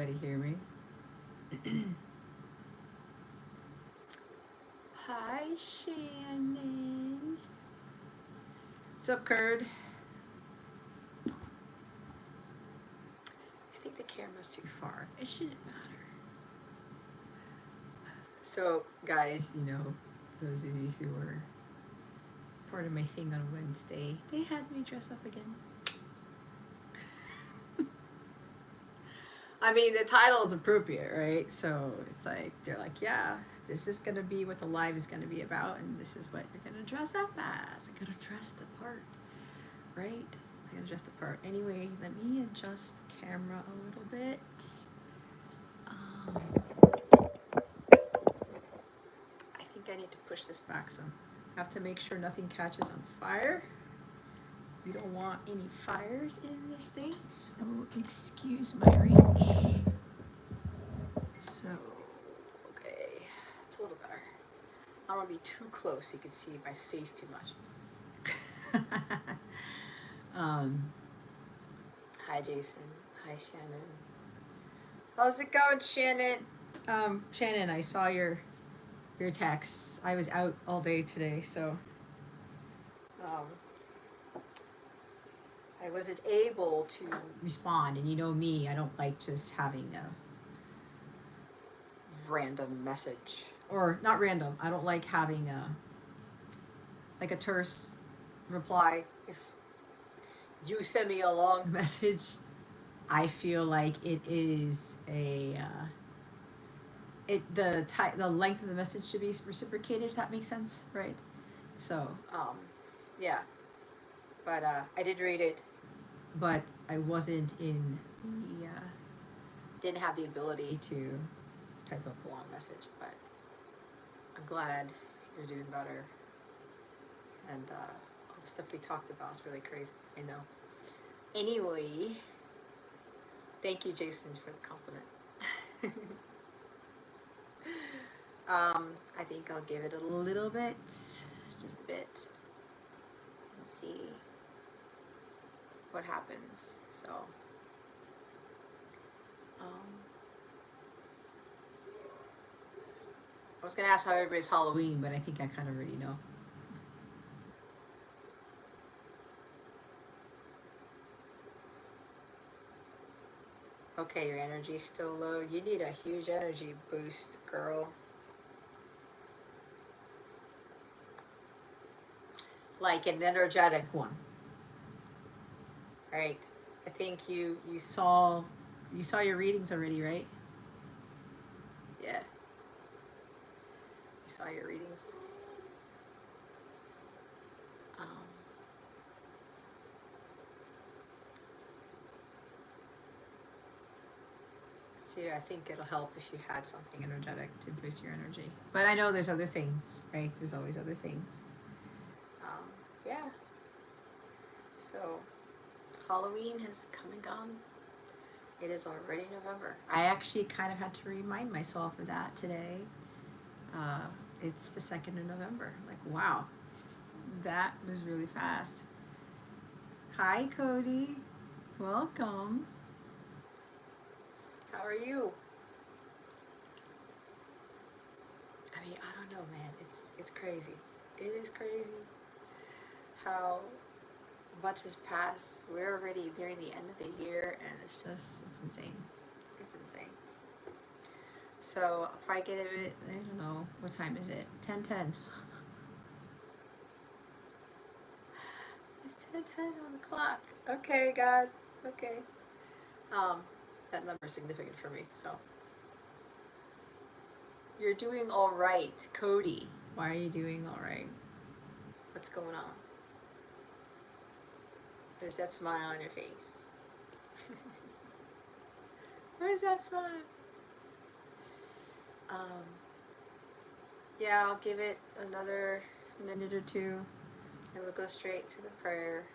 everybody hear me? Hi, Shannon. What's up, Curd? I think the camera's too far. It shouldn't matter. So, guys, you know, those of you who were part of my thing on Wednesday, they had me dress up again. I mean, the title is appropriate, right? So it's like, they're like, yeah, this is going to be what the live is going to be about, and this is what you're going to dress up as. I got to dress the part, right? I got to dress the part. Anyway, let me adjust the camera a little bit. I think I need to push this back some. I have to make sure nothing catches on fire. We don't want any fires in this thing, so excuse my reach. So, okay, it's a little better. I don't want to be too close so you can see my face too much. Hi, Jason. Hi, Shannon. How's it going, Shannon? Shannon, I saw your text. I was out all day today, so I wasn't able to respond. And you know me, I don't like just having a random message, or not random. I don't like having a terse reply. If you send me a long message, I feel like it is a the length of the message should be reciprocated, if that makes sense, right? So yeah, but I did read it, but I wasn't in the didn't have the ability to type up a long message. But I'm glad you're doing better, and all the stuff we talked about is really crazy, I know. Anyway, thank you, Jason, for the compliment. I think I'll give it a little bit, just a bit, and see what happens. So, I was going to ask how everybody's Halloween, but I think I kind of already know. Okay, your energy's still low. You need a huge energy boost, girl. Like an energetic one. Right. I think you saw your readings already, right? Yeah. You saw your readings. So I think it'll help if you had something energetic to boost your energy. But I know there's other things, right? There's always other things. Yeah. So Halloween has come and gone. It is already November. I actually kind of had to remind myself of that today. It's the 2nd of November. Like, wow, that was really fast. Hi, Cody. Welcome. How are you? I mean, I don't know, man. It's crazy. It is crazy how much has passed. We're already nearing the end of the year, and it's insane. It's insane. So I'll probably get it. I don't know, what time is it? 10:10. It's 10:10 on the clock. Okay, God. Okay. That number is significant for me. So you're doing all right, Cody. Why are you doing all right? What's going on? There's that smile on your face. Where's that smile? Yeah, I'll give it another minute or two, and we'll go straight to the prayer.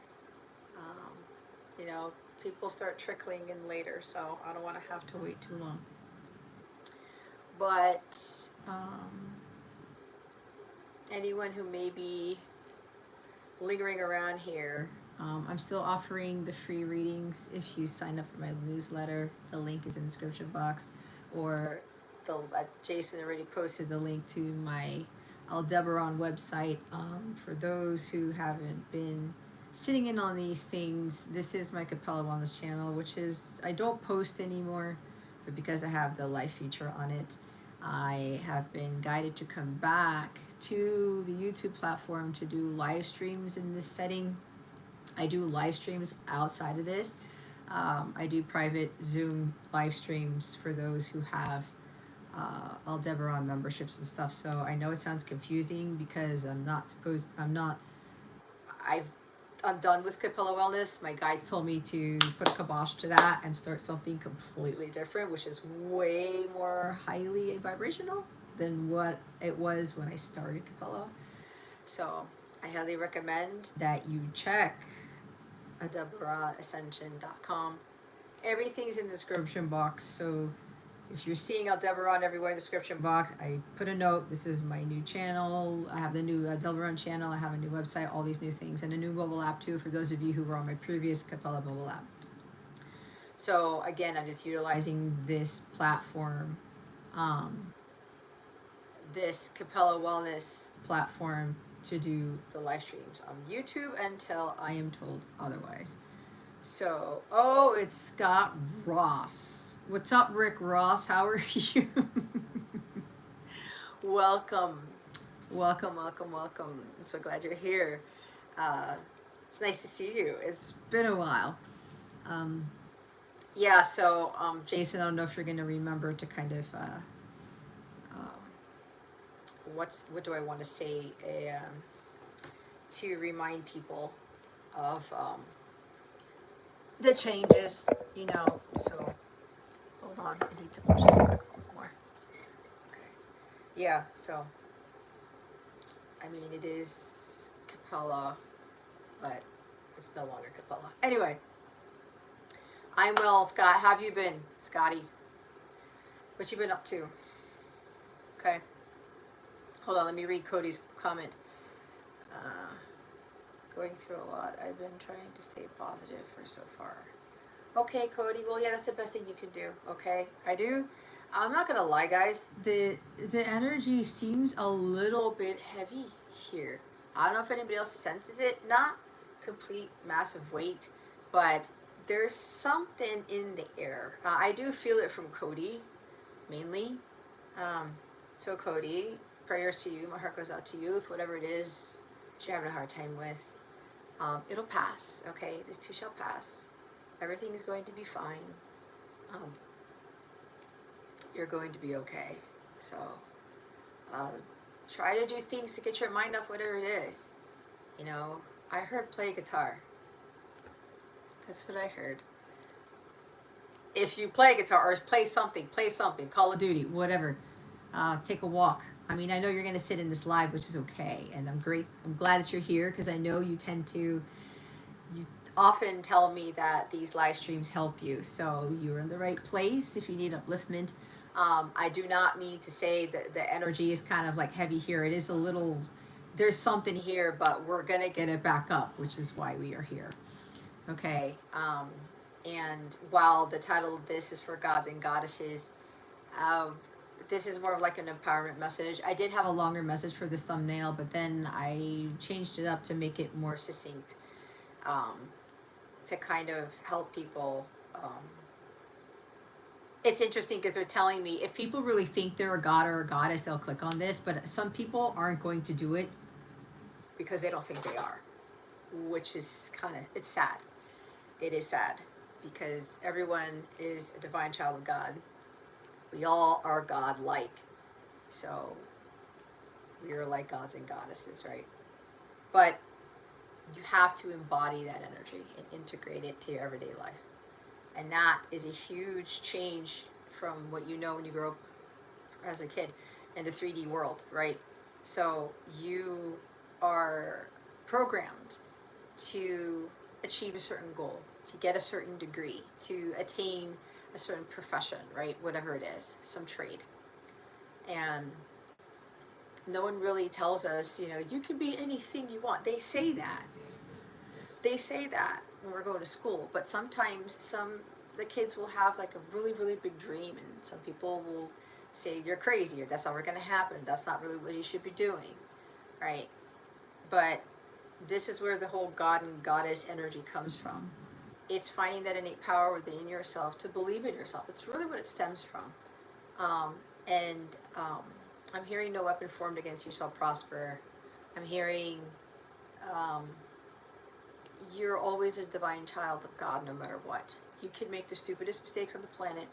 You know, people start trickling in later, so I don't want to have to wait too long. But anyone who may be lingering around here, I'm still offering the free readings if you sign up for my newsletter. The link is in the description box, or Jason already posted the link to my 𝗷𝗵𝗀𝗻 website. For those who haven't been sitting in on these things, this is my Capella Wellness channel, which is, I don't post anymore, but because I have the live feature on it, I have been guided to come back to the YouTube platform to do live streams in this setting. I do live streams outside of this. I do private Zoom live streams for those who have 𝗷𝗵𝗀𝗻 memberships and stuff. So I know it sounds confusing because I'm done with Capella Wellness. My guides told me to put a kibosh to that and start something completely different, which is way more highly vibrational than what it was when I started Capella. So I highly recommend that you check @𝗷𝗵𝗀𝗻ascension.com. Everything's in the description box. So if you're seeing 𝗷𝗵𝗀 everywhere in the description box, I put a note. This is my new channel. I have the new 𝗷𝗵𝗀 channel. I have a new website, all these new things, and a new mobile app too for those of you who were on my previous Capella mobile app. So again, I'm just utilizing this platform, this Capella Wellness platform, to do the live streams on YouTube until I am told otherwise. So, oh, it's Scott Ross. What's up, Rick Ross? How are you? Welcome. Welcome, welcome, welcome. I'm so glad you're here. It's nice to see you. It's been a while. Yeah, so Jason, I don't know if you're going to remember to kind of, what do I want to say, to remind people of the changes, you know. So hold on, I need to push this back a little more. Okay. Yeah, so I mean, it is Capella, but it's no longer Capella. Anyway, I'm well, Scott. How have you been, Scotty? What you been up to? Okay. Hold on, let me read Cody's comment. Going through a lot. I've been trying to stay positive for so far. Okay, Cody. Well, yeah, that's the best thing you can do. Okay, I do. I'm not gonna lie, guys. The energy seems a little bit heavy here. I don't know if anybody else senses it. Not complete massive weight, but there's something in the air. I do feel it from Cody, mainly. So Cody, prayers to you. My heart goes out to you with whatever it is that you're having a hard time with. It'll pass, okay? This too shall pass. Everything is going to be fine. You're going to be okay. So try to do things to get your mind off whatever it is. You know, I heard play guitar. That's what I heard. If you play guitar or play something, Call of Duty, whatever. Take a walk. I mean, I know you're going to sit in this live, which is okay. And I'm glad that you're here, because I know you often tell me that these live streams help you. So you're in the right place if you need upliftment. I do not mean to say that the energy is kind of like heavy here. It is a little, there's something here, but we're going to get it back up, which is why we are here. Okay. And while the title of this is for gods and goddesses, this is more of like an empowerment message. I did have a longer message for this thumbnail, but then I changed it up to make it more succinct, to kind of help people. It's interesting because they're telling me if people really think they're a god or a goddess, they'll click on this, but some people aren't going to do it because they don't think they are, which is kind of, it's sad. It is sad because everyone is a divine child of God. We all are God-like, so we are like gods and goddesses, right? But you have to embody that energy and integrate it to your everyday life. And that is a huge change from what you know when you grow up as a kid in the 3D world, right? So you are programmed to achieve a certain goal, to get a certain degree, to attain a certain profession, right? Whatever it is, some trade. And no one really tells us, you know, you can be anything you want. They say that, they say that when we're going to school, but sometimes the kids will have like a really, really big dream, and some people will say you're crazy, or that's not going to happen, that's not really what you should be doing, right? But this is where the whole God and Goddess energy comes from. It's finding that innate power within yourself to believe in yourself. That's really what it stems from. I'm hearing no weapon formed against you shall prosper. I'm hearing you're always a divine child of God no matter what. You can make the stupidest mistakes on the planet,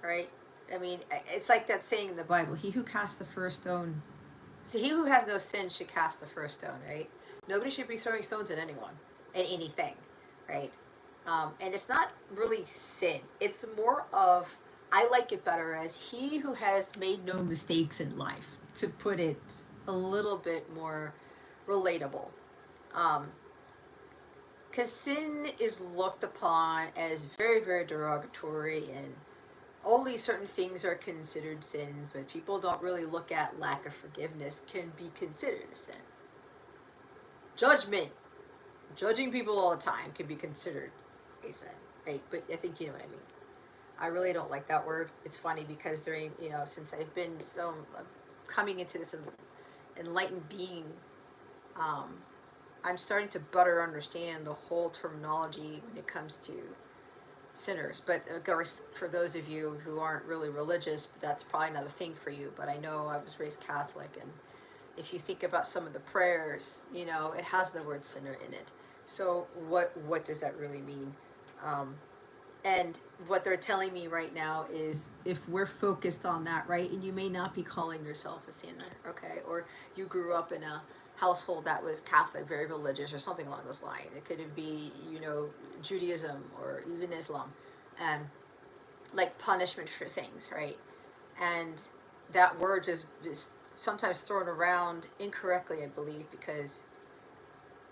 right? I mean, it's like that saying in the Bible, he who casts the first stone, so he who has no sin should cast the first stone, right? Nobody should be throwing stones at anyone, at anything, right? And it's not really sin. It's more of, I like it better as he who has made no mistakes in life, to put it a little bit more relatable. Because sin is looked upon as very, very derogatory, and only certain things are considered sins, but people don't really look at lack of forgiveness can be considered a sin. Judgment, judging people all the time, can be considered a sin, right? But I think you know what I mean. I really don't like that word. It's funny because during, since I've been coming into this enlightened being, I'm starting to better understand the whole terminology when it comes to sinners. But of course, for those of you who aren't really religious, that's probably not a thing for you. But I know I was raised Catholic, and if you think about some of the prayers, it has the word sinner in it. So what does that really mean? And what they're telling me right now is, if we're focused on that, right, and you may not be calling yourself a sinner, okay, or you grew up in a household that was Catholic, very religious, or something along those lines. It could be, Judaism or even Islam, and like punishment for things, right? And that word is sometimes thrown around incorrectly, I believe, because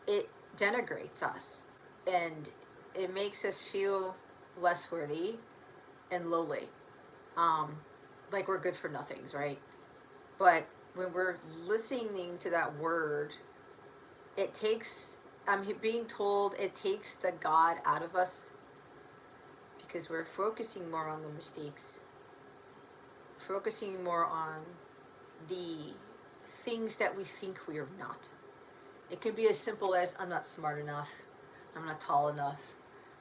it denigrates us and it makes us feel less worthy and lowly, like we're good for nothings, right? But when we're listening to that word, it takes, I'm being told, it takes the God out of us, because we're focusing more on the mistakes, focusing more on the things that we think we are not. It can be as simple as, I'm not smart enough, I'm not tall enough,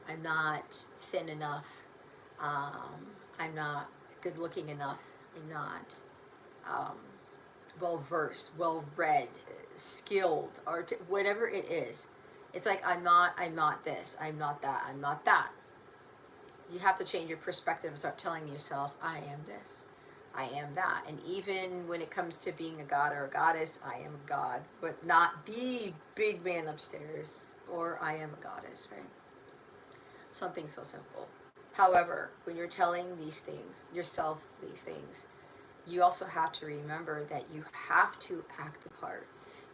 I'm not thin enough, I'm not good looking enough, I'm not well-versed, well-read, skilled, whatever it is. It's like, I'm not this, I'm not that, I'm not that. You have to change your perspective and start telling yourself, I am this, I am that. And even when it comes to being a god or a goddess, I am a god, but not the big man upstairs, or I am a goddess, right? Something so simple. However, when you're telling these things, yourself these things, you also have to remember that you have to act the part.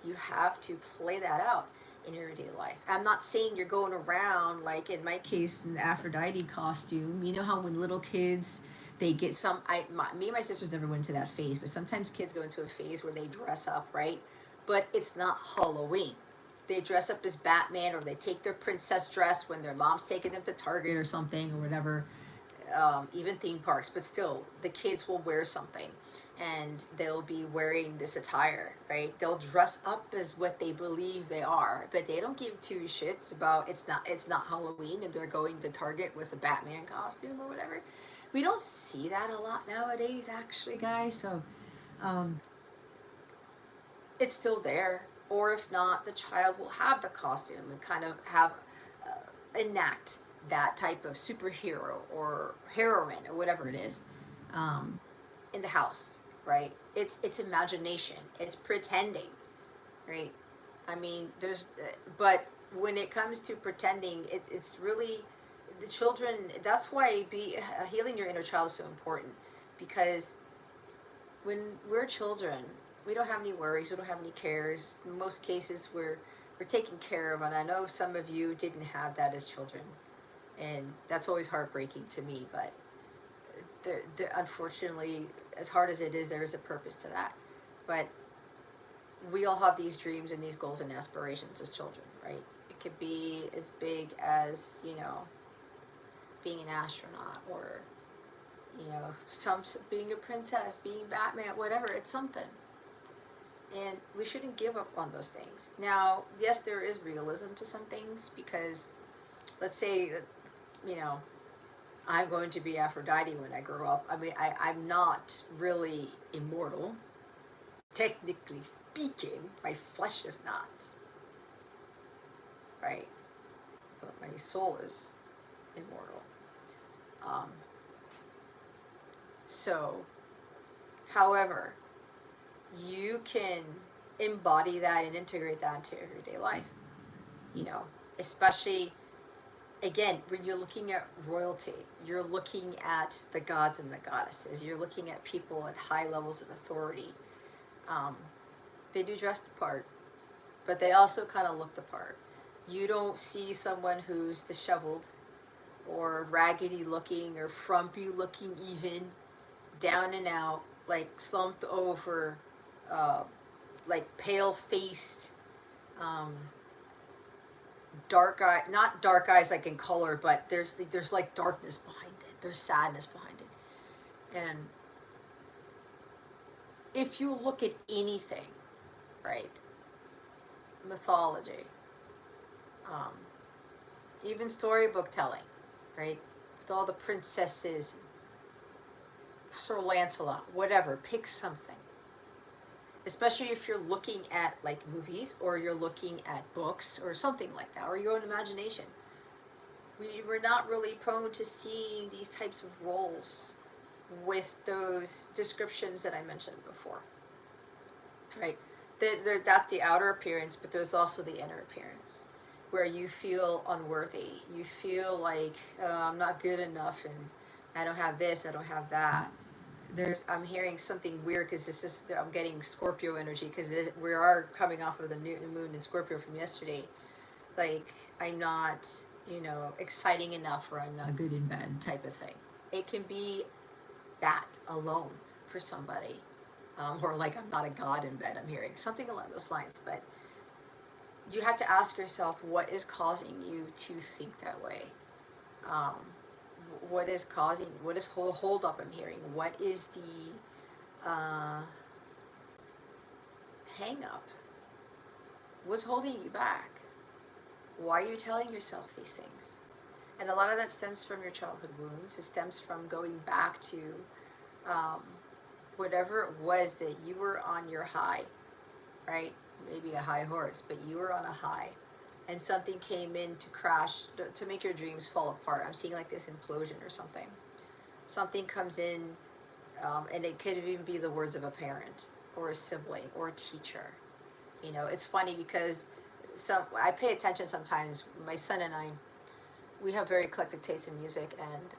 You have to play that out in your everyday life. I'm not saying you're going around, like in my case, in the Aphrodite costume. You know how when little kids, they get me and my sisters never went into that phase, but sometimes kids go into a phase where they dress up, right? But it's not Halloween. They dress up as Batman, or they take their princess dress when their mom's taking them to Target or something, or whatever. Even theme parks, but still, the kids will wear something, and they'll be wearing this attire, right? They'll dress up as what they believe they are, but they don't give two shits about it's not Halloween, and they're going to Target with a Batman costume or whatever. We don't see that a lot nowadays, actually, guys. So it's still there, or if not, the child will have the costume and kind of have enact that type of superhero or heroine or whatever it is in the house, right? It's imagination, it's pretending, right? I mean, but when it comes to pretending, it's really the children. That's why healing your inner child is so important, because when we're children, we don't have any worries, we don't have any cares. In most cases, we're taken care of, and I know some of you didn't have that as children. And that's always heartbreaking to me, but unfortunately, as hard as it is, there is a purpose to that. But we all have these dreams and these goals and aspirations as children, right? could be as big as, you know, being an astronaut, or, you know, being a princess, being Batman, whatever. It's something. And we shouldn't give up on those things. Now, yes, there is realism to some things, because let's say that, you know, I'm going to be Aphrodite when I grow up. I mean, I'm not really immortal. Technically speaking, my flesh is not. Right? But my soul is immortal. So, however, you can embody that and integrate that into everyday life. You know, especially, again, when you're looking at royalty, you're looking at the gods and the goddesses, you're looking at people at high levels of authority. They do dress the part, but they also kind of look the part. You don't see someone who's disheveled or raggedy looking or frumpy looking, even down and out, like slumped over, like pale faced, dark eye, not dark eyes like in color, but there's like darkness behind it. There's sadness behind it. And if you look at anything, right, mythology, even storybook telling, right, with all the princesses, Sir Lancelot, whatever, pick something. Especially if you're looking at like movies, or you're looking at books or something like that, or your own imagination. We're not really prone to seeing these types of roles with those descriptions that I mentioned before, right? That's the outer appearance, but there's also the inner appearance, where you feel unworthy. You feel like, I'm not good enough, and I don't have this, I don't have that. I'm hearing something weird, because I'm getting Scorpio energy, because we are coming off of the new moon in Scorpio from yesterday. Like, I'm not, you know, exciting enough, or I'm not good in bed type of thing. It can be that alone for somebody. Or like, I'm not a god in bed, I'm hearing something along those lines. But you have to ask yourself, what is causing you to think that way? What is hold up I'm hearing? What is the hang up? What's holding you back? Why are you telling yourself these things? And a lot of that stems from your childhood wounds. It stems from going back to whatever it was that you were on your high, right? Maybe a high horse, but you were on a high, and something came in to crash, to make your dreams fall apart. I'm seeing like this implosion or something. Something comes in, and it could even be the words of a parent, or a sibling, or a teacher. You know, it's funny because I pay attention sometimes. My son and I, we have very eclectic taste in music, and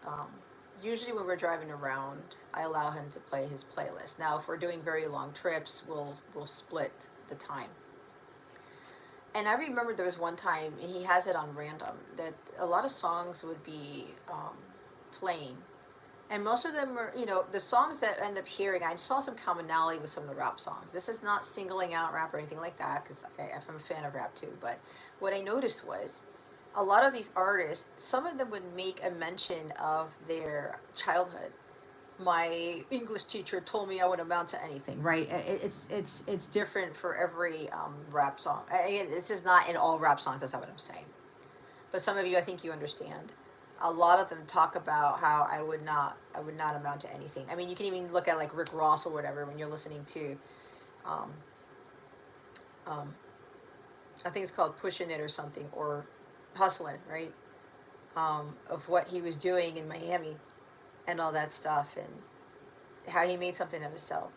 usually when we're driving around, I allow him to play his playlist. Now, if we're doing very long trips, we'll split the time. And I remember there was one time, and he has it on random, that a lot of songs would be playing. And most of them are, you know, the songs that I end up hearing, I saw some commonality with some of the rap songs. This is not singling out rap or anything like that, because I'm a fan of rap too. But what I noticed was, a lot of these artists, some of them would make a mention of their childhood. My English teacher told me I would amount to anything, right? It's different for every rap song. This is not in all rap songs, that's not what I'm saying. But some of you, I think you understand. A lot of them talk about how I would not amount to anything. I mean, you can even look at like Rick Ross or whatever when you're listening to, I think it's called Pushing It or something, or Hustling, right? Of what he was doing in Miami and all that stuff, and how he made something of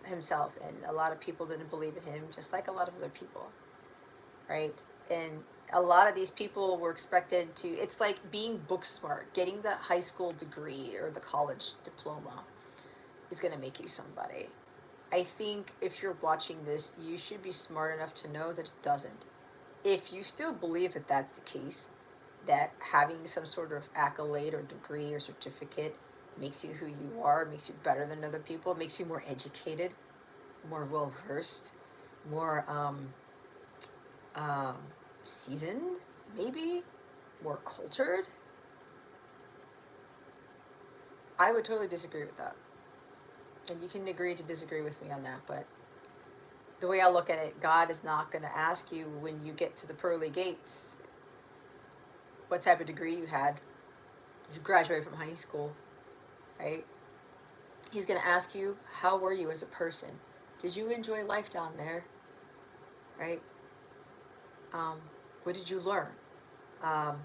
himself, and a lot of people didn't believe in him, just like a lot of other people, right? And a lot of these people were expected to, it's like being book smart. Getting the high school degree or the college diploma is going to make you somebody. I think if you're watching this, you should be smart enough to know that it doesn't. If you still believe that that's the case, that having some sort of accolade or degree or certificate makes you who you are, makes you better than other people, makes you more educated, more well-versed, more seasoned, maybe more cultured. I would totally disagree with that. And you can agree to disagree with me on that, but the way I look at it, God is not going to ask you when you get to the pearly gates what type of degree you had. Did you graduate from high school, right? He's going to ask you, how were you as a person? Did you enjoy life down there, right? What did you learn? How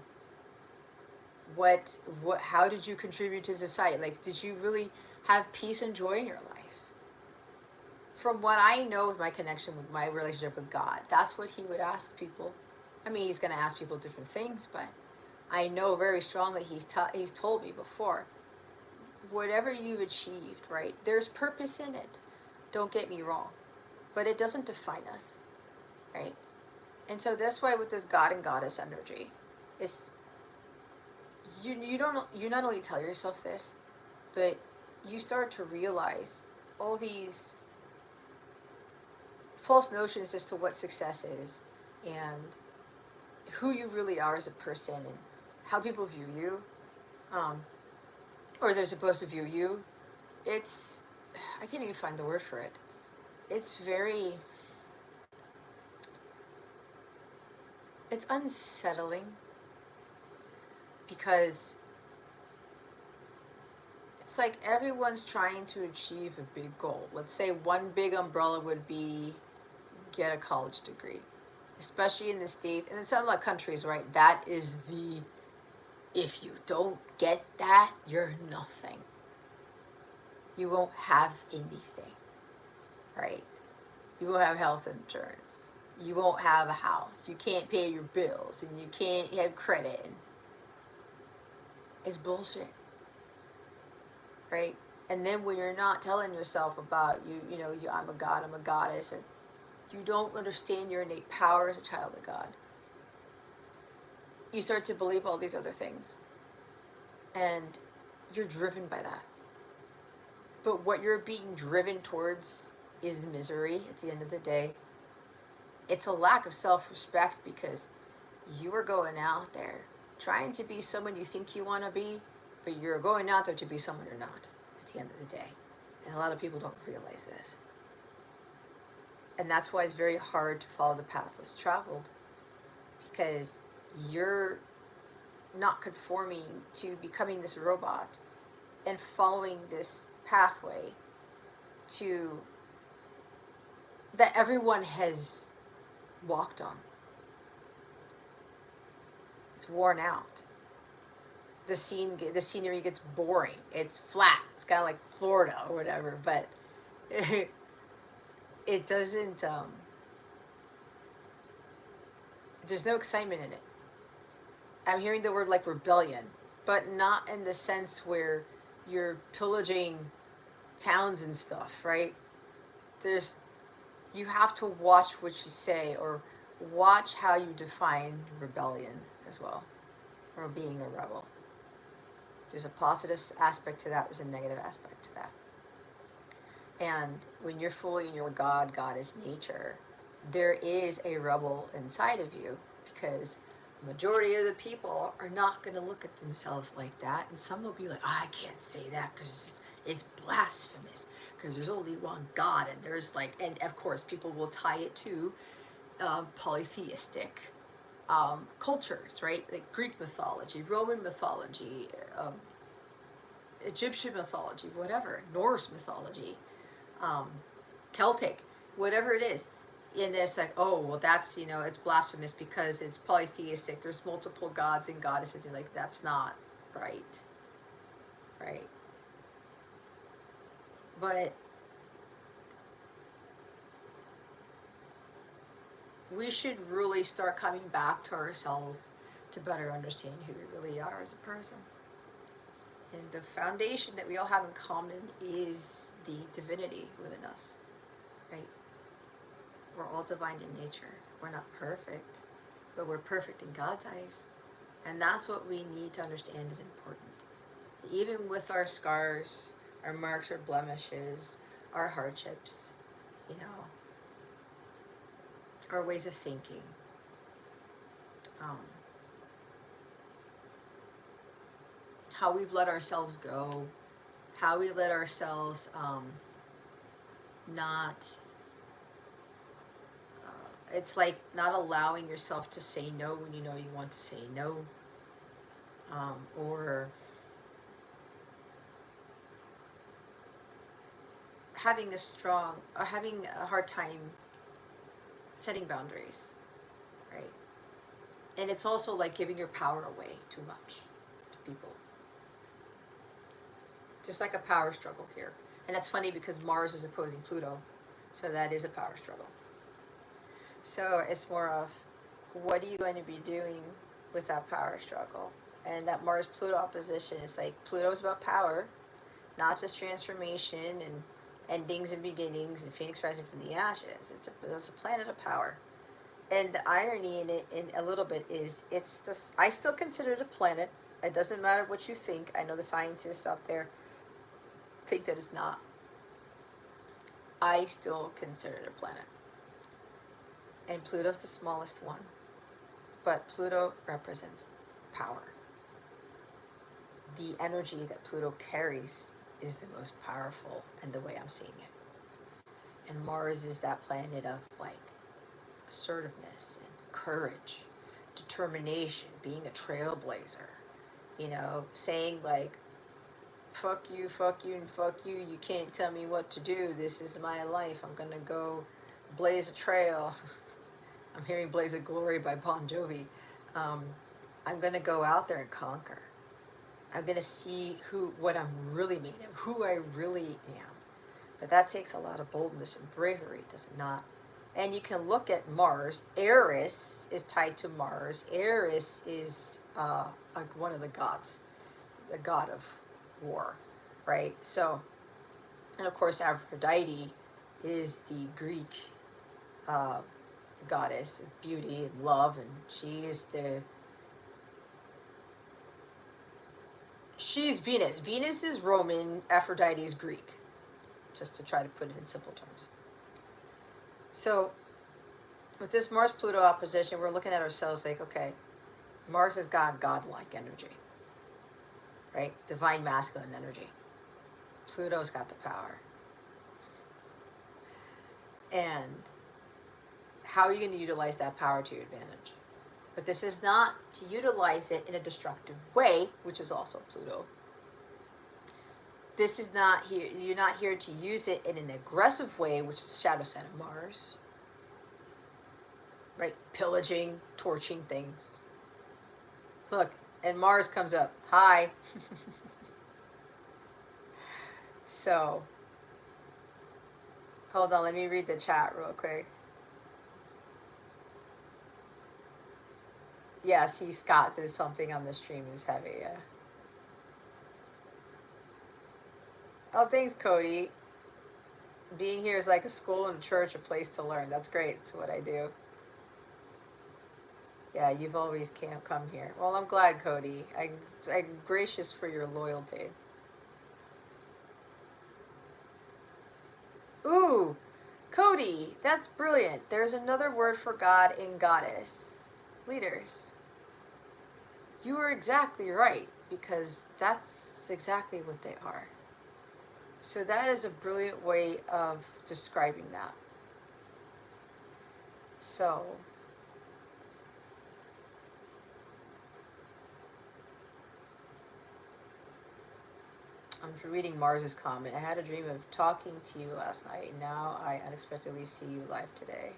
did you contribute to society? Like, did you really have peace and joy in your life? From what I know with my connection with my relationship with God, that's what he would ask people. I mean, he's going to ask people different things, but I know very strongly he's told me before, whatever you've achieved, right, there's purpose in it. Don't get me wrong, but it doesn't define us, right? And so that's why with this God and Goddess energy, is you not only tell yourself this, but you start to realize all these false notions as to what success is and who you really are as a person and how people view you, or they're supposed to view you. It's, I can't even find the word for it. It's unsettling, because it's like everyone's trying to achieve a big goal. Let's say one big umbrella would be get a college degree, especially in the States and in some other countries, right? That is the, if you don't get that, you're nothing. You won't have anything, right? You won't have health insurance. You won't have a house. You can't pay your bills, and you can't have credit. It's bullshit, right? And then when you're not telling yourself about I'm a god, I'm a goddess, and you don't understand your innate power as a child of God, you start to believe all these other things, and you're driven by that. But what you're being driven towards is misery at the end of the day. It's a lack of self-respect, because you are going out there trying to be someone you think you want to be, but you're going out there to be someone you're not at the end of the day. And a lot of people don't realize this. And that's why it's very hard to follow the path less traveled, because you're not conforming to becoming this robot and following this pathway to that everyone has walked on. It's worn out. The scenery gets boring. It's flat. It's kind of like Florida or whatever, but it doesn't, there's no excitement in it. I'm hearing the word like rebellion, but not in the sense where you're pillaging towns and stuff, right? You have to watch what you say, or watch how you define rebellion as well, or being a rebel. There's a positive aspect to that, there's a negative aspect to that. And when you're fully in your goddess nature, there is a rebel inside of you, because the majority of the people are not going to look at themselves like that. And some will be like, oh, I can't say that because it's blasphemous, because there's only one God. And there's like, and of course people will tie it to polytheistic cultures, right? Like Greek mythology, Roman mythology, Egyptian mythology, whatever, Norse mythology, Celtic, whatever it is. And it's like, oh, well, that's, it's blasphemous because it's polytheistic. There's multiple gods and goddesses. And like, that's not right. Right. But we should really start coming back to ourselves to better understand who we really are as a person. And the foundation that we all have in common is the divinity within us, right? We're all divine in nature. We're not perfect, but we're perfect in God's eyes. And that's what we need to understand is important. Even with our scars, our marks, our blemishes, our hardships, our ways of thinking, how we've let ourselves go, how we let ourselves not, it's like not allowing yourself to say no when you know you want to say no, or having a hard time setting boundaries, right? And it's also like giving your power away too much to people. Just like a power struggle here. And that's funny because Mars is opposing Pluto, so that is a power struggle. So it's more of, what are you going to be doing with that power struggle? And that Mars-Pluto opposition is like, Pluto's about power, not just transformation and endings and beginnings and phoenix rising from the ashes. It's a planet of power. And the irony in it, in a little bit, is I still consider it a planet. It doesn't matter what you think. I know the scientists out there think that it's not. I still consider it a planet. And Pluto's the smallest one. But Pluto represents power. The energy that Pluto carries is the most powerful in the way I'm seeing it. And Mars is that planet of like assertiveness and courage, determination, being a trailblazer, you know, saying like, fuck you, and fuck you, you can't tell me what to do, this is my life, I'm gonna go blaze a trail. I'm hearing Blaze of Glory by Bon Jovi. I'm gonna go out there and conquer. I'm gonna see what I'm really made of, who I really am. But that takes a lot of boldness and bravery, does it not? And you can look at Mars. 𝗟𝗃 is tied to Mars. 𝗟𝗃 is like one of the gods, the god of war, right? So, and of course Aphrodite is the Greek goddess of beauty and love, and she's Venus. Venus is Roman, Aphrodite is Greek, just to try to put it in simple terms. So with this Mars-Pluto opposition, we're looking at ourselves like, okay, Mars is godlike energy, right? Divine masculine energy. Pluto's got the power. And how are you going to utilize that power to your advantage? But this is not to utilize it in a destructive way, which is also Pluto. This is not here, you're not here to use it in an aggressive way, which is shadow sign of Mars. Right? Pillaging, torching things. Look, and Mars comes up. Hi. So, hold on, let me read the chat real quick. Yeah, see, Scott says something on the stream is heavy, yeah. Oh, thanks, Cody. Being here is like a school and a church, a place to learn. That's great. It's what I do. Yeah, you've always come here. Well, I'm glad, Cody. I'm gracious for your loyalty. Ooh, Cody, that's brilliant. There's another word for God and goddess. Leaders. You are exactly right, because that's exactly what they are. So that is a brilliant way of describing that. So, I'm reading Mars's comment. I had a dream of talking to you last night. Now I unexpectedly see you live today.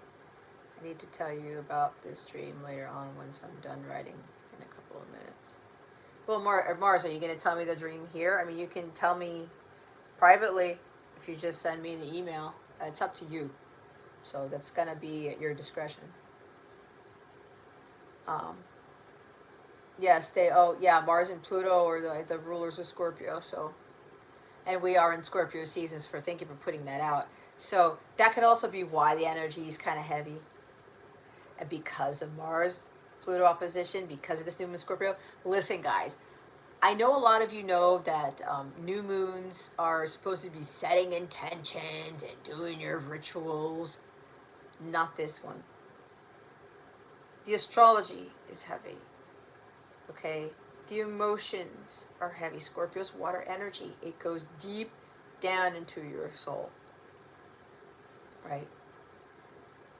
I need to tell you about this dream later on once I'm done writing in a couple of minutes. Well, Mars, are you going to tell me the dream here? I mean, you can tell me privately if you just send me the email. It's up to you. So that's going to be at your discretion. Yes, Mars and Pluto are the rulers of Scorpio. So, and we are in Scorpio seasons. Thank you for putting that out. So that could also be why the energy is kind of heavy. And because of Mars-Pluto opposition, because of this new moon Scorpio. Listen, guys, I know a lot of you know that new moons are supposed to be setting intentions and doing your rituals. Not this one. The astrology is heavy. Okay? The emotions are heavy. Scorpio's water energy. It goes deep down into your soul, right?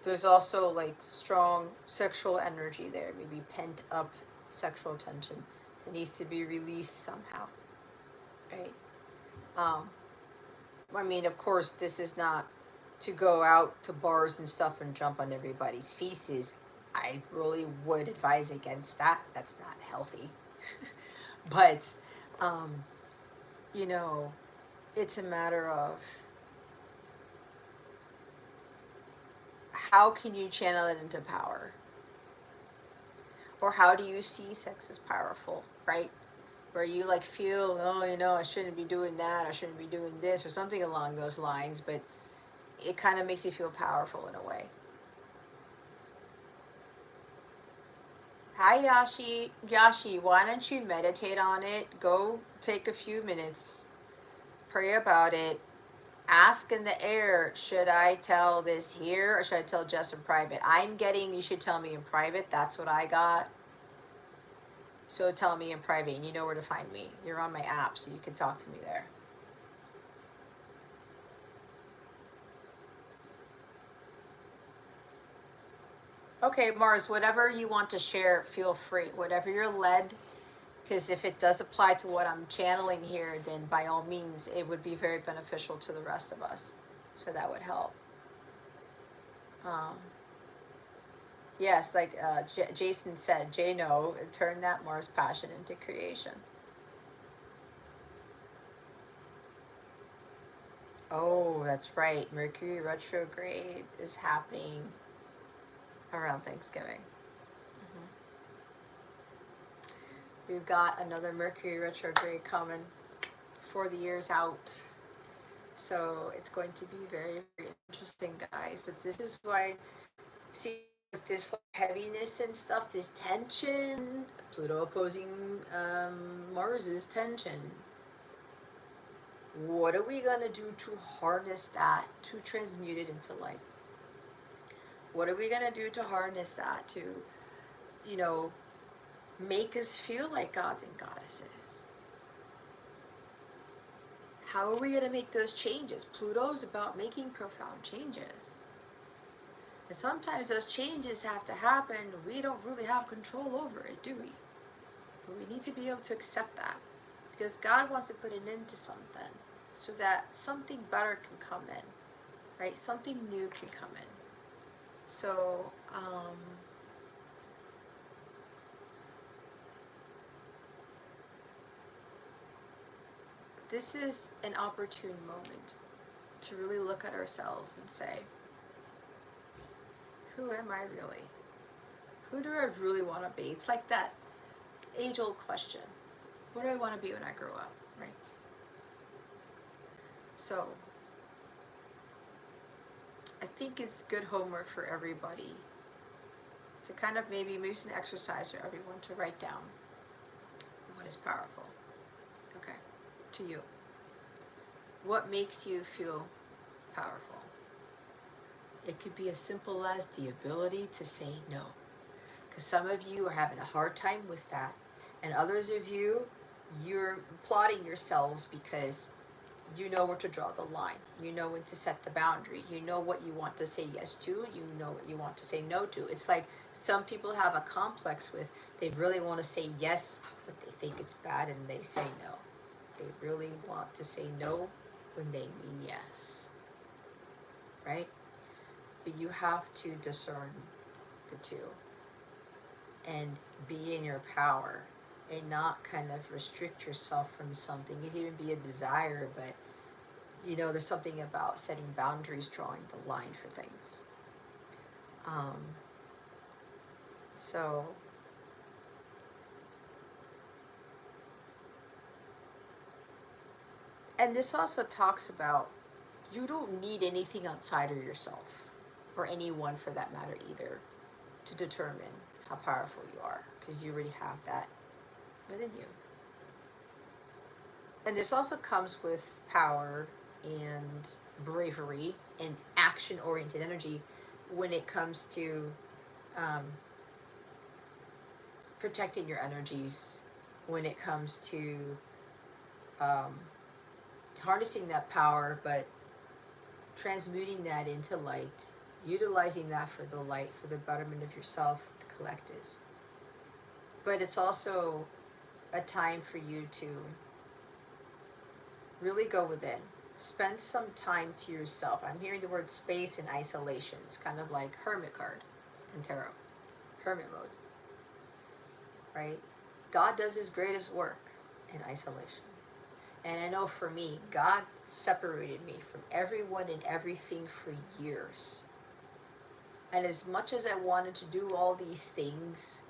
There's also like strong sexual energy there, maybe pent up sexual tension that needs to be released somehow, right? I mean, of course, this is not to go out to bars and stuff and jump on everybody's feces. I really would advise against that. That's not healthy. But, you know, it's a matter of how can you channel it into power? Or how do you see sex as powerful, right? Where you like feel, oh, you know, I shouldn't be doing that, I shouldn't be doing this, or something along those lines, but it kind of makes you feel powerful in a way. Hi, Yashi, why don't you meditate on it? Go take a few minutes, pray about it, ask in the air, should I tell this here or should I tell Jess in private? I'm getting, you should tell me in private. That's what I got. So tell me in private, and you know where to find me. You're on my app, so you can talk to me there. Okay, Mars, whatever you want to share, feel free. Whatever you're led, because if it does apply to what I'm channeling here, then by all means, it would be very beneficial to the rest of us. So that would help. Yes, like Jason said, Jano, turn that Mars passion into creation. Oh, that's right. Mercury retrograde is happening around Thanksgiving. We've got another Mercury retrograde coming before the year's out. So it's going to be very, very interesting, guys. But this is why, see, with this heaviness and stuff, this tension, Pluto opposing Mars's tension. What are we going to do to harness that, to transmute it into light? What are we going to do to harness that, to, you know, make us feel like gods and goddesses? How are we going to make those changes? Pluto's about making profound changes. And sometimes those changes have to happen. We don't really have control over it, do we? But we need to be able to accept that. Because God wants to put an end to something so that something better can come in, right? Something new can come in. So, this is an opportune moment to really look at ourselves and say, who am I really? Who do I really want to be? It's like that age-old question. What do I want to be when I grow up, right? So, I think it's good homework for everybody to kind of maybe some exercise for everyone to write down what is powerful, okay, to you. What makes you feel powerful? It could be as simple as the ability to say no. Because some of you are having a hard time with that. And others of you, you're applauding yourselves because you know where to draw the line. You know when to set the boundary. You know what you want to say yes to. You know what you want to say no to. It's like some people have a complex with, they really want to say yes, but they think it's bad and they say no. They really want to say no when they mean yes. Right? But you have to discern the two and be in your power and not kind of restrict yourself from something. It can even be a desire, but you know, there's something about setting boundaries, drawing the line for things. So and this also talks about you don't need anything outside of yourself, or anyone for that matter either, to determine how powerful you are, because you already have that within you. And this also comes with power and bravery and action-oriented energy when it comes to protecting your energies when it comes to harnessing that power, but transmuting that into light, utilizing that for the light, for the betterment of yourself, the collective. But it's also a time for you to really go within. Spend some time to yourself. I'm hearing the word space and isolation. It's kind of like hermit card in tarot. Hermit mode. Right? God does his greatest work in isolation. And I know for me, God separated me from everyone and everything for years. And as much as I wanted to do all these things,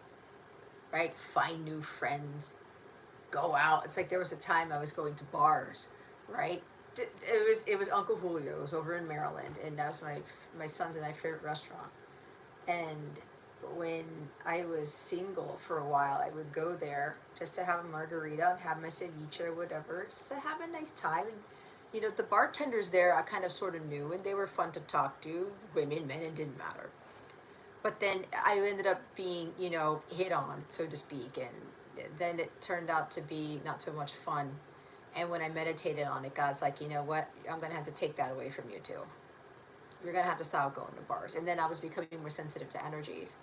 right? Find new friends, go out. It's like there was a time I was going to bars, right? It was Uncle Julio. It was over in Maryland, and that was my son's and my favorite restaurant. And when I was single for a while, I would go there just to have a margarita and have my ceviche or whatever, just to have a nice time. And you know, the bartenders there I kind of sort of knew, and they were fun to talk to. Women, men, it didn't matter. But then I ended up being, you know, hit on, so to speak, and then it turned out to be not so much fun. And when I meditated on it, God's like, you know what? I'm going to have to take that away from you too. You're going to have to stop going to bars. And then I was becoming more sensitive to energies,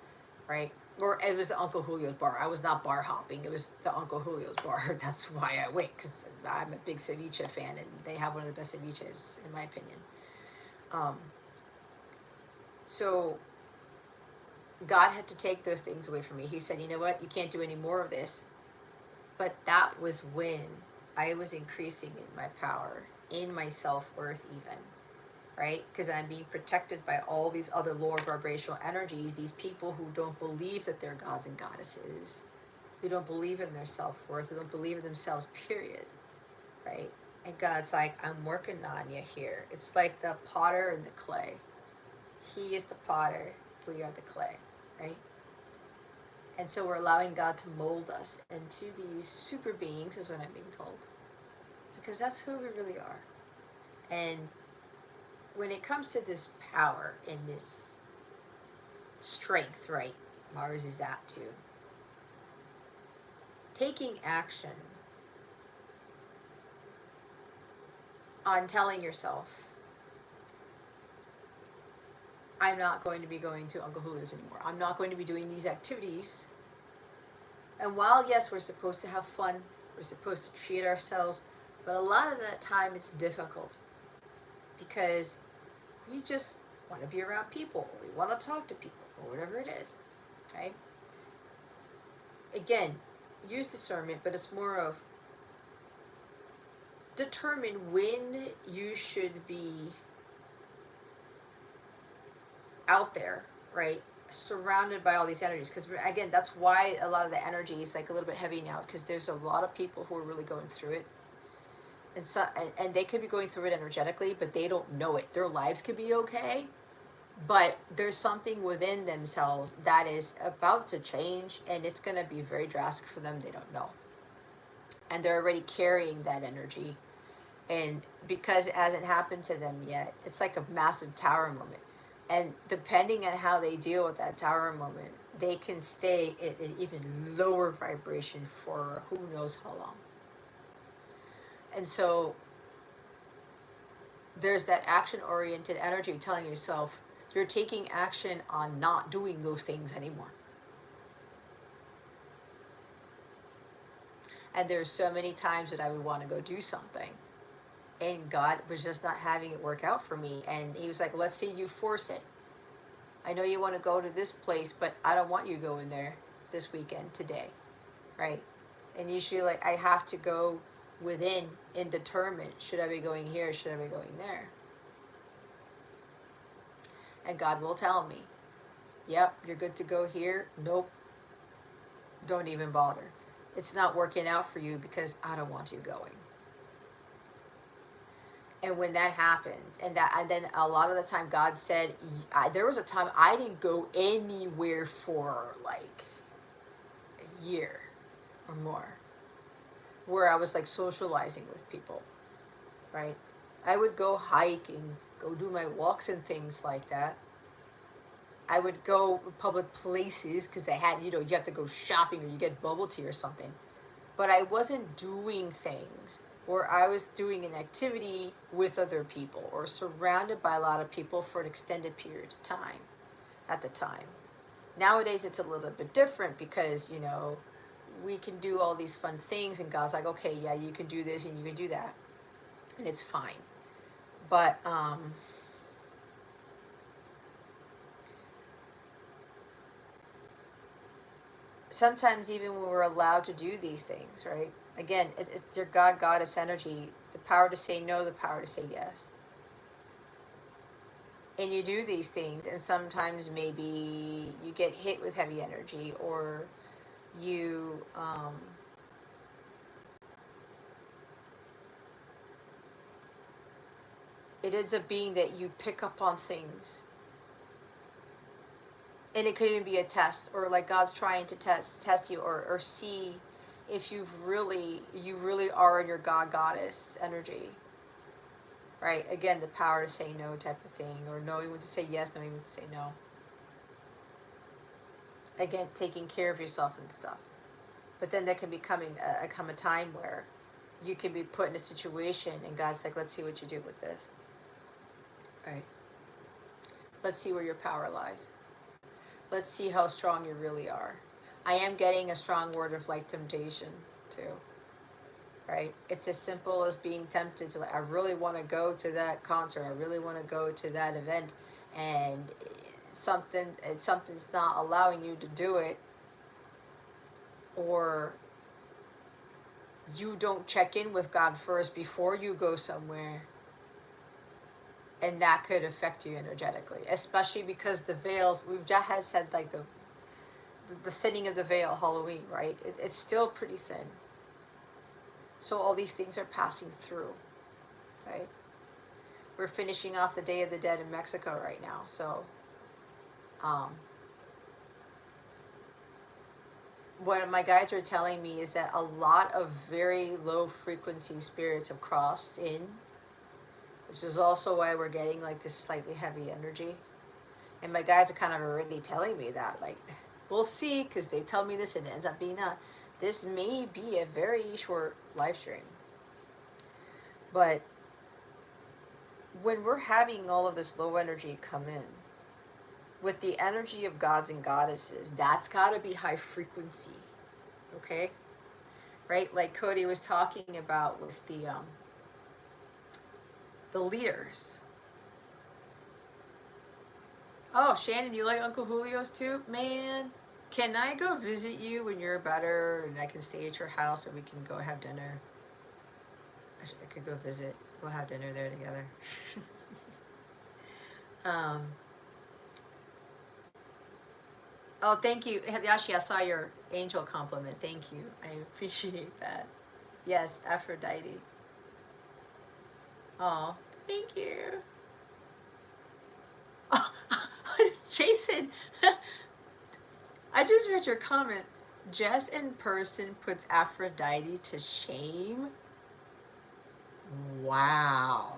right? Or it was the Uncle Julio's bar. I was not bar hopping. It was the Uncle Julio's bar. That's why I went, because I'm a big ceviche fan, and they have one of the best ceviches, in my opinion. So God had to take those things away from me. He said, you know what? You can't do any more of this. But that was when I was increasing in my power, in my self-worth even, right? Because I'm being protected by all these other lower vibrational energies, these people who don't believe that they're gods and goddesses, who don't believe in their self-worth, who don't believe in themselves, period, right? And God's like, I'm working on you here. It's like the potter and the clay. He is the potter, we are the clay, right? And so we're allowing God to mold us into these super beings, is what I'm being told. Because that's who we really are. And when it comes to this power and this strength, right, Mars is at too. Taking action on telling yourself, I'm not going to be going to Uncle Julio's anymore. I'm not going to be doing these activities. And while, yes, we're supposed to have fun, we're supposed to treat ourselves, but a lot of that time it's difficult because we just want to be around people, or we want to talk to people, or whatever it is, right? Again, use discernment, but it's more of determine when you should be out there, right, surrounded by all these energies. Because again, that's why a lot of the energy is like a little bit heavy now, because there's a lot of people who are really going through it, and so and they could be going through it energetically, but they don't know it. Their lives could be okay, but there's something within themselves that is about to change, and it's going to be very drastic for them. They don't know, and they're already carrying that energy, and because it hasn't happened to them yet, it's like a massive tower moment. And depending on how they deal with that tower moment, they can stay at an even lower vibration for who knows how long. And so there's that action-oriented energy telling yourself you're taking action on not doing those things anymore. And there's so many times that I would want to go do something, and God was just not having it work out for me. And he was like, let's see you force it. I know you want to go to this place, but I don't want you going there this weekend, today, right? And usually, like, I have to go within and determine, should I be going here, should I be going there? And God will tell me, yep, you're good to go here. Nope, don't even bother. It's not working out for you because I don't want you going. And when that happens, and then a lot of the time God said, there was a time I didn't go anywhere for like a year or more, where I was like socializing with people, right? I would go hike and go do my walks and things like that. I would go public places because I had, you know, you have to go shopping or you get bubble tea or something. but I wasn't doing things where I was doing an activity with other people or surrounded by a lot of people for an extended period of time at the time. Nowadays it's a little bit different because, you know, we can do all these fun things and God's like, okay, yeah, you can do this and you can do that, and it's fine. But sometimes even when we're allowed to do these things, right? Again, it's your God, goddess energy, the power to say no, the power to say yes. And you do these things, and sometimes maybe you get hit with heavy energy, or you it ends up being that you pick up on things, and it could even be a test, or like God's trying to test you, or see if you really are in your God, goddess energy, right? Again, the power to say no type of thing, or knowing when to say yes, knowing when to say no. Again, taking care of yourself and stuff. But then there can come a time where you can be put in a situation and God's like, let's see what you do with this. Right? Let's see where your power lies. Let's see how strong you really are. I am getting a strong word of like temptation too. Right? It's as simple as being tempted to, like, I really want to go to that concert. I really want to go to that event, and something's not allowing you to do it, or you don't check in with God first before you go somewhere, and that could affect you energetically, especially because the veils, we've just had said, like the thinning of the veil, Halloween, right? It's still pretty thin. So all these things are passing through, right? We're finishing off the Day of the Dead in Mexico right now, so what my guides are telling me is that a lot of very low frequency spirits have crossed in, which is also why we're getting like this slightly heavy energy. And my guides are kind of already telling me that, like, we'll see, because they tell me this and it ends up being not. This may be a very short live stream. But when we're having all of this low energy come in, with the energy of gods and goddesses, that's got to be high frequency, okay? Right? Like Cody was talking about with the leaders. Oh, Shannon, you like Uncle Julio's too? Man, can I go visit you when you're better and I can stay at your house and we can go have dinner? I could go visit. We'll have dinner there together. Oh, thank you. 𝗵𝘅𝗲𝗄𝗃, I saw your angel compliment. Thank you. I appreciate that. Yes, Aphrodite. Oh, thank you. Oh, Jason, I just read your comment. Jess in person puts Aphrodite to shame. Wow.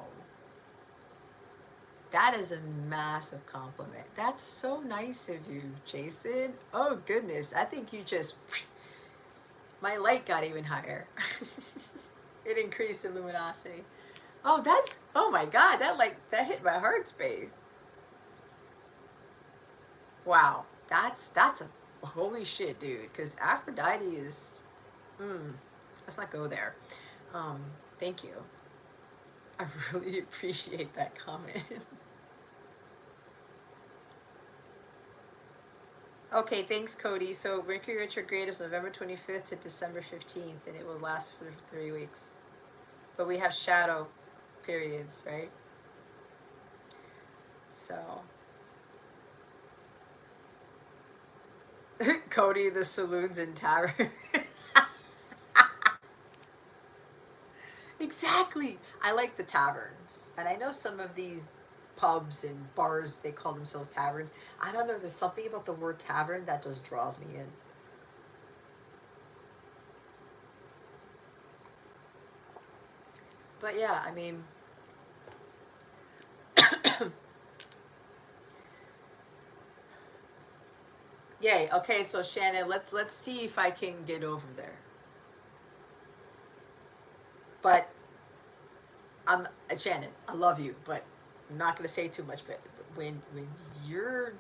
That is a massive compliment. That's so nice of you, Jason. Oh, goodness. I think you just... My light got even higher. It increased in luminosity. Oh, that's... Oh, my God. That hit my heart space. Wow. That's a... Holy shit, dude. Because Aphrodite is... let's not go there. Thank you. I really appreciate that comment. Okay, thanks, Cody. So Mercury retrograde is November 25th to December 15th, and it will last for 3 weeks. But we have shadow periods, right? So... Cody, the saloons and tavern. Exactly. I like the taverns. And I know some of these pubs and bars, they call themselves taverns. I don't know, there's something about the word tavern that just draws me in. But yeah, I mean... Yay. Okay, so Shannon, let's see if I can get over there. Shannon, I love you, but I'm not gonna say too much. But when you're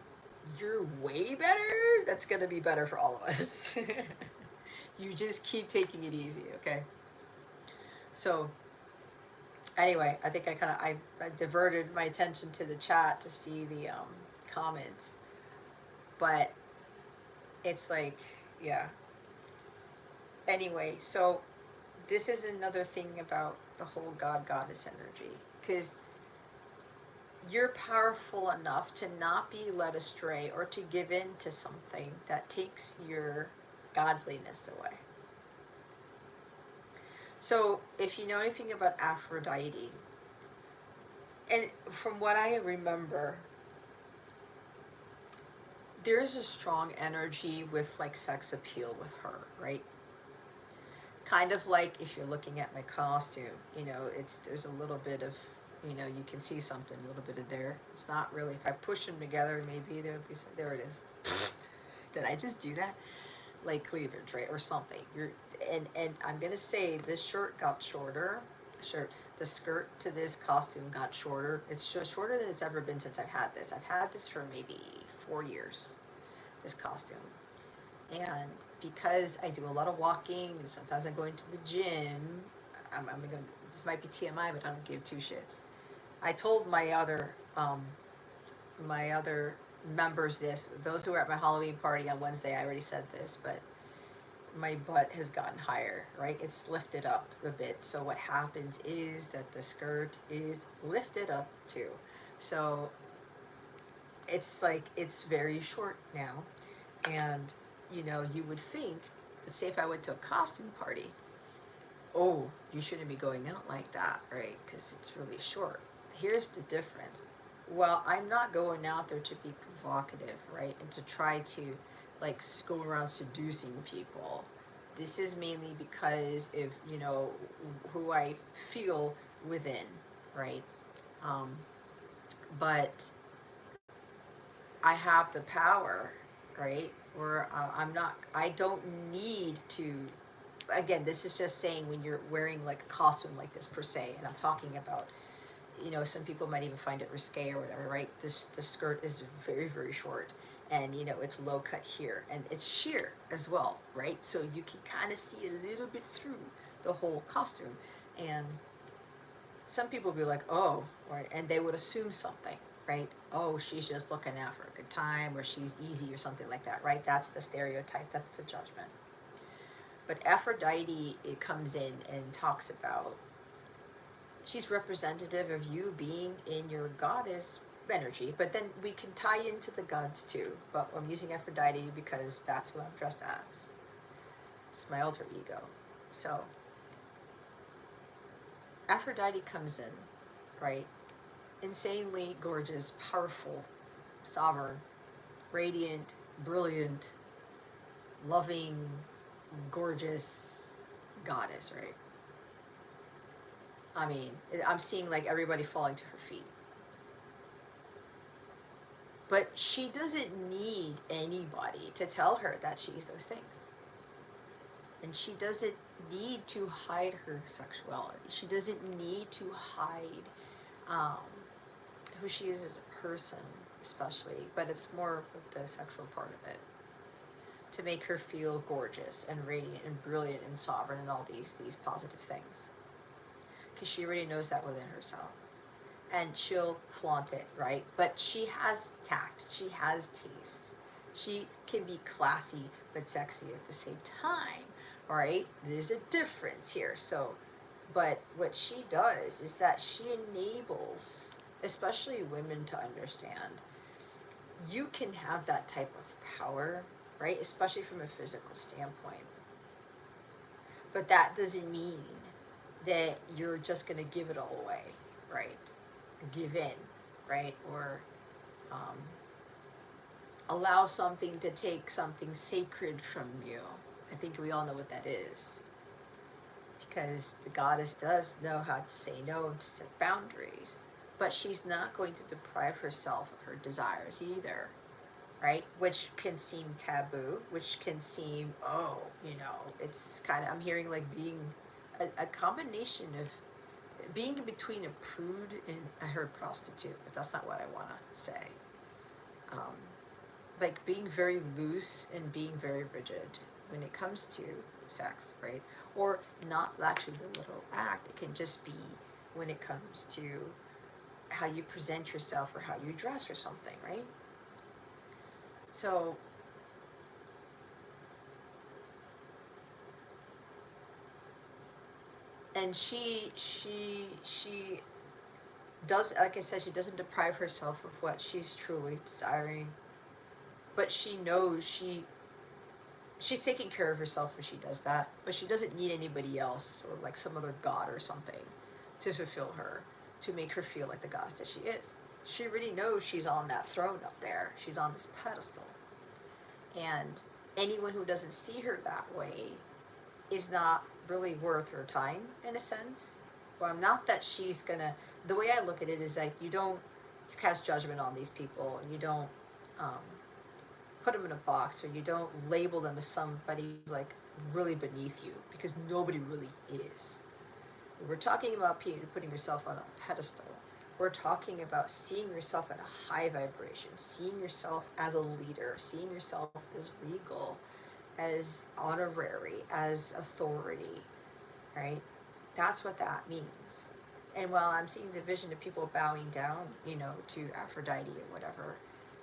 way better, that's gonna be better for all of us. You just keep taking it easy, okay? So anyway, I think I diverted my attention to the chat to see the comments, but it's like, yeah. Anyway, so this is another thing about the whole God Goddess energy, because you're powerful enough to not be led astray or to give in to something that takes your godliness away. So if you know anything about Aphrodite, and from what I remember, there's a strong energy with like sex appeal with her, right? Kind of like if you're looking at my costume, you know, there's a little bit of, you know, you can see something, a little bit of there. It's not really, if I push them together, maybe there would be some, there it is. Did I just do that? Like cleavage, right? Or something. And I'm gonna say this shirt got shorter. The skirt to this costume got shorter. It's shorter than it's ever been since I've had this. I've had this for maybe 4 years, this costume. And because I do a lot of walking and sometimes I'm going to the gym, I'm gonna, this might be TMI, but I don't give two shits. I told my other members this, those who were at my Halloween party on Wednesday, I already said this, but my butt has gotten higher, right? It's lifted up a bit. So what happens is that the skirt is lifted up too. So it's like, it's very short now. And, you know, you would think, let's say if I went to a costume party, oh, you shouldn't be going out like that, right? Because it's really short. Here's the difference. Well, I'm not going out there to be provocative, right? And to try to like go around seducing people. This is mainly because of, you know, who I feel within, right? But I have the power, right? Where I don't need to, again, this is just saying when you're wearing like a costume like this per se, and I'm talking about, you know, some people might even find it risque or whatever, right? The skirt is very, very short, and you know, it's low cut here, and it's sheer as well, right? So you can kind of see a little bit through the whole costume, and some people be like, oh, right, and they would assume something, right? Oh, she's just looking out for a good time, or she's easy or something like that, right? That's the stereotype, that's the judgment. But Aphrodite, it comes in and talks about, she's representative of you being in your goddess energy, but then we can tie into the gods too. But I'm using Aphrodite because that's who I'm dressed as. It's my alter ego. So Aphrodite comes in, right? Insanely gorgeous, powerful, sovereign, radiant, brilliant, loving, gorgeous goddess, right? I mean, I'm seeing like everybody falling to her feet. But she doesn't need anybody to tell her that she's those things. And she doesn't need to hide her sexuality. She doesn't need to hide who she is as a person, especially. But it's more with the sexual part of it. To make her feel gorgeous and radiant and brilliant and sovereign and all these positive things. Because she already knows that within herself. And she'll flaunt it, right? But she has tact. She has taste. She can be classy but sexy at the same time, all right? There's a difference here. So, but what she does is that she enables, especially women, to understand you can have that type of power, right? Especially from a physical standpoint. But that doesn't mean that you're just going to give it all away, right? Give in, right? Or allow something to take something sacred from you. I think we all know what that is. Because the goddess does know how to say no, to set boundaries. But she's not going to deprive herself of her desires either, right? Which can seem taboo, which can seem, oh, you know, it's kind of, I'm hearing like being a combination of being in between a prude and I heard prostitute, but that's not what I want to say. Like being very loose and being very rigid when it comes to sex, right? Or not actually the little act. It can just be when it comes to how you present yourself or how you dress or something, right? So and she does, like I said, she doesn't deprive herself of what she's truly desiring, but she knows she's taking care of herself when she does that, but she doesn't need anybody else or like some other god or something to fulfill her, to make her feel like the goddess that she is. She already knows she's on that throne up there. She's on this pedestal. And anyone who doesn't see her that way is not really worth her time, in a sense. Well, not that she's gonna, the way I look at it is like you don't cast judgment on these people, and you don't put them in a box, or you don't label them as somebody like really beneath you, because nobody really is. We're talking about putting yourself on a pedestal. We're talking about seeing yourself in a high vibration, seeing yourself as a leader, seeing yourself as regal, as honorary, as authority, right? That's what that means. And while I'm seeing the vision of people bowing down, you know, to Aphrodite or whatever,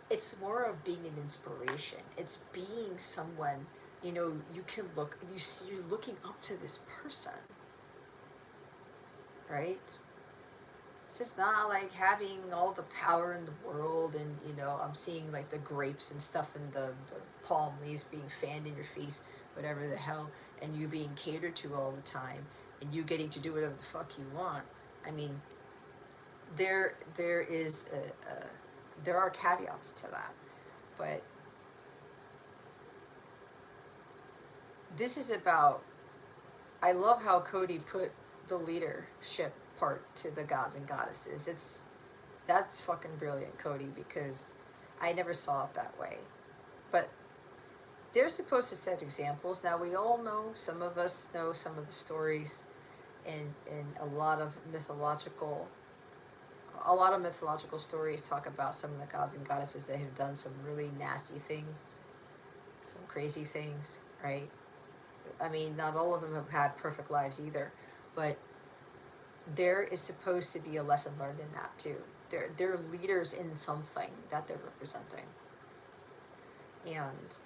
it's more of being an inspiration. It's being someone, you know, you can look, you're looking up to this person, right? It's just not like having all the power in the world, and you know, I'm seeing like the grapes and stuff and the palm leaves being fanned in your face, whatever the hell, and you being catered to all the time, and you getting to do whatever the fuck you want. I mean, there are caveats to that, but this is about, I love how Cody put the leadership part to the gods and goddesses. That's fucking brilliant, Cody, because I never saw it that way. But they're supposed to set examples. Now, we all know, some of us know some of the stories, and a lot of mythological stories talk about some of the gods and goddesses that have done some really nasty things, some crazy things, right? I mean, not all of them have had perfect lives either, but there is supposed to be a lesson learned in that too. They're leaders in something that they're representing. And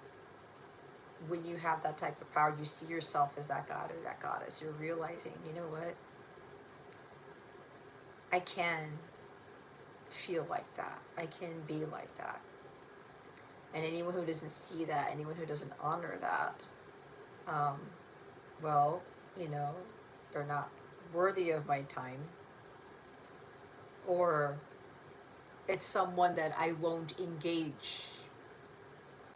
when you have that type of power, you see yourself as that god or that goddess. You're realizing, you know what? I can feel like that. I can be like that. And anyone who doesn't see that, anyone who doesn't honor that, well, you know, they're not worthy of my time, or it's someone that I won't engage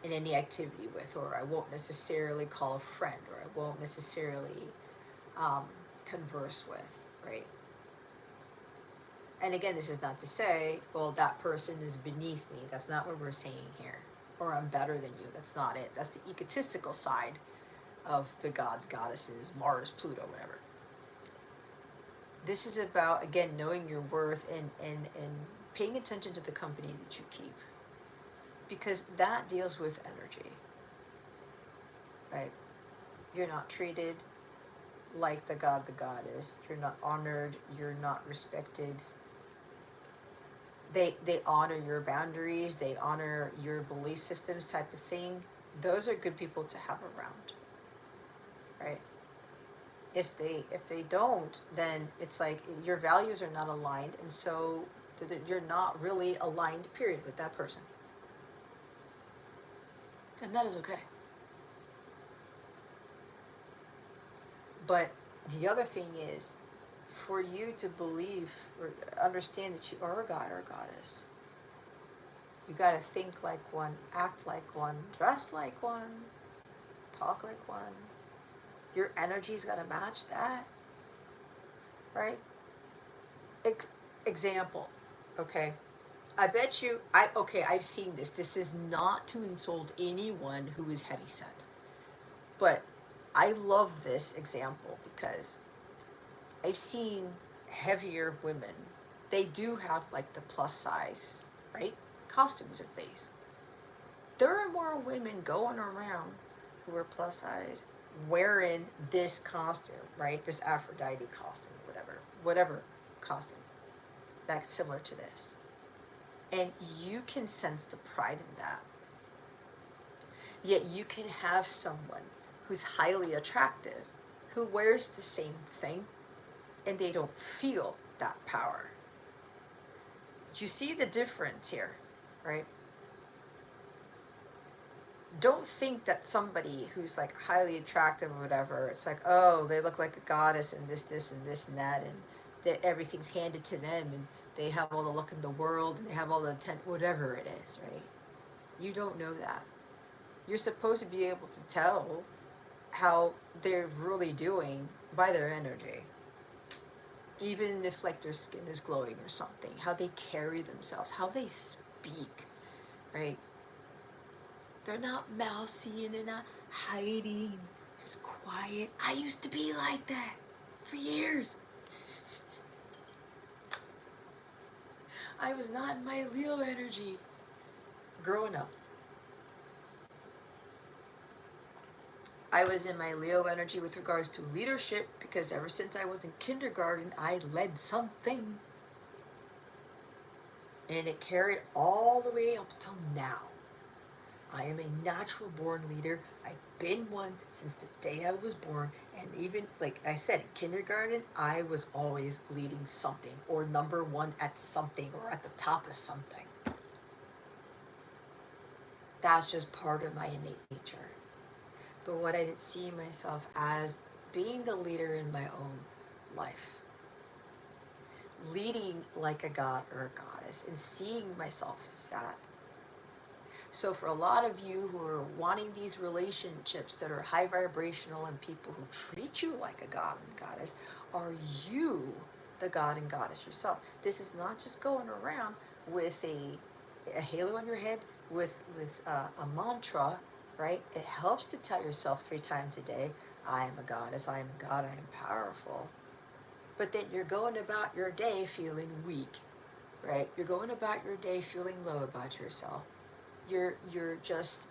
in any activity with, or I won't necessarily call a friend, or I won't necessarily converse with, right? And again, this is not to say, well, that person is beneath me. That's not what we're saying here. Or I'm better than you. That's not it. That's the egotistical side of the gods, goddesses, Mars, Pluto, whatever. This is about, again, knowing your worth and paying attention to the company that you keep. Because that deals with energy, right? You're not treated like the god, the goddess. You're not honored. You're not respected. They honor your boundaries. They honor your belief systems, type of thing. Those are good people to have around, right? If they don't, then it's like your values are not aligned, and so you're not really aligned, period, with that person. And that is okay. But the other thing is, for you to believe or understand that you are a god or a goddess, you got to think like one, act like one, dress like one, talk like one. Your energy's got to match that, right? Example, okay? I bet you, I've seen this. This is not to insult anyone who is heavyset, but I love this example because I've seen heavier women, they do have like the plus size, right, costumes of these. There are more women going around who are plus size wearing this costume, right? This Aphrodite costume, whatever costume that's similar to this. And you can sense the pride in that. Yet you can have someone who's highly attractive who wears the same thing and they don't feel that power. You see the difference here, right? Don't think that somebody who's like highly attractive or whatever, it's like, oh, they look like a goddess and this and that, and that everything's handed to them and they have all the luck in the world and they have all the whatever it is, right? You don't know that. You're supposed to be able to tell how they're really doing by their energy. Even if like their skin is glowing or something, how they carry themselves, how they speak, right? They're not mousy and they're not hiding, just quiet. I used to be like that for years. I was not in my Leo energy growing up. I was in my Leo energy with regards to leadership because ever since I was in kindergarten, I led something. And it carried all the way up till now. I am a natural born leader. I've been one since the day I was born. And even, like I said, in kindergarten, I was always leading something or number one at something or at the top of something. That's just part of my innate nature. But what I didn't see myself as being the leader in my own life. Leading like a god or a goddess and seeing myself as that. So for a lot of you who are wanting these relationships that are high vibrational and people who treat you like a god and goddess, are you the god and goddess yourself? This is not just going around with a halo on your head with a mantra, right? It helps to tell yourself 3 times a day, I am a goddess, I am a god, I am powerful. But then you're going about your day feeling weak, right? You're going about your day feeling low about yourself. You're just,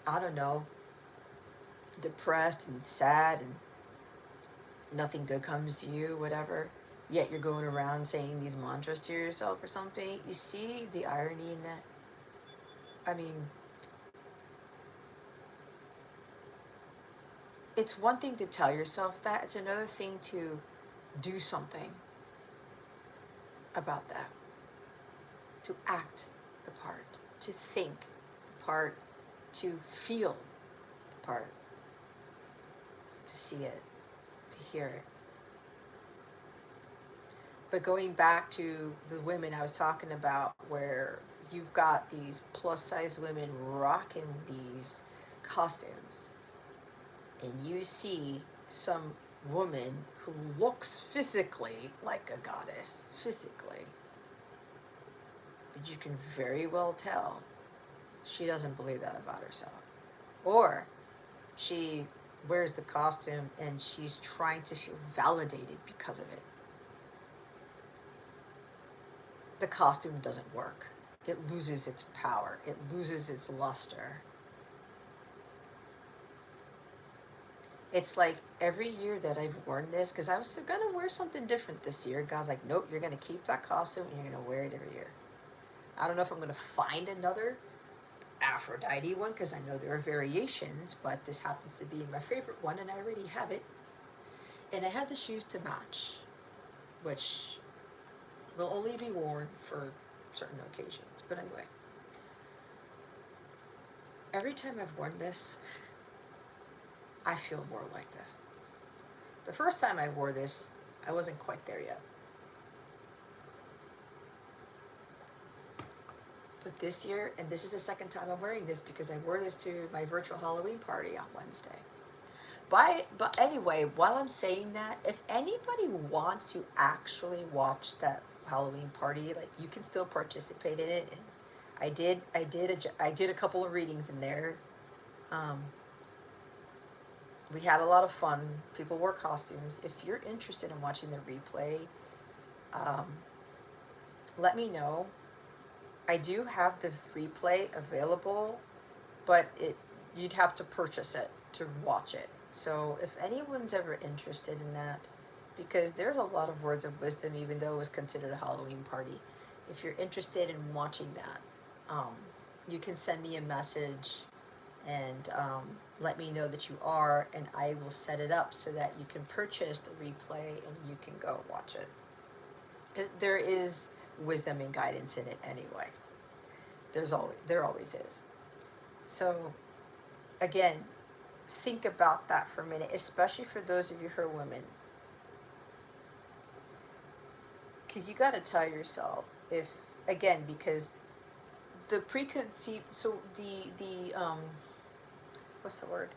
I don't know, depressed and sad and nothing good comes to you, whatever. Yet you're going around saying these mantras to yourself or something. You see the irony in that? I mean, it's one thing to tell yourself that. It's another thing to do something about that. To act the part. To think the part. To feel the part. To see it. To hear it. But going back to the women I was talking about, where you've got these plus size women rocking these costumes, and you see some woman who looks physically like a goddess, physically, but you can very well tell she doesn't believe that about herself. Or she wears the costume and she's trying to feel validated because of it. The costume doesn't work. It loses its power. It loses its luster. It's like every year that I've worn this, because I was going to wear something different this year. God's like, nope, you're going to keep that costume and you're going to wear it every year. I don't know if I'm going to find another Aphrodite one, because I know there are variations, but this happens to be my favorite one and I already have it. And I had the shoes to match, which will only be worn for certain occasions. But anyway, every time I've worn this, I feel more like this. The first time I wore this, I wasn't quite there yet. But this year, and this is the second time I'm wearing this because I wore this to my virtual Halloween party on Wednesday. But anyway, while I'm saying that, if anybody wants to actually watch that Halloween party, like, you can still participate in it. And I did a couple of readings in there. We had a lot of fun. People wore costumes. If you're interested in watching the replay, let me know. I do have the replay available, but you'd have to purchase it to watch it. So if anyone's ever interested in that, because there's a lot of words of wisdom, even though it was considered a Halloween party. If you're interested in watching that, you can send me a message and let me know that you are, and I will set it up so that you can purchase the replay and you can go watch it. There is wisdom and guidance in it anyway. There always is. So again, think about that for a minute, especially for those of you who are women. Because you got to tell yourself, if, again, because the preconceived, so the what's the word?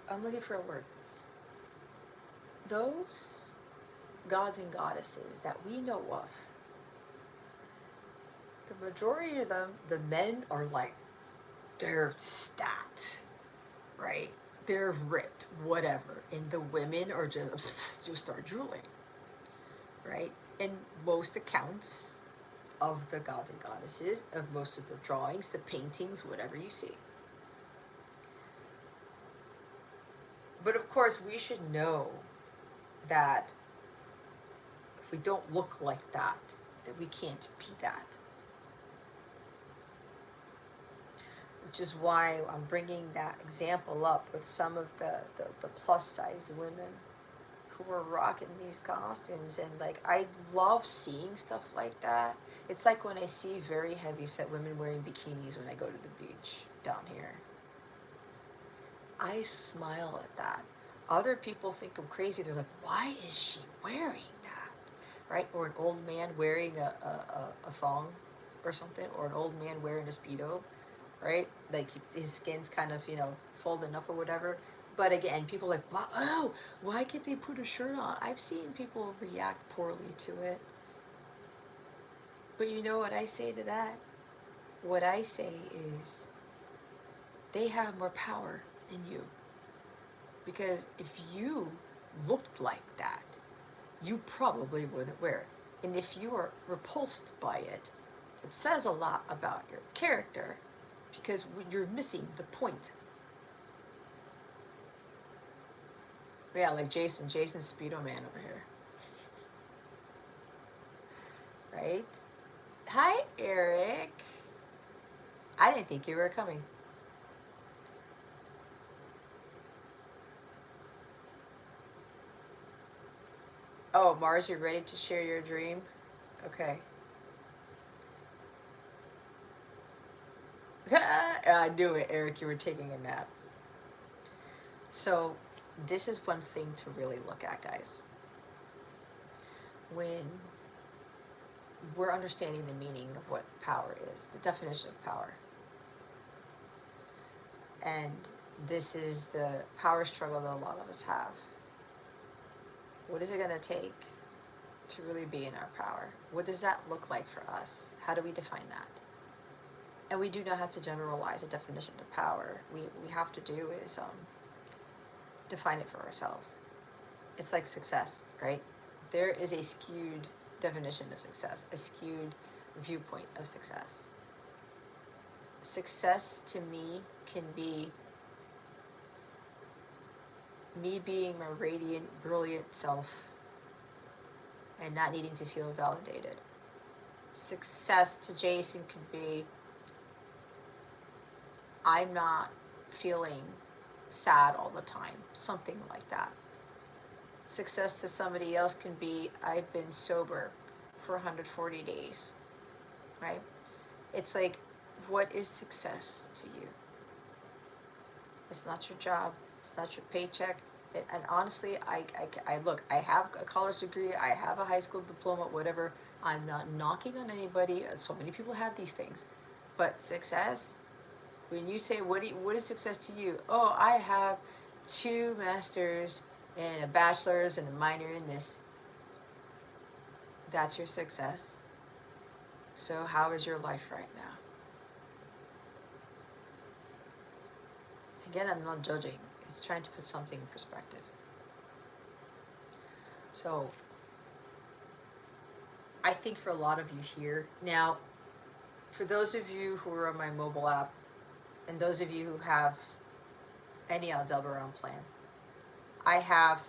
I'm looking for a word. Those gods and goddesses that we know of, the majority of them, the men are like, they're stacked, right? They're ripped, whatever. And the women are just start drooling, right? And most accounts of the gods and goddesses, of most of the drawings, the paintings, whatever you see. But of course, we should know that if we don't look like that we can't be that. Which is why I'm bringing that example up with some of the plus size women who are rocking these costumes. And like, I love seeing stuff like that. It's like when I see very heavy set women wearing bikinis when I go to the beach down here. I smile at that. Other people think I'm crazy. They're like, why is she wearing that? Right? Or an old man wearing a thong or something, or an old man wearing a Speedo, right? Like his skin's kind of, you know, folding up or whatever. But again, people are like, wow, oh, why can't they put a shirt on? I've seen people react poorly to it. But you know what I say to that? What I say is, they have more power than you. Because if you looked like that, you probably wouldn't wear it. And if you are repulsed by it, it says a lot about your character, because you're missing the point. Yeah, like Jason's Speedo Man over here. Right? Hi, Eric. I didn't think you were coming. Oh, Mars, you're ready to share your dream? Okay. I knew it, Eric, you were taking a nap. So, this is one thing to really look at, guys. When we're understanding the meaning of what power is, the definition of power. And this is the power struggle that a lot of us have. What is it going to take to really be in our power? What does that look like for us? How do we define that? And we do not have to generalize a definition of power. We have to do is define it for ourselves. It's like success, right? There is a skewed definition of success, a skewed viewpoint of success. Success to me can be me being my radiant, brilliant self and not needing to feel validated. Success to Jason could be I'm not feeling sad all the time, something like that. Success to somebody else can be I've been sober for 140 days, right? It's like, what is success to you? It's not your job. It's not your paycheck. And honestly, I look, I have a college degree, I have a high school diploma, whatever. I'm not knocking on anybody. So many people have these things. But success, when you say, what is success to you? Oh, I have 2 masters and a bachelor's and a minor in this. That's your success. So how is your life right now? Again, I'm not judging. It's trying to put something in perspective. So I think for a lot of you here, now, for those of you who are on my mobile app, and those of you who have any 𝗷𝗹𝗱𝗲𝗯𝗿 plan, I have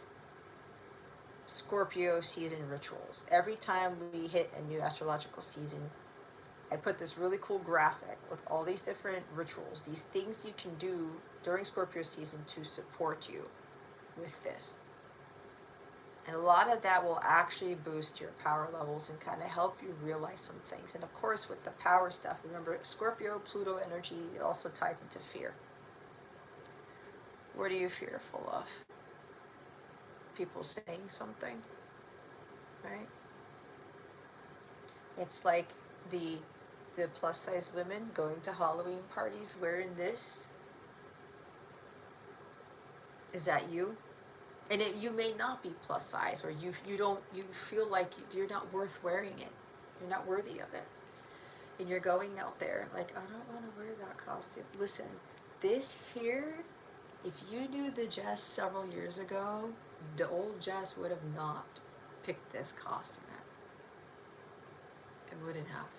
Scorpio season rituals. Every time we hit a new astrological season, I put this really cool graphic with all these different rituals, these things you can do during Scorpio season to support you with this. And a lot of that will actually boost your power levels and kind of help you realize some things. And of course, with the power stuff, remember Scorpio, Pluto energy also ties into fear. What are you fearful of? People saying something, right? It's like the plus size women going to Halloween parties wearing this. Is that you? And you may not be plus size, or you feel like you're not worth wearing it. You're not worthy of it. And you're going out there like, I don't want to wear that costume. Listen, this here, if you knew the Jess several years ago, the old Jess would have not picked this costume out. It wouldn't have.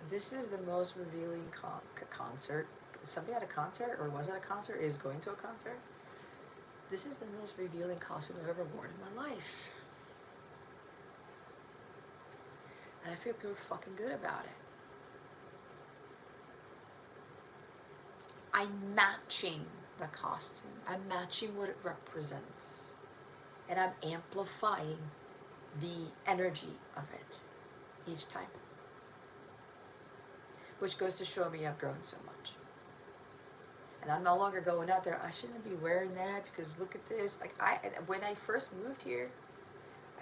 This is the most revealing concert. Somebody at a concert, or was at a concert, is going to a concert. This is the most revealing costume I've ever worn in my life. And I feel pretty fucking good about it. I'm matching the costume. I'm matching what it represents. And I'm amplifying the energy of it each time. Which goes to show me I've grown so much. And I'm no longer going out there, I shouldn't be wearing that because look at this. Like when I first moved here,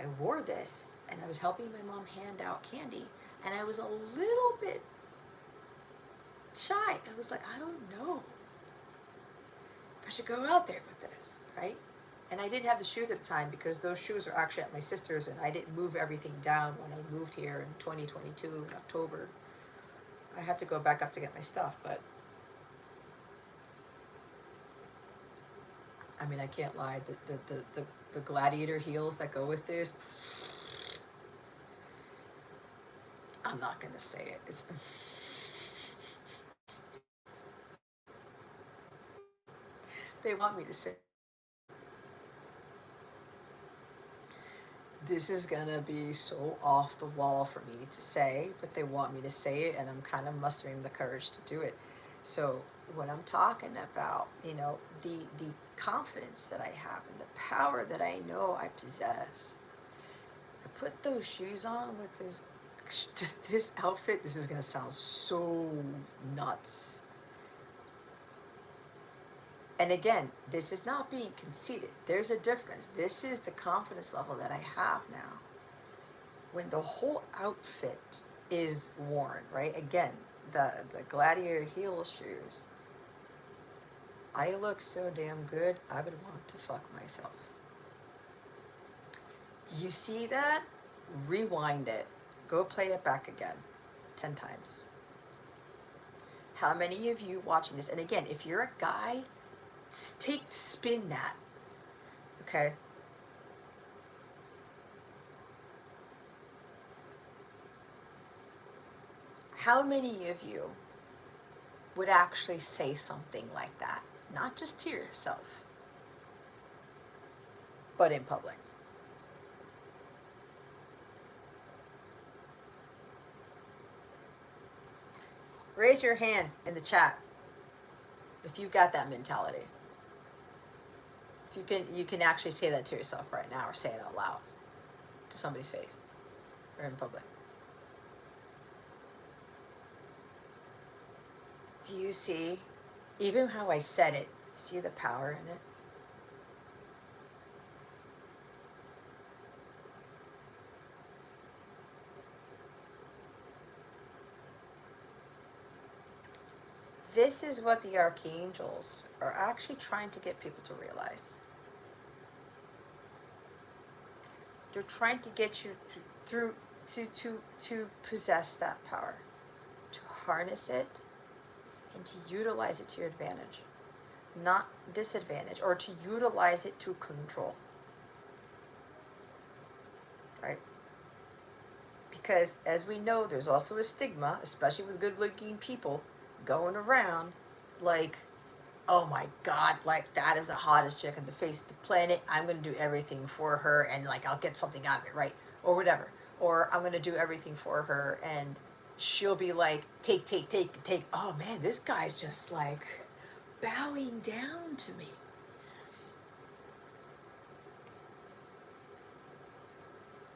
I wore this and I was helping my mom hand out candy. And I was a little bit shy. I was like, I don't know if I should go out there with this, right? And I didn't have the shoes at the time because those shoes were actually at my sister's and I didn't move everything down when I moved here in 2022 in October. I had to go back up to get my stuff, but I mean, I can't lie, the gladiator heels that go with this, I'm not gonna say it. It's they want me to say this is gonna be so off the wall for me to say, but they want me to say it, and I'm kind of mustering the courage to do it. So when I'm talking about, you know, the confidence that I have and the power that I know I possess, I put those shoes on with this outfit. This is gonna sound so nuts. And again, this is not being conceited. There's a difference. This is the confidence level that I have now. When the whole outfit is worn, right? Again, the gladiator heel shoes. I look so damn good, I would want to fuck myself. Do you see that? Rewind it. Go play it back again 10 times. How many of you watching this? And again, if you're a guy, spin that, okay? How many of you would actually say something like that? Not just to yourself, but in public. Raise your hand in the chat if you've got that mentality. If you can actually say that to yourself right now, or say it out loud to somebody's face or in public. Do you see, even how I said it, see the power in it? This is what the archangels are actually trying to get people to realize. They're trying to get you to possess that power, to harness it, and to utilize it to your advantage, not disadvantage, or to utilize it to control. Right? Because as we know, there's also a stigma, especially with good-looking people, going around like, oh my God, like that is the hottest chick on the face of the planet. I'm going to do everything for her and like I'll get something out of it, right? Or whatever. Or I'm going to do everything for her and she'll be like, take. Oh man, this guy's just like bowing down to me.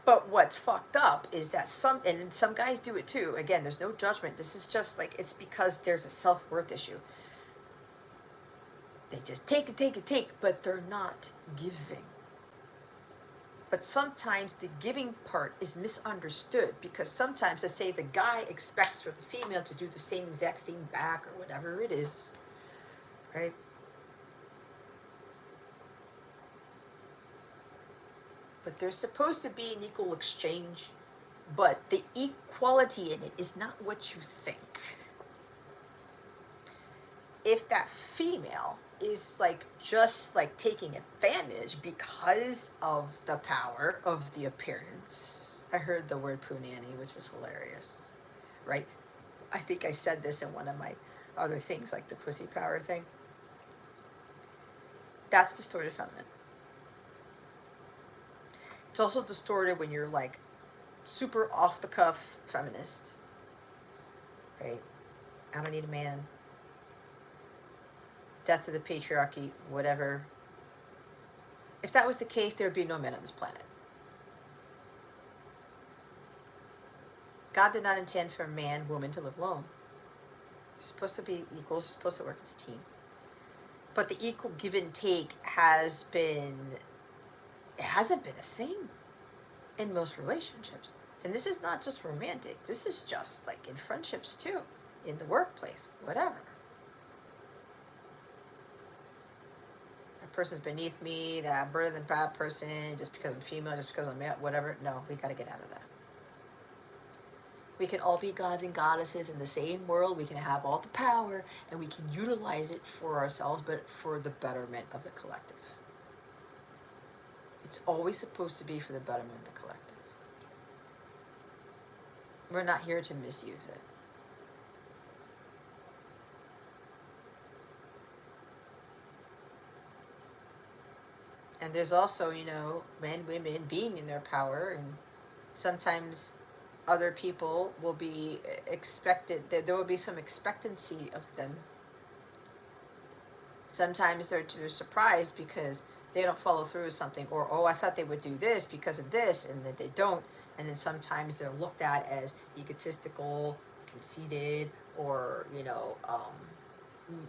But what's fucked up is that some guys do it too. Again, there's no judgment. This is just like, it's because there's a self-worth issue. They just take, but they're not giving. But sometimes the giving part is misunderstood because sometimes, let's say the guy expects for the female to do the same exact thing back or whatever it is, right? But there's supposed to be an equal exchange, but the equality in it is not what you think. If that female is like just like taking advantage because of the power of the appearance. I heard the word punani, which is hilarious, right? I think I said this in one of my other things, like the pussy power thing. That's distorted feminine. It's also distorted when you're like super off the cuff feminist, right? I don't need a man. Death to the patriarchy, whatever. If that was the case, there would be no men on this planet. God did not intend for man, woman to live alone. You're supposed to be equals, you're supposed to work as a team. But the equal give and take hasn't been a thing in most relationships. And this is not just romantic. This is just like in friendships too, in the workplace, whatever. Person's beneath me, that I'm better than that person, just because I'm female, just because I'm male, whatever. No, we got to get out of that. We can all be gods and goddesses in the same world. We can have all the power, and we can utilize it for ourselves, but for the betterment of the collective. It's always supposed to be for the betterment of the collective. We're not here to misuse it. And there's also, you know, men, women being in their power, and sometimes other people will be expected, there will be some expectancy of them. Sometimes they're surprised because they don't follow through with something, or, oh, I thought they would do this because of this, and that they don't. And then sometimes they're looked at as egotistical, conceited, or, you know,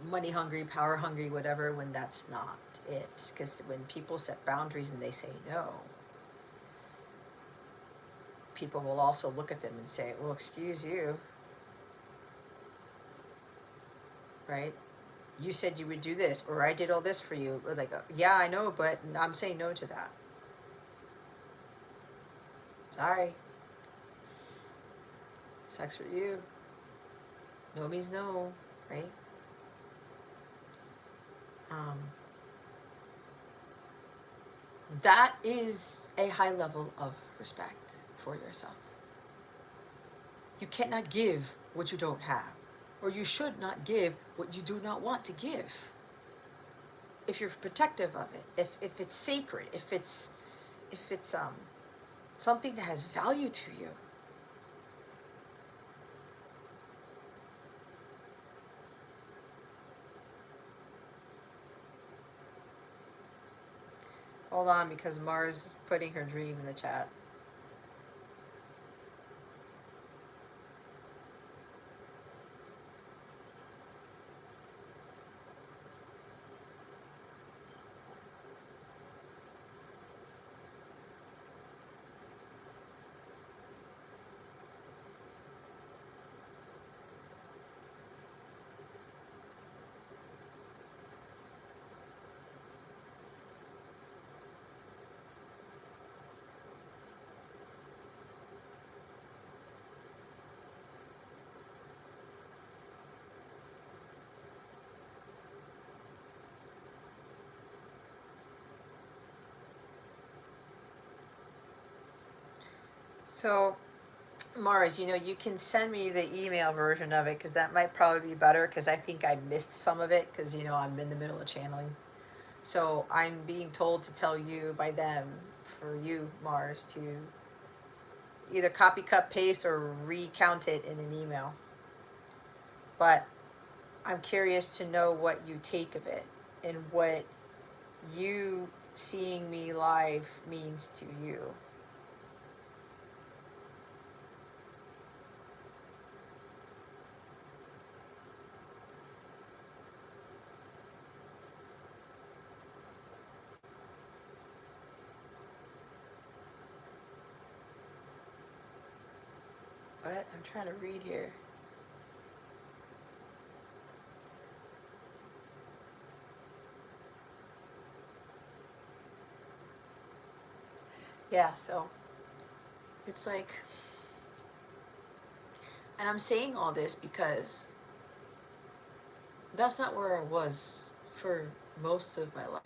money hungry, power hungry, whatever, when that's not it. Because when people set boundaries and they say no, people will also look at them and say, well, excuse you, right? You said you would do this, or I did all this for you. Or like, yeah, I know, but I'm saying no to that. Sorry. Sucks for you. No means no, right? That is a high level of respect for yourself. You cannot give what you don't have, or you should not give what you do not want to give. If you're protective of it, if it's sacred, if it's something that has value to you. Hold on, because Mars is putting her dream in the chat. So, Mars, you know, you can send me the email version of it because that might probably be better because I think I missed some of it because, you know, I'm in the middle of channeling. So I'm being told to tell you by them, for you, Mars, to either copy, cut, paste, or recount it in an email. But I'm curious to know what you take of it and what you seeing me live means to you. What? I'm trying to read here. Yeah, so it's like, and I'm saying all this because that's not where I was for most of my life.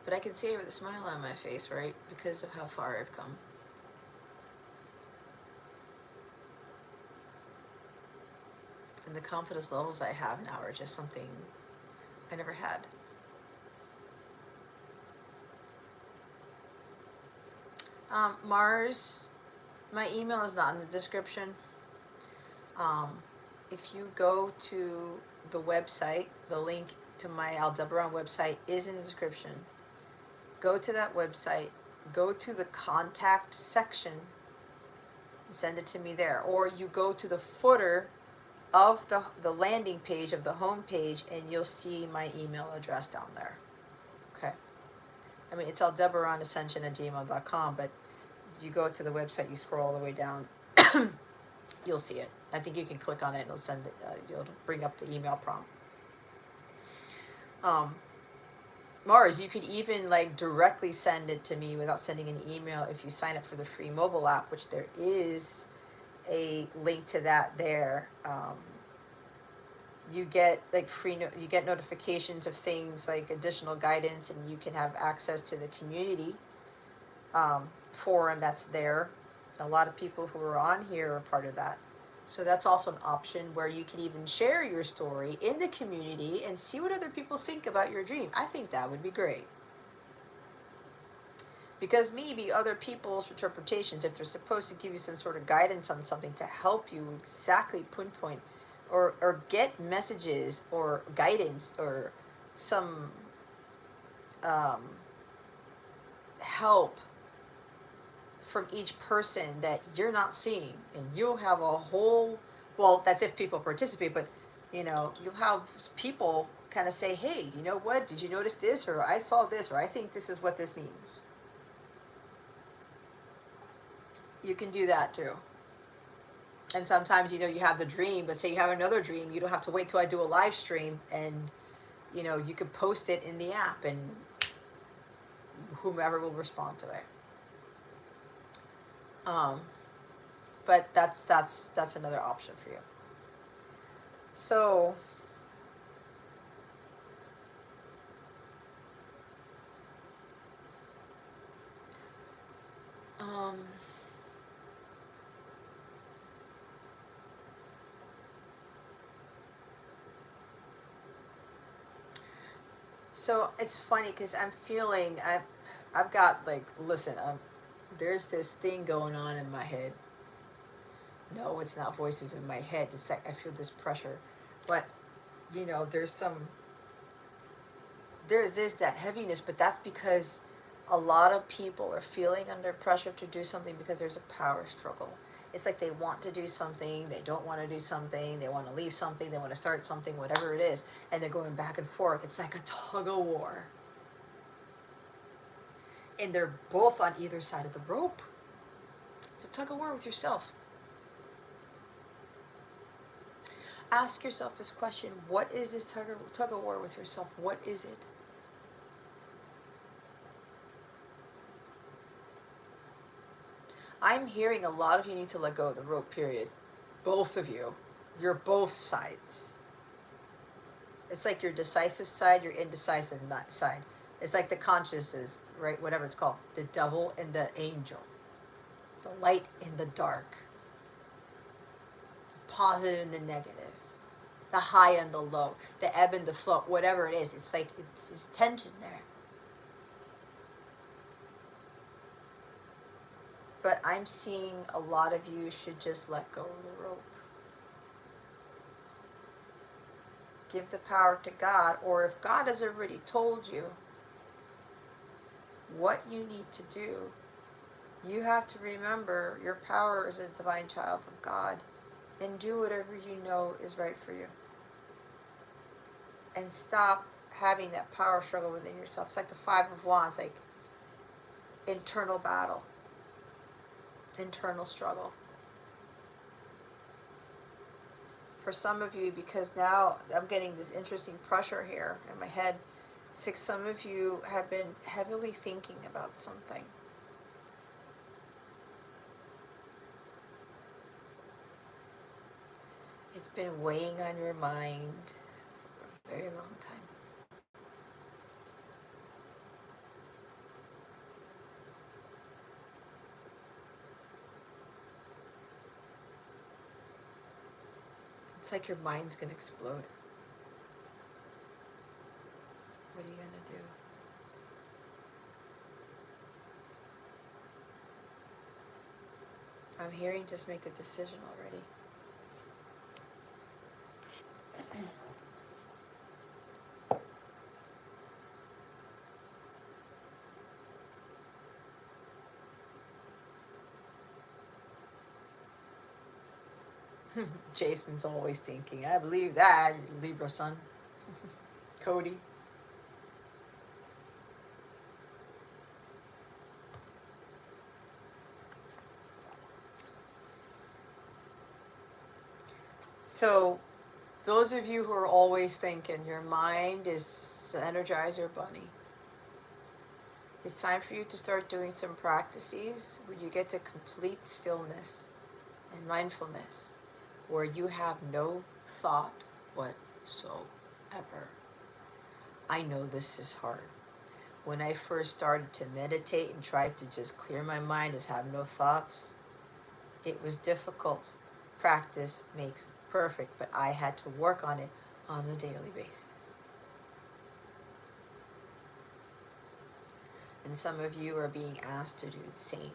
But I can see it with a smile on my face, right? Because of how far I've come. And the confidence levels I have now are just something I never had. Mars, my email is not in the description. If you go to the website, the link to my Aldebaran website is in the description. Go to that website, go to the contact section, send it to me there. Or you go to the footer of the landing page of the home page and you'll see my email address down there. Okay. I mean, it's @dsascension@gmail.com, but if you go to the website, you scroll all the way down, you'll see it. I think you can click on it and it'll send it, it'll bring up the email prompt. Mars, you could even like directly send it to me without sending an email if you sign up for the free mobile app, which there is a link to that there. You get like you get notifications of things like additional guidance, and you can have access to the community forum that's there. A lot of people who are on here are part of that. So that's also an option where you can even share your story in the community and see what other people think about your dream. I think that would be great. Because maybe other people's interpretations, if they're supposed to give you some sort of guidance on something to help you exactly pinpoint or get messages or guidance or some help from each person that you're not seeing, and you'll have a whole, well, that's if people participate, but you know, you'll have people kind of say, hey, you know what, did you notice this, or I saw this, or I think this is what this means. You can do that too. And sometimes, you know, you have the dream, but say you have another dream, you don't have to wait till I do a live stream, and you know, you could post it in the app and whomever will respond to it. But that's another option for you. So so it's funny because I'm feeling I've got like, listen, there's this thing going on in my head. No, it's not voices in my head. It's like I feel this pressure, but you know, there's that heaviness, but that's because a lot of people are feeling under pressure to do something because there's a power struggle. It's like they want to do something, they don't want to do something, they want to leave something, they want to start something, whatever it is, and they're going back and forth. It's like a tug of war. And they're both on either side of the rope. It's a tug of war with yourself. Ask yourself this question: what is this tug of war with yourself? What is it? I'm hearing a lot of you need to let go of the rope, period. Both of you. You're both sides. It's like your decisive side, your indecisive side. It's like the consciousness, right? Whatever it's called. The devil and the angel. The light and the dark. The positive and the negative. The high and the low. The ebb and the flow. Whatever it is. It's like it's tension there. But I'm seeing a lot of you should just let go of the rope. Give the power to God, or if God has already told you what you need to do, you have to remember your power is a divine child of God, and do whatever you know is right for you. And stop having that power struggle within yourself. It's like the Five of Wands, like internal battle, internal struggle. For some of you, because now I'm getting this interesting pressure here in my head, it's like some of you have been heavily thinking about something. It's been weighing on your mind for a very long time. It's like your mind's going to explode. What are you going to do? I'm hearing just make the decision already. Jason's always thinking. I believe that, Libra son. Cody. So, those of you who are always thinking, your mind is Energizer Bunny. It's time for you to start doing some practices where you get to complete stillness and mindfulness, where you have no thought whatsoever. I know this is hard. When I first started to meditate and tried to just clear my mind, just have no thoughts, it was difficult. Practice makes perfect, but I had to work on it on a daily basis. And some of you are being asked to do the same,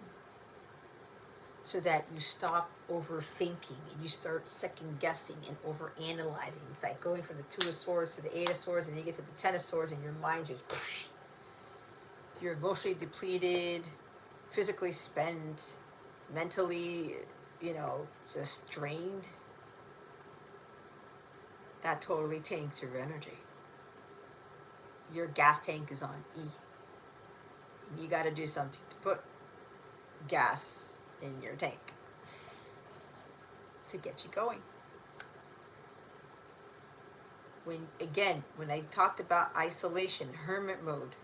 so that you stop overthinking and you start second guessing and overanalyzing. It's like going from the Two of Swords to the Eight of Swords, and you get to the Ten of Swords and your mind just, you're emotionally depleted, physically spent, mentally, just drained. That totally tanks your energy. Your gas tank is on E. And you got to do something to put gas in your tank to get you going. When I talked about isolation, hermit mode,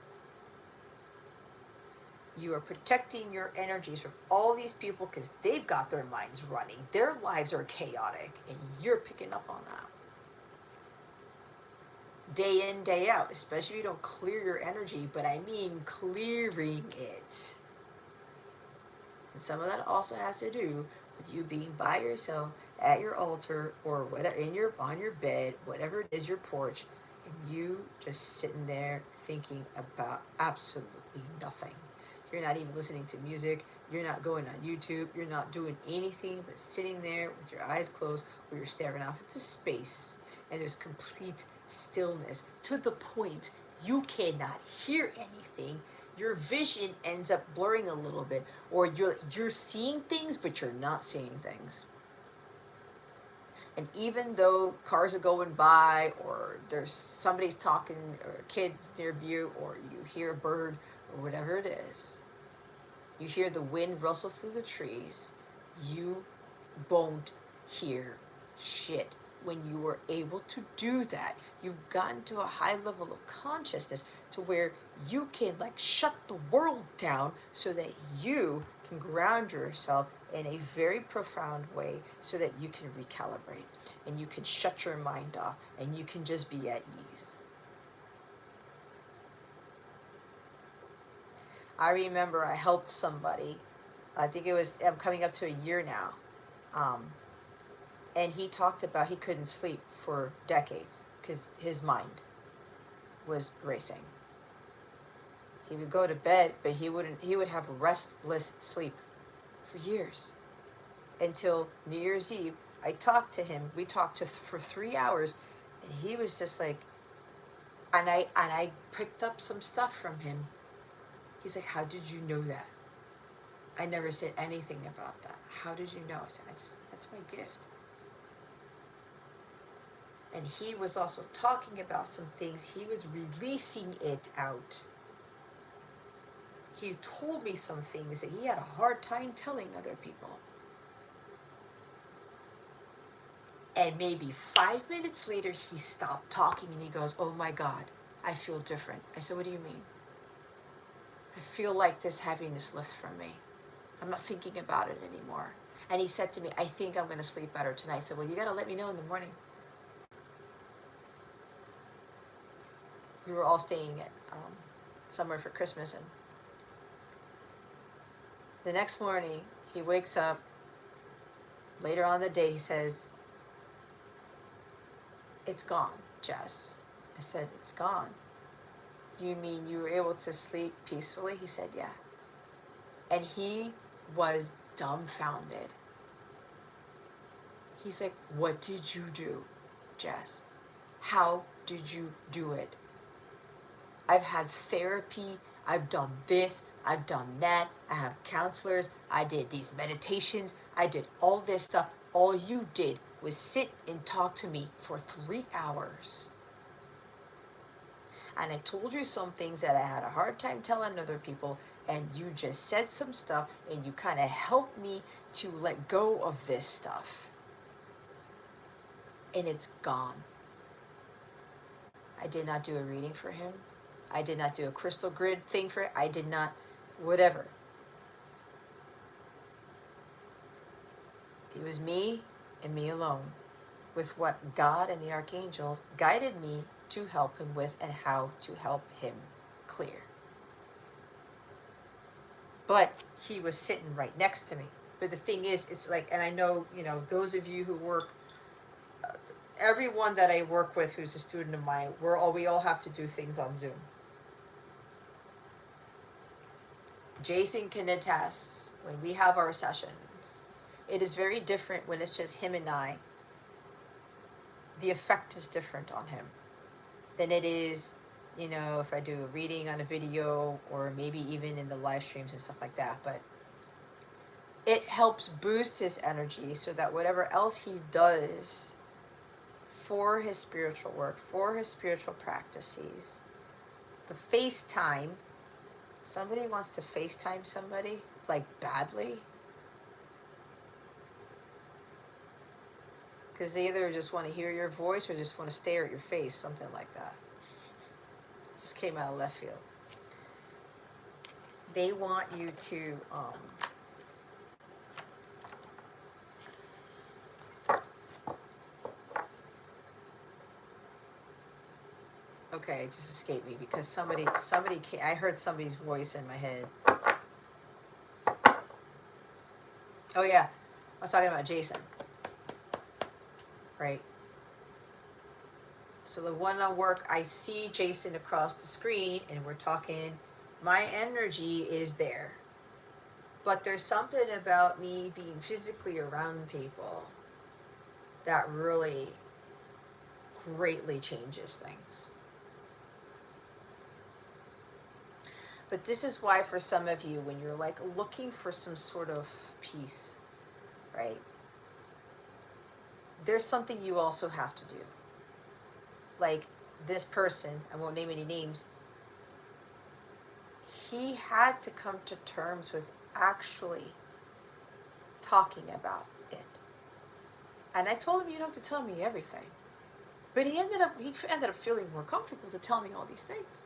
you are protecting your energies from all these people because they've got their minds running. Their lives are chaotic, and you're picking up on that. Day in, day out, especially if you don't clear your energy, but I mean clearing it. And some of that also has to do with you being by yourself at your altar or whatever, on your bed, whatever it is, your porch, and you just sitting there thinking about absolutely nothing. You're not even listening to music. You're not going on YouTube. You're not doing anything but sitting there with your eyes closed, where you're staring off into space, and there's complete stillness to the point you cannot hear anything. Your vision ends up blurring a little bit, or you're seeing things, but you're not seeing things. And even though cars are going by, or there's somebody's talking, or a kid near you, or you hear a bird, or whatever it is, you hear the wind rustle through the trees, you won't hear shit. When you are able to do that, you've gotten to a high level of consciousness to where you can shut the world down so that you can ground yourself in a very profound way so that you can recalibrate and you can shut your mind off and you can just be at ease. I remember I helped somebody, I think it was, I'm coming up to a year now, and he talked about he couldn't sleep for decades because his mind was racing. He would go to bed, but he would have restless sleep for years. Until New Year's Eve, I talked to him, we talked for 3 hours, and he was just like, and I picked up some stuff from him. He's like, how did you know that? I never said anything about that. How did you know? I said, that's my gift. And he was also talking about some things. He was releasing it out. He told me some things that he had a hard time telling other people. And maybe 5 minutes later, he stopped talking and he goes, oh my God, I feel different. I said, what do you mean? I feel like this heaviness lifts from me. I'm not thinking about it anymore. And he said to me, I think I'm going to sleep better tonight. I said, well, you got to let me know in the morning. We were all staying at somewhere for Christmas, and the next morning he wakes up. Later on in the day he says, it's gone, Jess. I said, it's gone. You mean you were able to sleep peacefully? He said, yeah. And he was dumbfounded. He's like, what did you do, Jess? How did you do it? I've had therapy, I've done this, I've done that, I have counselors, I did these meditations, I did all this stuff. All you did was sit and talk to me for 3 hours. And I told you some things that I had a hard time telling other people, and you just said some stuff, and you kind of helped me to let go of this stuff. And it's gone. I did not do a reading for him. I did not do a crystal grid thing for it. I did not, whatever. It was me and me alone with what God and the archangels guided me to help him with and how to help him clear. But he was sitting right next to me. But the thing is, it's like, and I know, you know, those of you who work, everyone that I work with who's a student of mine, we all have to do things on Zoom. Jason can attest, when we have our sessions, it is very different when it's just him and I. The effect is different on him than it is, you know, if I do a reading on a video or maybe even in the live streams and stuff like that. But it helps boost his energy so that whatever else he does for his spiritual work, for his spiritual practices, the FaceTime, somebody wants to FaceTime somebody, like badly, because they either just want to hear your voice or just want to stare at your face, something like that. It just came out of left field. They want you to okay, it just escaped me because somebody came, I heard somebody's voice in my head. Oh yeah, I was talking about Jason. Right? So the one on work, I see Jason across the screen and we're talking, my energy is there. But there's something about me being physically around people that really greatly changes things. But this is why for some of you, when you're like looking for some sort of peace, right? There's something you also have to do. Like this person, I won't name any names, he had to come to terms with actually talking about it. And I told him, you don't have to tell me everything. But he ended up feeling more comfortable to tell me all these things.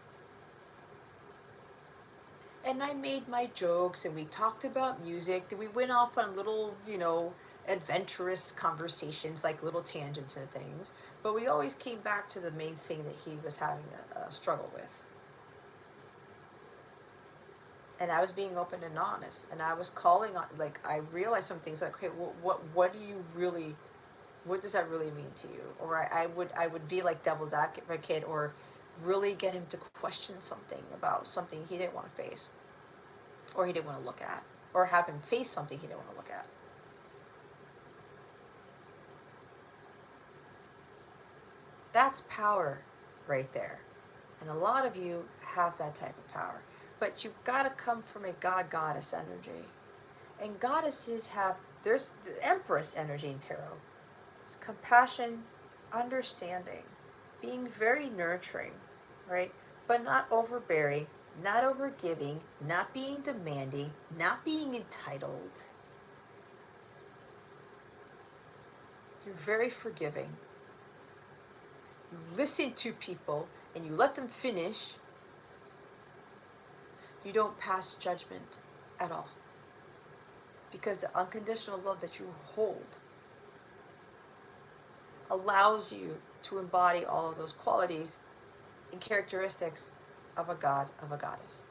And I made my jokes, and we talked about music, and we went off on little, you know, adventurous conversations, like little tangents and things. But we always came back to the main thing that he was having a struggle with. And I was being open and honest, and I was calling on, like, I realized some things, like, okay, what do you really, what does that really mean to you? Or I would be like devil's advocate, or really get him to question something about something he didn't want to face, or he didn't want to look at, or have him face something he didn't want to look at. That's power right there. And a lot of you have that type of power. But you've got to come from a God-goddess energy. And goddesses have, there's the Empress energy in tarot. It's compassion, understanding, being very nurturing, right? But not overbearing, not overgiving, not being demanding, not being entitled. You're very forgiving. You listen to people and you let them finish. You don't pass judgment at all. Because the unconditional love that you hold allows you to embody all of those qualities and characteristics of a god, of a goddess.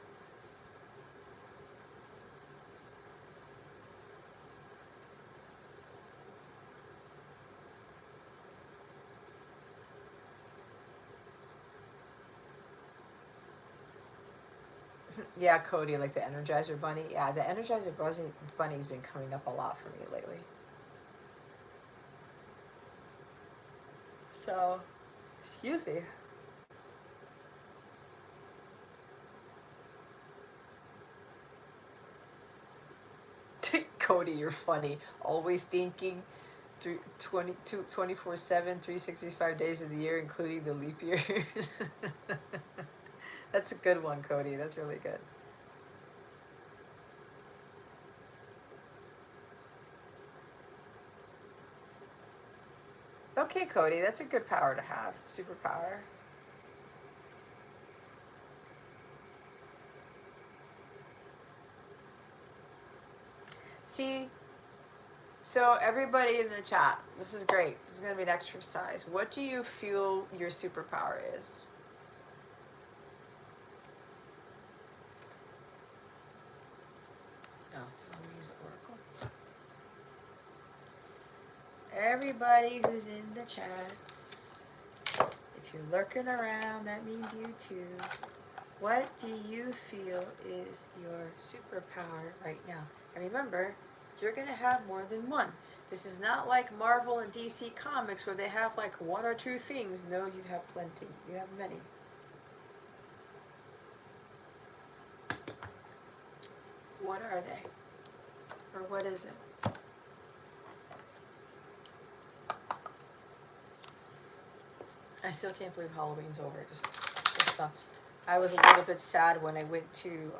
Yeah, Cody, like the Energizer Bunny. Yeah, the Energizer Bunny's been coming up a lot for me lately. So, excuse me. Cody, you're funny. Always thinking 24/7, 365 days of the year, including the leap years. That's a good one, Cody. That's really good. Okay, Cody, that's a good power to have. Superpower. See, so everybody in the chat, this is great. This is going to be an exercise. What do you feel your superpower is? Oh, let me use the oracle. Everybody who's in the chats, if you're lurking around, that means you too. What do you feel is your superpower right now? And remember, you're going to have more than one. This is not like Marvel and DC Comics where they have like one or two things. No, you have plenty. You have many. What are they? Or what is it? I still can't believe Halloween's over. Just nuts. I was a little bit sad when I went to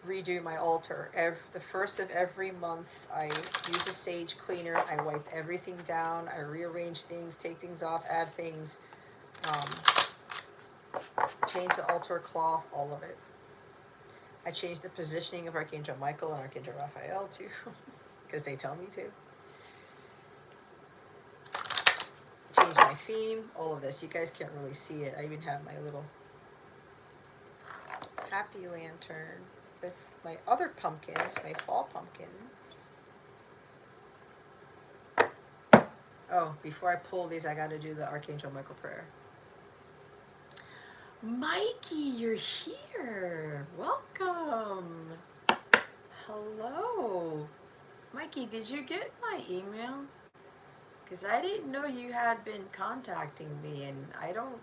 redo my altar. The first of every month, I use a sage cleaner. I wipe everything down. I rearrange things, take things off, add things, change the altar cloth, all of it. I changed the positioning of Archangel Michael and Archangel Raphael too, because they tell me to. Change my theme, all of this. You guys can't really see it. I even have my little happy lantern with my other pumpkins, my fall pumpkins. Oh, before I pull these, I gotta do the Archangel Michael prayer. Mikey, you're here. Welcome. Hello. Mikey, did you get my email? Because I didn't know you had been contacting me, and I don't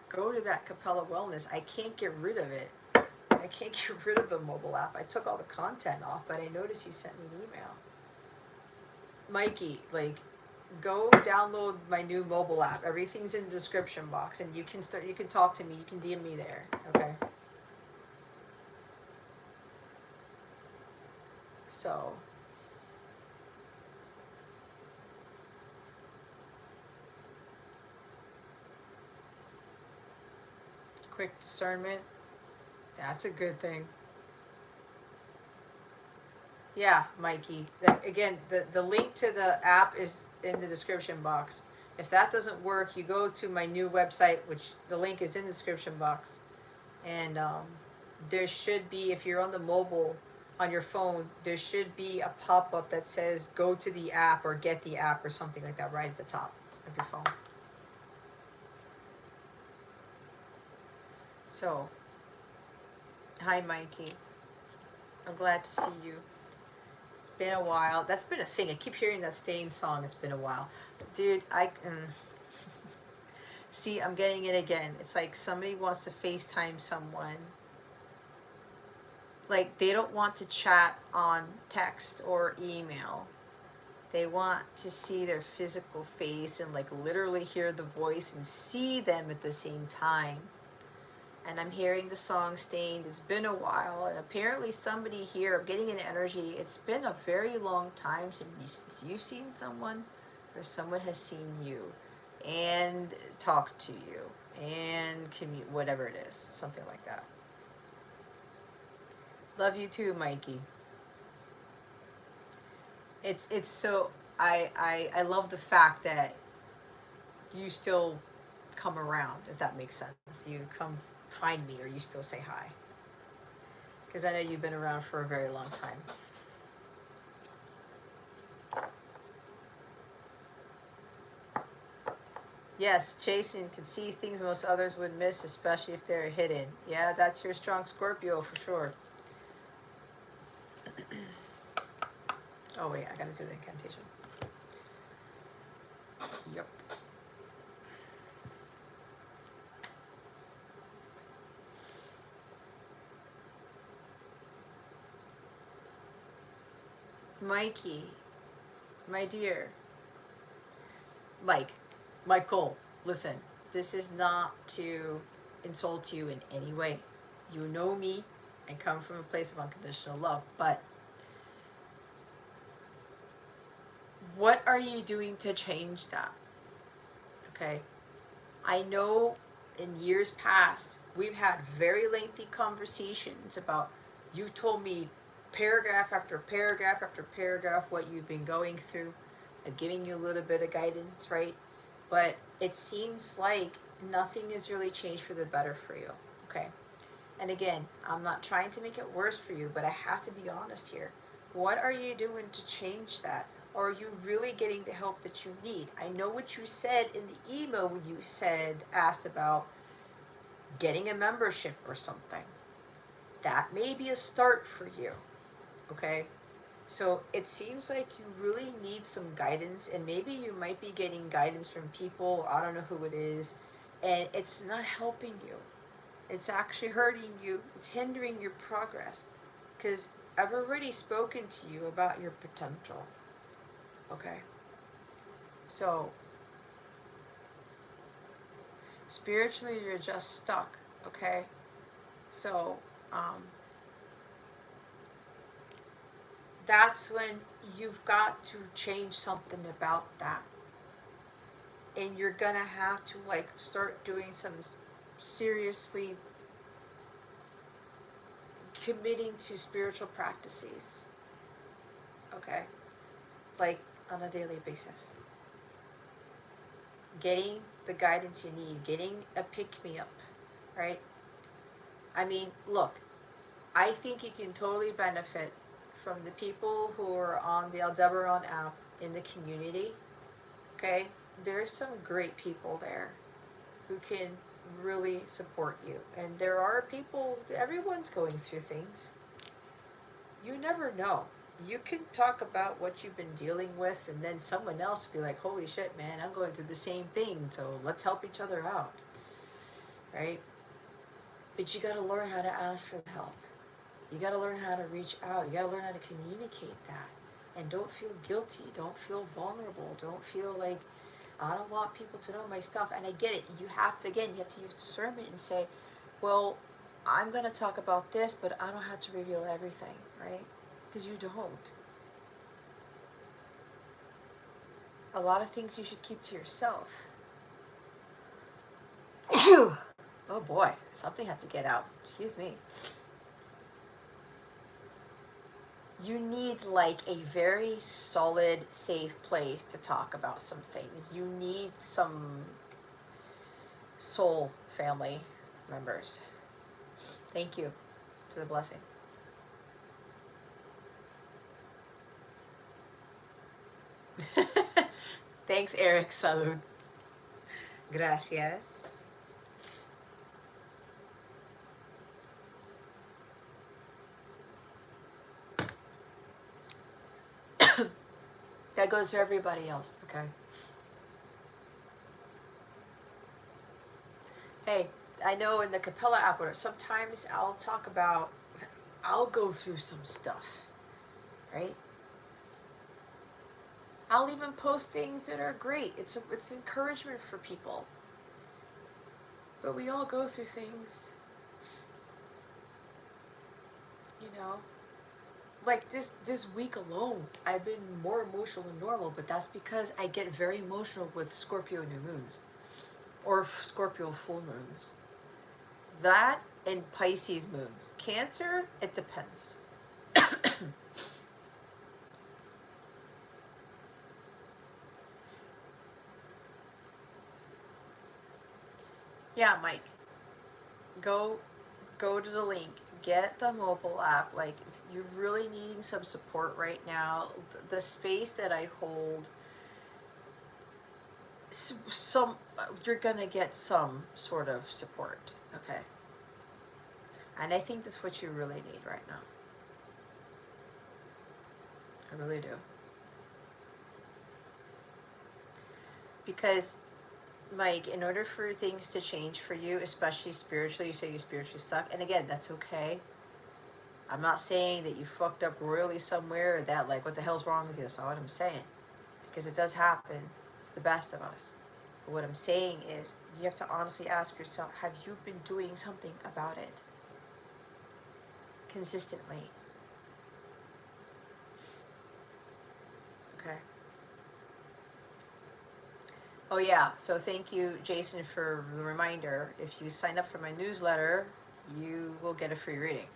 go to that Capella Wellness. I can't get rid of it. I can't get rid of the mobile app. I took all the content off, but I noticed you sent me an email. Mikey, like, go download my new mobile app. Everything's in the description box, and you can talk to me. You can DM me there, okay? So, quick discernment. That's a good thing. Yeah, Mikey. Again, the link to the app is in the description box. If that doesn't work, you go to my new website, which the link is in the description box. And there should be, if you're on the mobile, on your phone, there should be a pop-up that says go to the app or get the app or something like that right at the top of your phone. So, hi Mikey. I'm glad to see you. It's been a while. That's been a thing. I keep hearing that Stain song. It's been a while. Dude, see, I'm getting it again. It's like somebody wants to FaceTime someone. Like, they don't want to chat on text or email. They want to see their physical face and like literally hear the voice and see them at the same time. And I'm hearing the song Stained. It's been a while, and apparently somebody here, I'm getting an energy, it's been a very long time since you've seen someone, or someone has seen you, and talked to you, and whatever it is, something like that. Love you too, Mikey. It's so, I love the fact that you still come around, if that makes sense. You come find me, or you still say hi, because I know you've been around for a very long time. Yes, Jason can see things most others would miss, especially if they're hidden. Yeah, that's your strong Scorpio for sure. Oh wait, I gotta do the incantation. Yep. Mikey, my dear. Michael, listen, this is not to insult you in any way. You know me. I come from a place of unconditional love, but what are you doing to change that? Okay? I know in years past, we've had very lengthy conversations about, you told me paragraph after paragraph after paragraph what you've been going through. I'm giving you a little bit of guidance, right? But it seems like nothing has really changed for the better for you, okay? And again, I'm not trying to make it worse for you, but I have to be honest here. What are you doing to change that? Or are you really getting the help that you need? I know what you said in the email when you asked about getting a membership or something. That may be a start for you, okay? So it seems like you really need some guidance, and maybe you might be getting guidance from people, I don't know who it is, and it's not helping you. It's actually hurting you. It's hindering your progress, because I've already spoken to you about your potential, okay? So spiritually, you're just stuck, okay? So that's when you've got to change something about that. And you're gonna have to like start doing some seriously committing to spiritual practices, okay? Like on a daily basis. Getting the guidance you need, getting a pick-me-up, right? I mean, look, I think you can totally benefit from the people who are on the 𝗟𝗏𝗏 app in the community, okay? There's some great people there who can really support you. And there are people, everyone's going through things. You never know. You can talk about what you've been dealing with, and then someone else will be like, holy shit, man, I'm going through the same thing, so let's help each other out, right? But you got to learn how to ask for the help. You got to learn how to reach out. You got to learn how to communicate that. And don't feel guilty. Don't feel vulnerable. Don't feel like, I don't want people to know my stuff. And I get it. You have to, again, you have to use discernment and say, well, I'm going to talk about this, but I don't have to reveal everything, right? Because you don't. A lot of things you should keep to yourself. Oh boy, something had to get out. Excuse me. you need like a very solid, safe place to talk about some things. You need some soul family members. Thank you for the blessing. Thanks, Eric. Salud. Gracias. That goes for everybody else, okay? Hey, I know in the Capella app, sometimes I'll talk about, I'll go through some stuff, right? I'll even post things that are great. It's encouragement for people. But we all go through things, you know? Like this week alone, I've been more emotional than normal, but that's because I get very emotional with Scorpio new moons or Scorpio full moons. That and Pisces moons. Cancer, it depends. Yeah, Mike. Go to the link. Get the mobile app. Like, if you're really needing some support right now, the space that I hold, you're gonna get some sort of support, okay? And I think that's what you really need right now. I really do. Because, Mike, in order for things to change for you, especially spiritually, you say you're spiritually stuck, and again, that's okay. I'm not saying that you fucked up royally somewhere or that, like, what the hell's wrong with you? That's not what I'm saying. Because it does happen to the best of us. But what I'm saying is, you have to honestly ask yourself, have you been doing something about it? Consistently. Okay. Oh yeah, so thank you, Jason, for the reminder. If you sign up for my newsletter, you will get a free reading.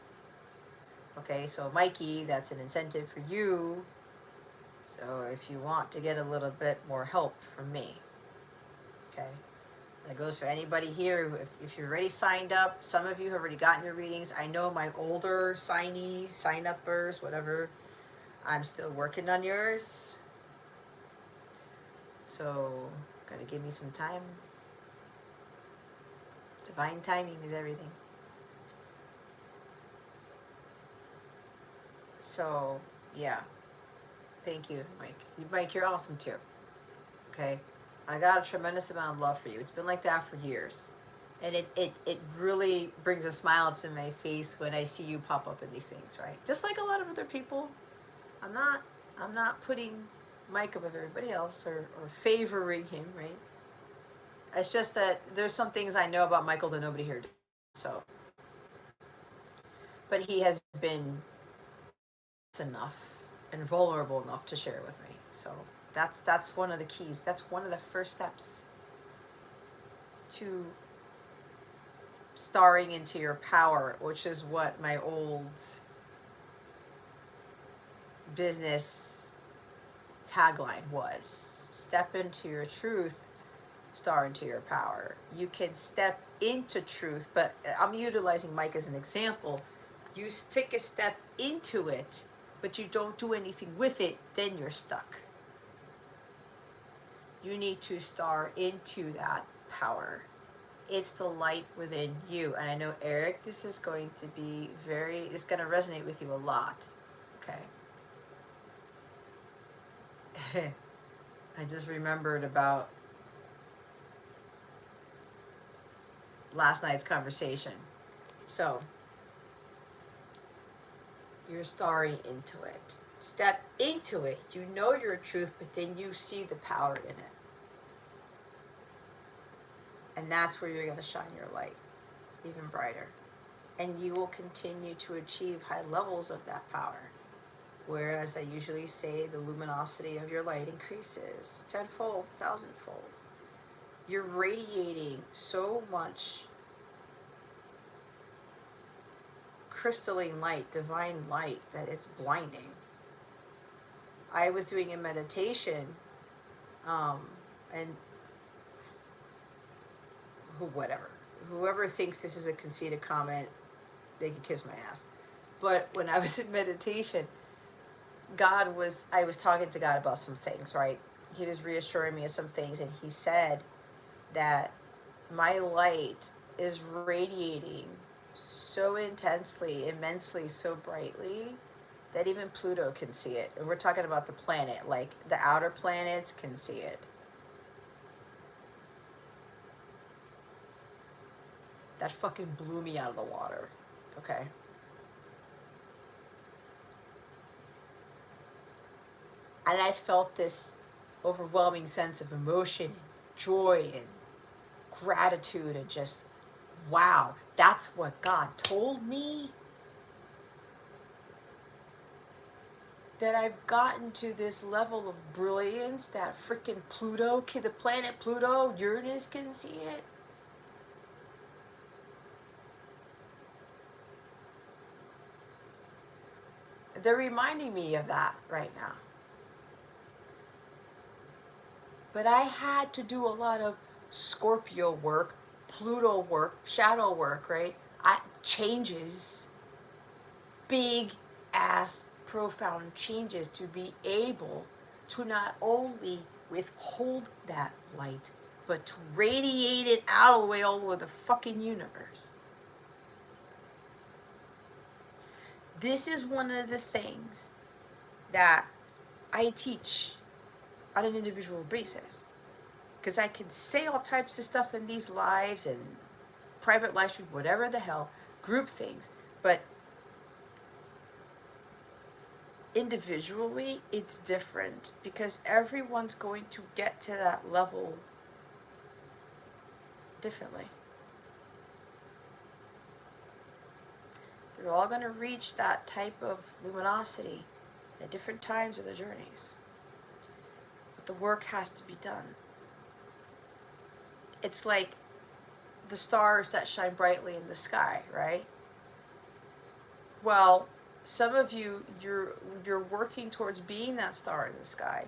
Okay, so Mikey, that's an incentive for you. So if you want to get a little bit more help from me, okay? That goes for anybody here. If you're already signed up, some of you have already gotten your readings. I know my older signees, sign-uppers, whatever, I'm still working on yours. So, gotta give me some time. Divine timing is everything. So, yeah. Thank you, Mike. Mike, you're awesome too. Okay? I got a tremendous amount of love for you. It's been like that for years. And it really brings a smile to my face when I see you pop up in these things, right? Just like a lot of other people. I'm not putting Mike above everybody else or favoring him, right? It's just that there's some things I know about Michael that nobody here does. So, but he has been enough and vulnerable enough to share with me. So that's one of the keys. That's one of the first steps to starring into your power, which is what my old business tagline was. Step into your truth, star into your power. You can step into truth, but I'm utilizing Mike as an example. You take a step into it, but you don't do anything with it, then you're stuck. You need to star into that power. It's the light within you. And I know, Eric, this is going to be it's going to resonate with you a lot. Okay. I just remembered about last night's conversation. So, you're starring into it. Step into it. You know your truth, but then you see the power in it. And that's where you're going to shine your light even brighter. And you will continue to achieve high levels of that power. Whereas I usually say the luminosity of your light increases tenfold, thousandfold. You're radiating so much crystalline light, divine light, that it's blinding. I was doing a meditation, and whoever thinks this is a conceited comment, they can kiss my ass. But when I was in meditation, I was talking to God about some things, right? He was reassuring me of some things, and he said that my light is radiating so intensely, immensely, so brightly, that even Pluto can see it. And we're talking about the planet, like the outer planets can see it. That fucking blew me out of the water, okay? And I felt this overwhelming sense of emotion and joy and gratitude and just, wow, that's what God told me? That I've gotten to this level of brilliance that freaking Pluto, the planet Pluto, Uranus can see it? They're reminding me of that right now. But I had to do a lot of Scorpio work, Pluto work, shadow work, right? Changes, big ass profound changes to be able to not only withhold that light, but to radiate it out all over the fucking universe. This is one of the things that I teach on an individual basis, because I can say all types of stuff in these lives and private live stream, whatever the hell, group things, but individually it's different, because everyone's going to get to that level differently. They're all going to reach that type of luminosity at different times of their journeys. But the work has to be done. It's like the stars that shine brightly in the sky, right? Well, some of you, you're working towards being that star in the sky.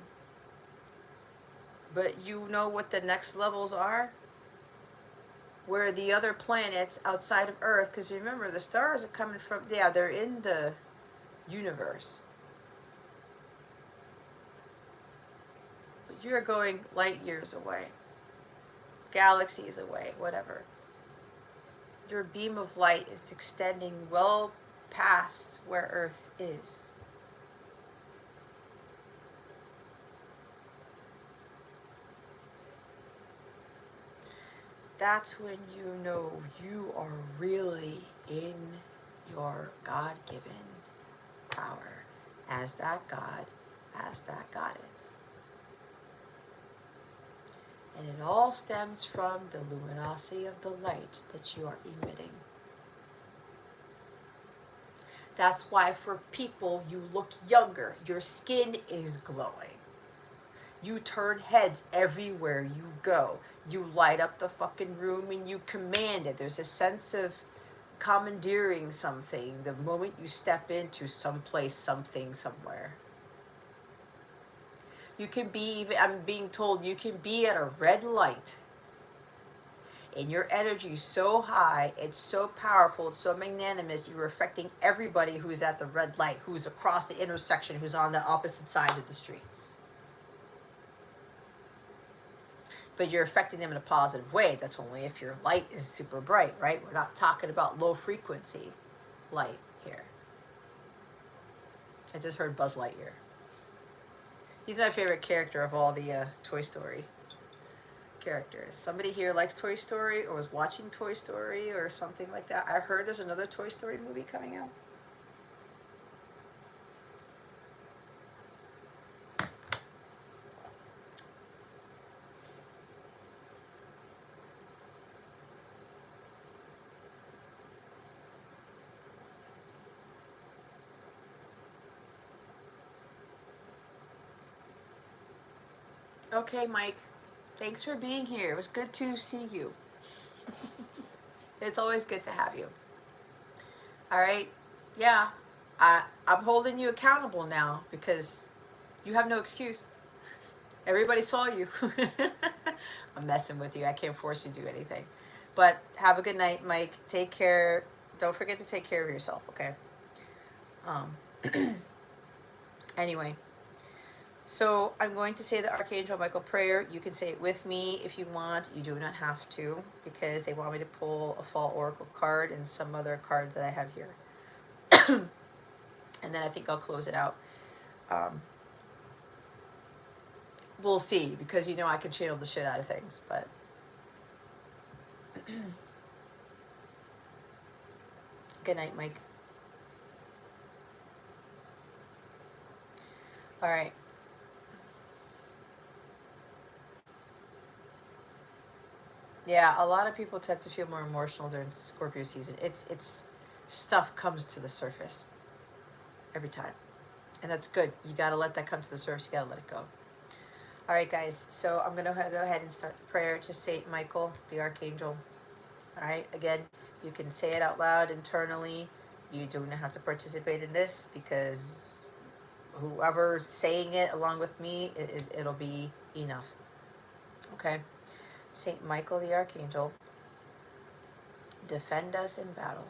But you know what the next levels are? Where the other planets outside of Earth, because remember, the stars are coming from, yeah, they're in the universe. But you're going light years away, galaxies away, whatever. Your beam of light is extending well past where Earth is. That's when you know you are really in your God-given power as that God, as that Goddess. And it all stems from the luminosity of the light that you are emitting. That's why for people, you look younger. Your skin is glowing. You turn heads everywhere you go. You light up the fucking room and you command it. There's a sense of commandeering something the moment you step into some place, something, somewhere. You can be, even, I'm being told, you can be at a red light and your energy is so high, it's so powerful, it's so magnanimous, you're affecting everybody who's at the red light, who's across the intersection, who's on the opposite sides of the streets. But you're affecting them in a positive way. That's only if your light is super bright, right? We're not talking about low frequency light here. I just heard Buzz Lightyear. He's my favorite character of all the Toy Story characters. Somebody here likes Toy Story or was watching Toy Story or something like that. I heard there's another Toy Story movie coming out. Okay, Mike. Thanks for being here. It was good to see you. It's always good to have you. All right. Yeah. I'm holding you accountable now because You have no excuse. Everybody saw you. I'm messing with you. I can't force you to do anything. But have a good night, Mike. Take care. Don't forget to take care of yourself, okay? Anyway, so I'm going to say the Archangel Michael prayer. You can say it with me if you want. You do not have to, because they want me to pull a fall oracle card and some other cards that I have here. And then I think I'll close it out. We'll see, because you know I can channel the shit out of things, but good night, Mike. All right. Yeah, a lot of people tend to feel more emotional during Scorpio season. It's stuff comes to the surface every time, and that's good. You got to let that come to the surface. You got to let it go. All right, guys. So I'm gonna go ahead and start the prayer to Saint Michael, the Archangel. All right. Again, you can say it out loud internally. You do not have to participate in this, because whoever's saying it along with me, it'll be enough. Okay. Saint Michael the Archangel, defend us in battle.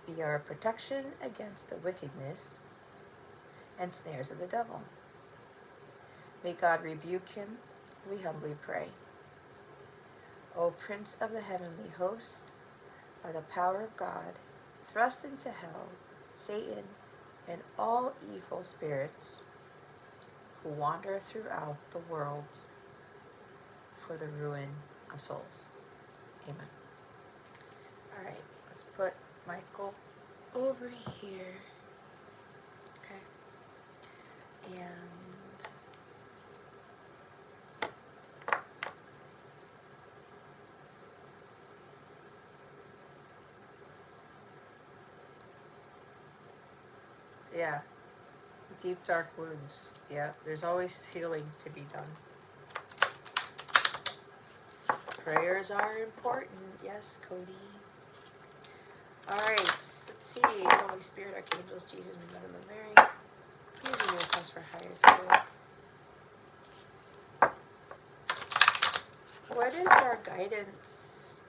Be our protection against the wickedness and snares of the devil. May God rebuke him, we humbly pray. O Prince of the heavenly host, by the power of God, thrust into hell Satan and all evil spirits who wander throughout the world for the ruin of souls. Amen. All right, let's put Michael over here. Okay. And yeah, deep dark wounds. Yeah, there's always healing to be done. Prayers are important. Yes, Cody. All right, let's see. Holy Spirit, Archangels, Jesus, and Mother Mary, please be with us for highest good. What is our guidance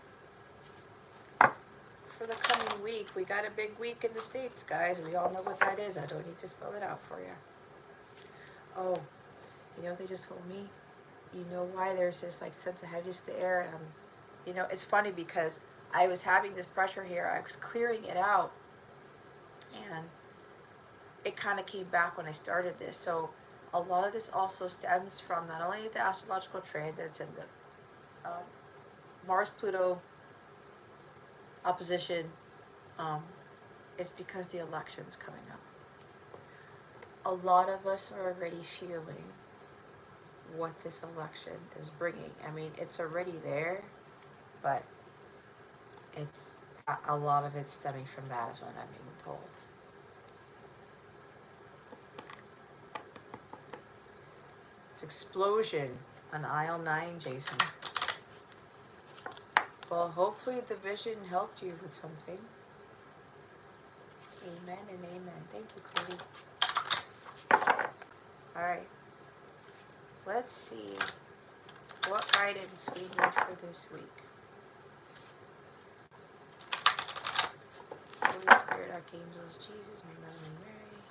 for the coming week? We got a big week in the States, guys. We all know what that is. I don't need to spell it out for you. Oh, you know what they just told me? You know why there's this like sense of heaviness in the air? You know, it's funny because I was having this pressure here. I was clearing it out, and it kind of came back when I started this. So a lot of this also stems from not only the astrological transits and the Mars-Pluto opposition, it's because the election's coming up. A lot of us are already feeling what this election is bringing. I mean, it's already there, but it's a lot of it's stemming from that, is what I'm being told. This explosion on aisle 9, Jason. Well, hopefully the vision helped you with something. Amen and amen. Thank you, Cody. All right. Let's see what guidance we need for this week. Holy Spirit, Archangels, Jesus, my Mother Mary,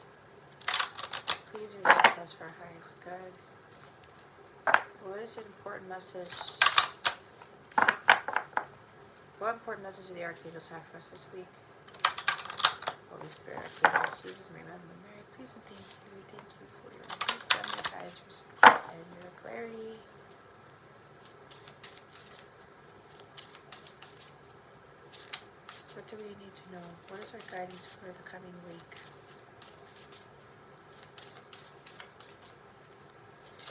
please relate to us for our highest good. What is an important message? What important message do the Archangels have for us this week? Holy Spirit, Archangels, Jesus, my Mother Mary, please and thank you. We thank you for your wisdom, your guidance, and your clarity. What do we need to know? What is our guidance for the coming week?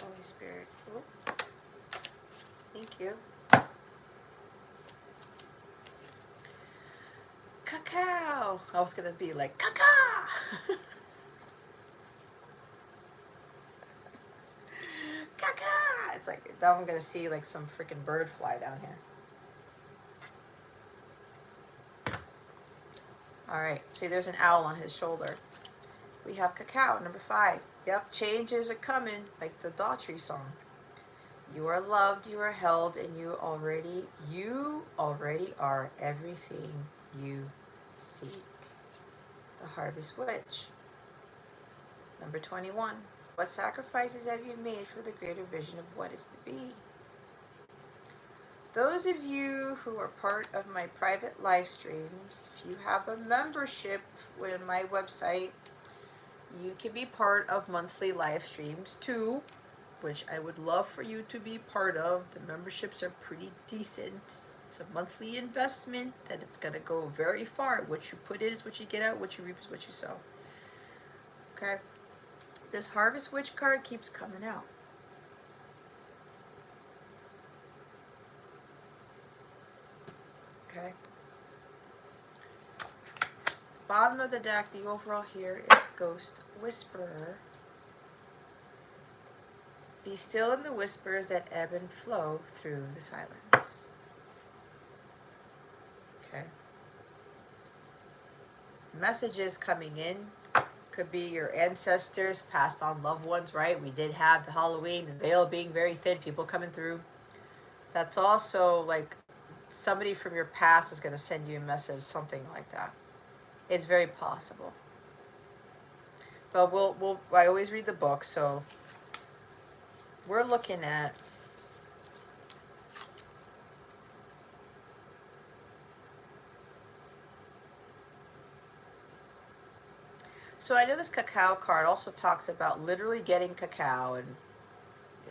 Holy Spirit. Oh. Thank you. Cacao. I was going to be like, caca. Caca. It's like, now I'm going to see like some freaking bird fly down here. All right. See, there's an owl on his shoulder. We have cacao, number 5. Yep, changes are coming, like the 𝗏𝗃 song. You are loved, you are held, and you already are everything you seek. The Harvest Witch. Number 21. What sacrifices have you made for the greater vision of what is to be? Those of you who are part of my private live streams, if you have a membership with my website, you can be part of monthly live streams too, which I would love for you to be part of. The memberships are pretty decent. It's a monthly investment that it's going to go very far. What you put in is what you get out, what you reap is what you sow. Okay? This Harvest Witch card keeps coming out. Okay? The bottom of the deck, the overall here is Ghost Whisperer. Be still in the whispers that ebb and flow through the silence. Okay. Messages coming in. Could be your ancestors, passed on loved ones, right? We did have the Halloween, the veil being very thin, people coming through. That's also like somebody from your past is going to send you a message, something like that. It's very possible. But I always read the book, so we're looking at so I know this cacao card also talks about literally getting cacao and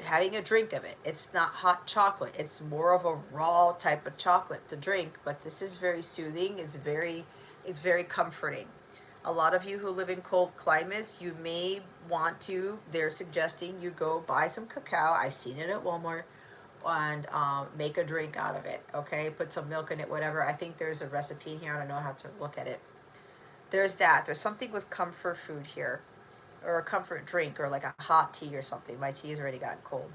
having a drink of it. It's not hot chocolate. It's more of a raw type of chocolate to drink, but this is very soothing. It's very comforting. A lot of you who live in cold climates, you may want to, they're suggesting you go buy some cacao. I've seen it at Walmart, and make a drink out of it, okay? Put some milk in it, whatever. I think there's a recipe in here. I don't know how to look at it. There's that. There's something with comfort food here, or a comfort drink, or like a hot tea or something. My tea has already gotten cold.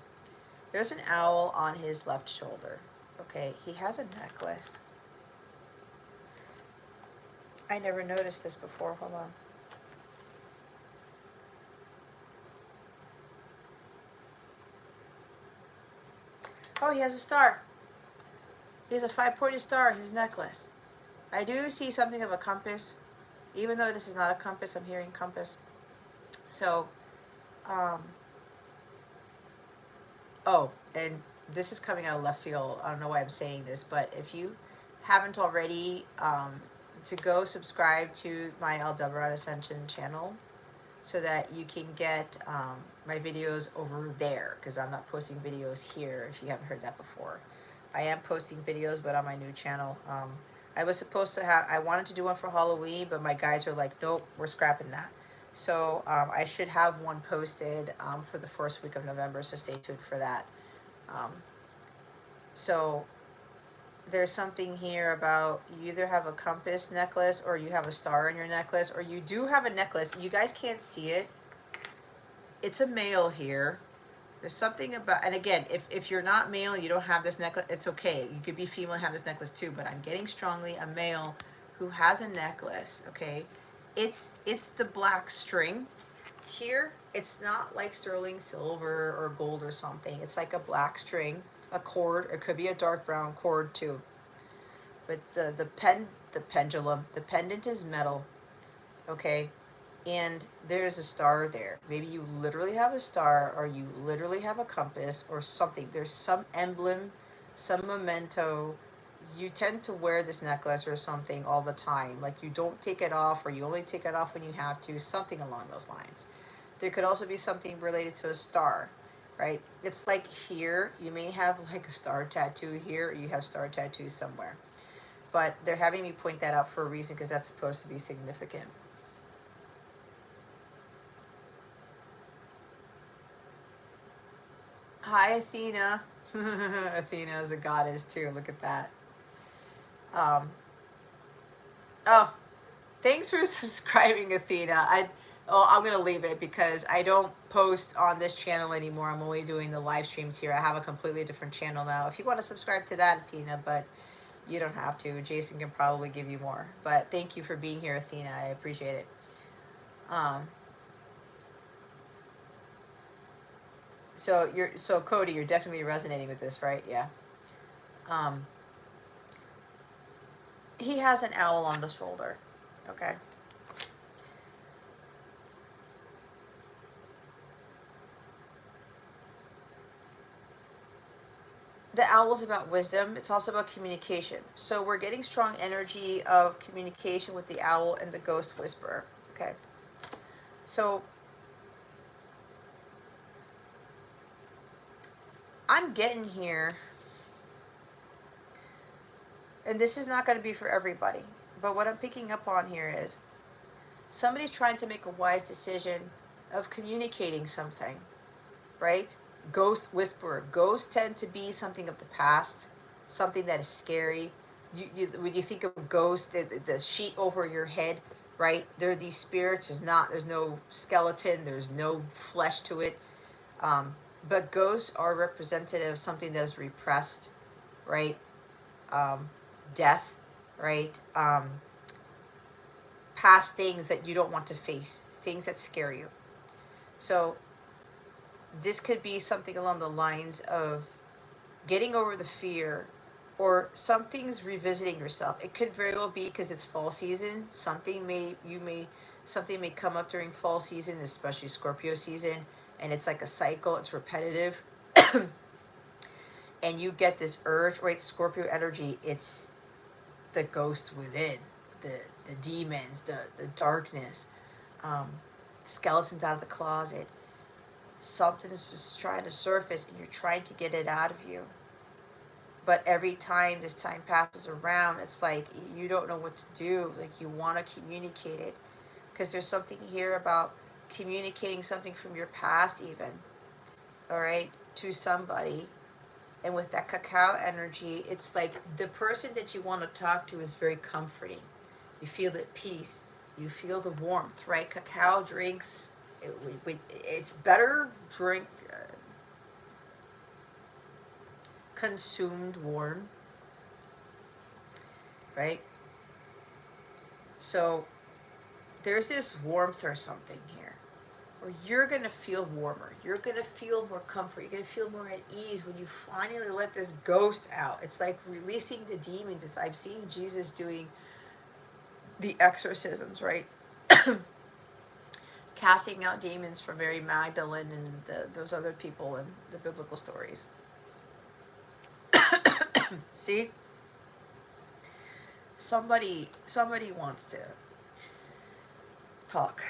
There's an owl on his left shoulder, okay? He has a necklace. I never noticed this before. Hold on. Oh, he has a star. He has a 5-pointed star in his necklace. I do see something of a compass. Even though this is not a compass, I'm hearing compass. So, oh, and this is coming out of left field. I don't know why I'm saying this, but if you haven't already, to go subscribe to my 𝗟𝗏𝗏𝗏 Ascension channel so that you can get my videos over there, because I'm not posting videos here if you haven't heard that before. I am posting videos, but on my new channel. I was supposed to have, I wanted to do one for Halloween, but my guys are like, nope, we're scrapping that. So I should have one posted for the first week of November, so stay tuned for that. So there's something here about you either have a compass necklace or you have a star in your necklace, or you do have a necklace. You guys can't see it. It's a male here. There's something about, and again, if you're not male, you don't have this necklace, it's okay. You could be female and have this necklace too, but I'm getting strongly a male who has a necklace, okay? It's the black string here. It's not like sterling silver or gold or something. It's like a black string, a cord. It could be a dark brown cord too. But the pendulum, the pendant is metal, okay? And there's a star there. Maybe you literally have a star, or you literally have a compass or something. There's some emblem, some memento. You tend to wear this necklace or something all the time. Like you don't take it off, or you only take it off when you have to, something along those lines. There could also be something related to a star, right? It's like here, you may have like a star tattoo here, or you have star tattoos somewhere. But they're having me point that out for a reason, because that's supposed to be significant. Hi, Athena. Athena is a goddess too. Look at that. Oh, thanks for subscribing, Athena. I'm gonna leave it because I don't post on this channel anymore. I'm only doing the live streams here. I have a completely different channel now. If you want to subscribe to that, Athena, but you don't have to. Jason can probably give you more. But thank you for being here, Athena. I appreciate it. So Cody, you're definitely resonating with this, right? Yeah. He has an owl on the shoulder. Okay. The owl is about wisdom. It's also about communication. So we're getting strong energy of communication with the owl and the ghost whisperer. Okay. So I'm getting here, and this is not going to be for everybody, but what I'm picking up on here is somebody's trying to make a wise decision of communicating something, right? Ghost whisperer. Ghosts tend to be something of the past, something that is scary. When you think of ghosts, the sheet over your head, right? There are these spirits. There's no skeleton. There's no flesh to it. But ghosts are representative of something that is repressed, right? Death, right? Past things that you don't want to face, things that scare you. So this could be something along the lines of getting over the fear, or something's revisiting yourself. It could very well be because it's fall season. Something may come up during fall season, especially Scorpio season, and it's like a cycle. It's repetitive, and you get this urge, right? Scorpio energy. It's the ghost within, the demons, the darkness, skeletons out of the closet. Something is just trying to surface, and you're trying to get it out of you. But every time this time passes around, it's like you don't know what to do. Like, you want to communicate it, because there's something here about communicating something from your past even, all right, to somebody. And with that cacao energy, it's like the person that you want to talk to is very comforting. You feel at peace. You feel the warmth, right? Cacao drinks, it's better drink consumed warm, right? So there's this warmth or something here, or you're going to feel warmer. You're going to feel more comfort. You're going to feel more at ease when you finally let this ghost out. It's like releasing the demons. It's, I'm seeing Jesus doing the exorcisms, right? Casting out demons from Mary Magdalene and those other people in the biblical stories. See? Somebody wants to talk.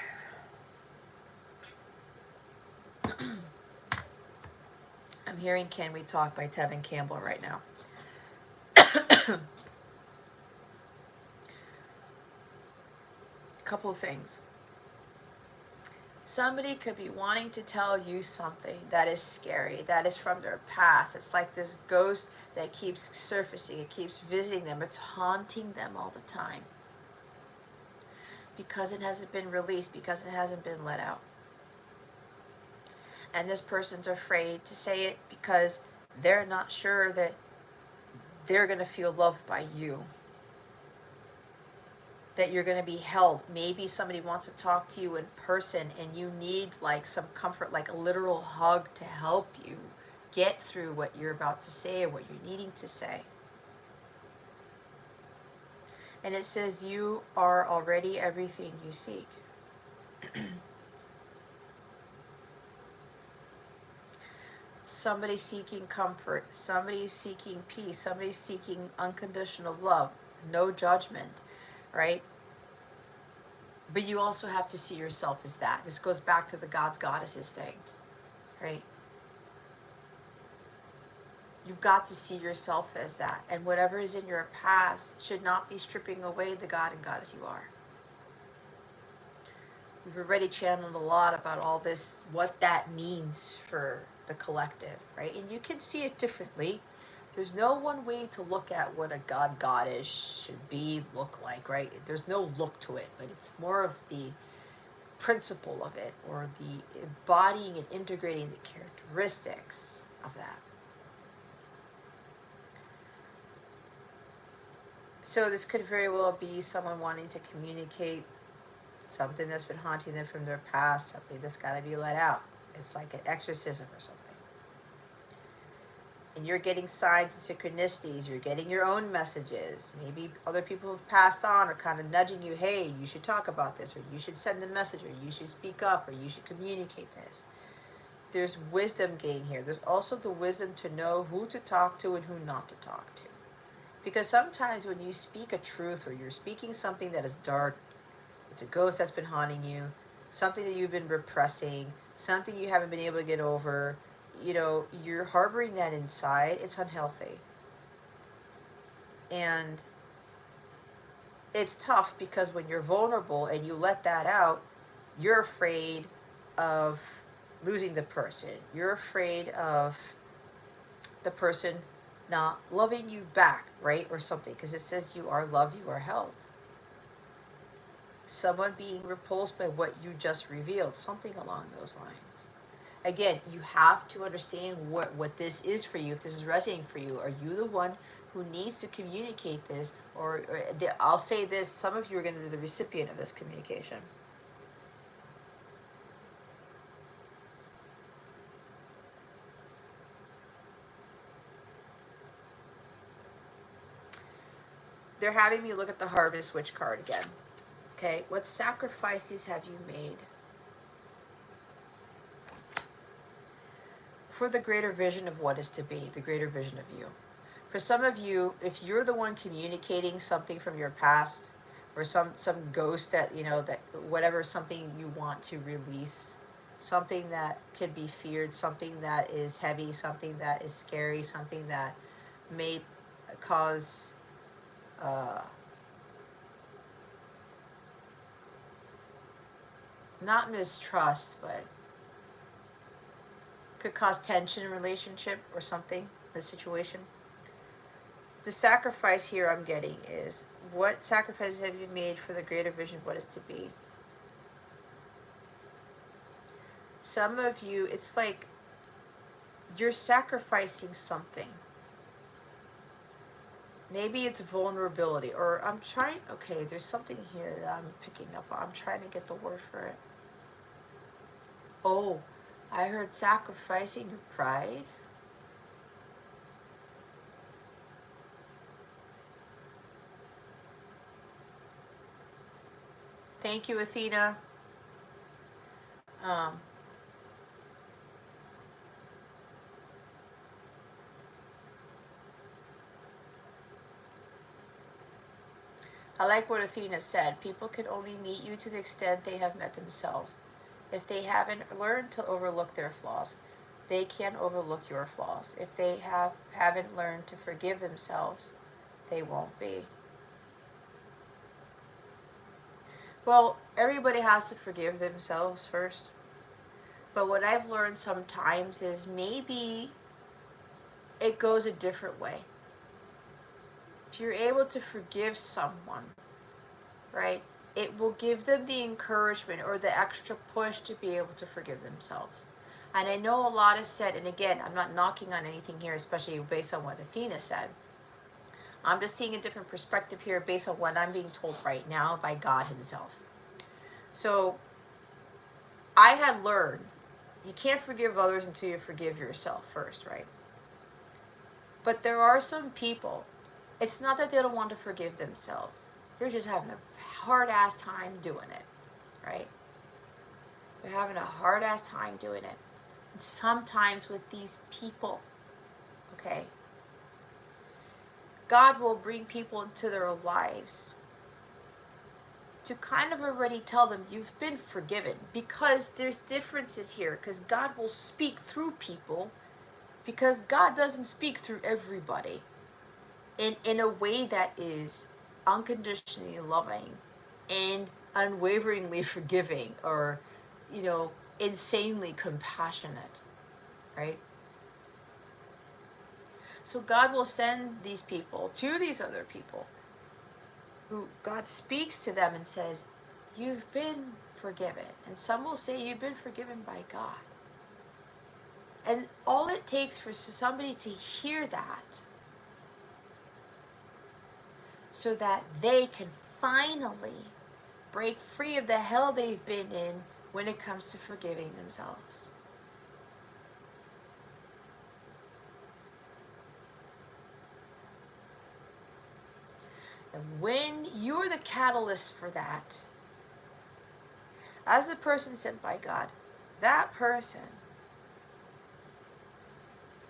I'm hearing Can We Talk by Tevin Campbell right now. Couple of things. Somebody could be wanting to tell you something that is scary, that is from their past. It's like this ghost that keeps surfacing. It keeps visiting them. It's haunting them all the time, because it hasn't been released, because it hasn't been let out. And this person's afraid to say it because they're not sure that they're going to feel loved by you, that you're going to be held. Maybe somebody wants to talk to you in person, and you need like some comfort, like a literal hug to help you get through what you're about to say or what you're needing to say. And it says you are already everything you seek. Somebody seeking comfort, somebody seeking peace, somebody seeking unconditional love, no judgment, right? But you also have to see yourself as that. This goes back to the gods, goddesses thing, right? You've got to see yourself as that. And whatever is in your past should not be stripping away the god and goddess you are. We've already channeled a lot about all this, what that means for the collective, right? And you can see it differently. There's no one way to look at what a god, goddess should be, look like, right? There's no look to it, but it's more of the principle of it, or the embodying and integrating the characteristics of that. So this could very well be someone wanting to communicate something that's been haunting them from their past, something that's got to be let out. It's like an exorcism or something. and you're getting signs and synchronicities, you're getting your own messages. Maybe other people who've passed on are kind of nudging you, hey, you should talk about this, or you should send a message, or you should speak up, or you should communicate this. There's wisdom gain here. There's also the wisdom to know who to talk to and who not to talk to. Because sometimes when you speak a truth, or you're speaking something that is dark, it's a ghost that's been haunting you, something that you've been repressing, something you haven't been able to get over, you know, you're harboring that inside, it's unhealthy. And it's tough because when you're vulnerable and you let that out, you're afraid of losing the person. You're afraid of the person not loving you back, right? Or something, because it says you are loved, you are held. Someone being repulsed by what you just revealed, something along those lines. Again, you have to understand what this is for you, if this is resonating for you. Are you the one who needs to communicate this? Or I'll say this, some of you are going to be the recipient of this communication. They're having me look at the Harvest Witch card again. Okay, what sacrifices have you made for the greater vision of what is to be, the greater vision of you? For some of you, if you're the one communicating something from your past, or some ghost that, you know, that whatever, something you want to release, something that could be feared, something that is heavy, something that is scary, something that may cause not mistrust, but could cause tension in a relationship or something, a situation. The sacrifice here I'm getting is, what sacrifices have you made for the greater vision of what is to be? Some of you, it's like you're sacrificing something. Maybe it's vulnerability, or I'm trying, okay, there's something here that I'm picking up on. I'm trying to get the word for it. Oh, I heard sacrificing your pride. Thank you, Athena. I like what Athena said. People can only meet you to the extent they have met themselves. If they haven't learned to overlook their flaws, they can't overlook your flaws. If they haven't learned to forgive themselves, they won't be. Well, everybody has to forgive themselves first. But what I've learned sometimes is maybe it goes a different way. If you're able to forgive someone, right, it will give them the encouragement or the extra push to be able to forgive themselves. And I know a lot is said, and again, I'm not knocking on anything here, especially based on what Athena said. I'm just seeing a different perspective here based on what I'm being told right now by God himself. So I had learned you can't forgive others until you forgive yourself first, right? But there are some people, it's not that they don't want to forgive themselves. They're just having a hard-ass time doing it, right? They're having a hard-ass time doing it. And sometimes with these people, okay, God will bring people into their lives to kind of already tell them you've been forgiven, because there's differences here, because God will speak through people, because God doesn't speak through everybody in a way that is unconditionally loving and unwaveringly forgiving, or, you know, insanely compassionate, right? So God will send these people to these other people who God speaks to them and says, you've been forgiven. And some will say you've been forgiven by God. And all it takes for somebody to hear that, so that they can finally break free of the hell they've been in when it comes to forgiving themselves. And when you're the catalyst for that, as the person sent by God, that person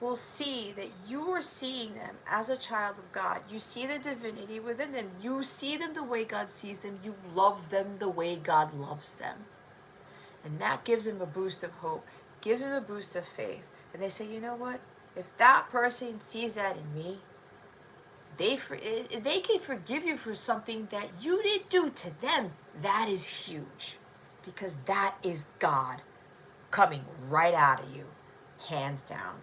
will see that you are seeing them as a child of God. You see the divinity within them. You see them the way God sees them. You love them the way God loves them. And that gives them a boost of hope, gives them a boost of faith. And they say, you know what? If that person sees that in me, they can forgive you for something that you didn't do to them. That is huge. Because that is God coming right out of you, hands down.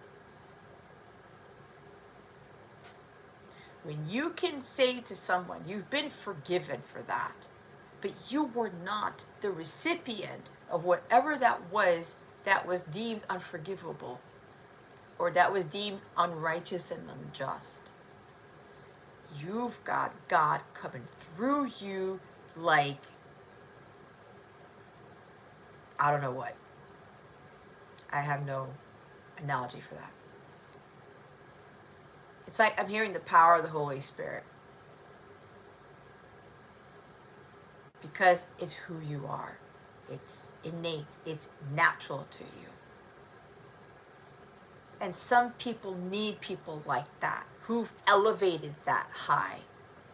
When you can say to someone, you've been forgiven for that, but you were not the recipient of whatever that was deemed unforgivable, or that was deemed unrighteous and unjust. You've got God coming through you like, I don't know what. I have no analogy for that. It's like I'm hearing the power of the Holy Spirit. Because it's who you are. It's innate. It's natural to you. And some people need people like that, who've elevated that high,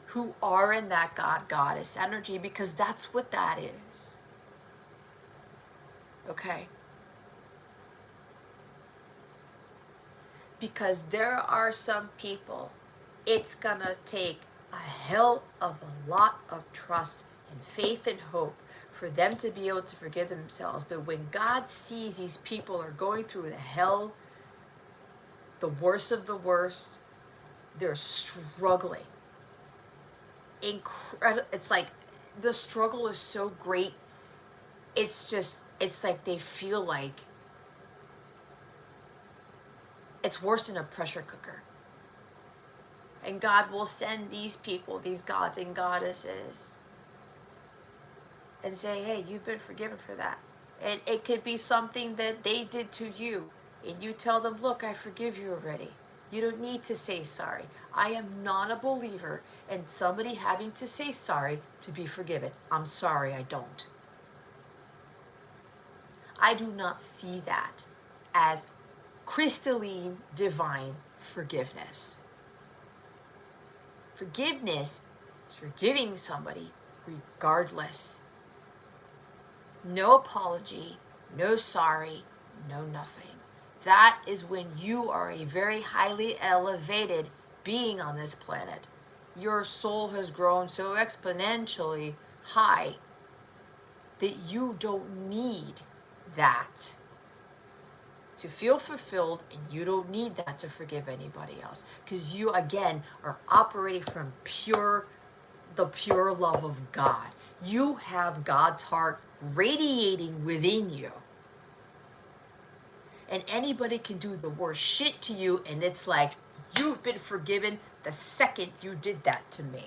who are in that God-Goddess energy, because that's what that is. Okay? Because there are some people, it's gonna take a hell of a lot of trust and faith and hope for them to be able to forgive themselves. But when God sees these people are going through the hell, the worst of the worst, they're struggling. It's like the struggle is so great. It's like they feel like it's worse than a pressure cooker. And God will send these people, these gods and goddesses, and say, hey, you've been forgiven for that. And it could be something that they did to you. And you tell them, look, I forgive you already. You don't need to say sorry. I am not a believer in somebody having to say sorry to be forgiven. I'm sorry, I don't. I do not see that as crystalline, divine forgiveness. Forgiveness is forgiving somebody regardless. No apology, no sorry, no nothing. That is when you are a very highly elevated being on this planet. Your soul has grown so exponentially high that you don't need that to feel fulfilled, and you don't need that to forgive anybody else, because you again are operating from the pure love of God. You have God's heart radiating within you, and anybody can do the worst shit to you, and it's like you've been forgiven the second you did that to me.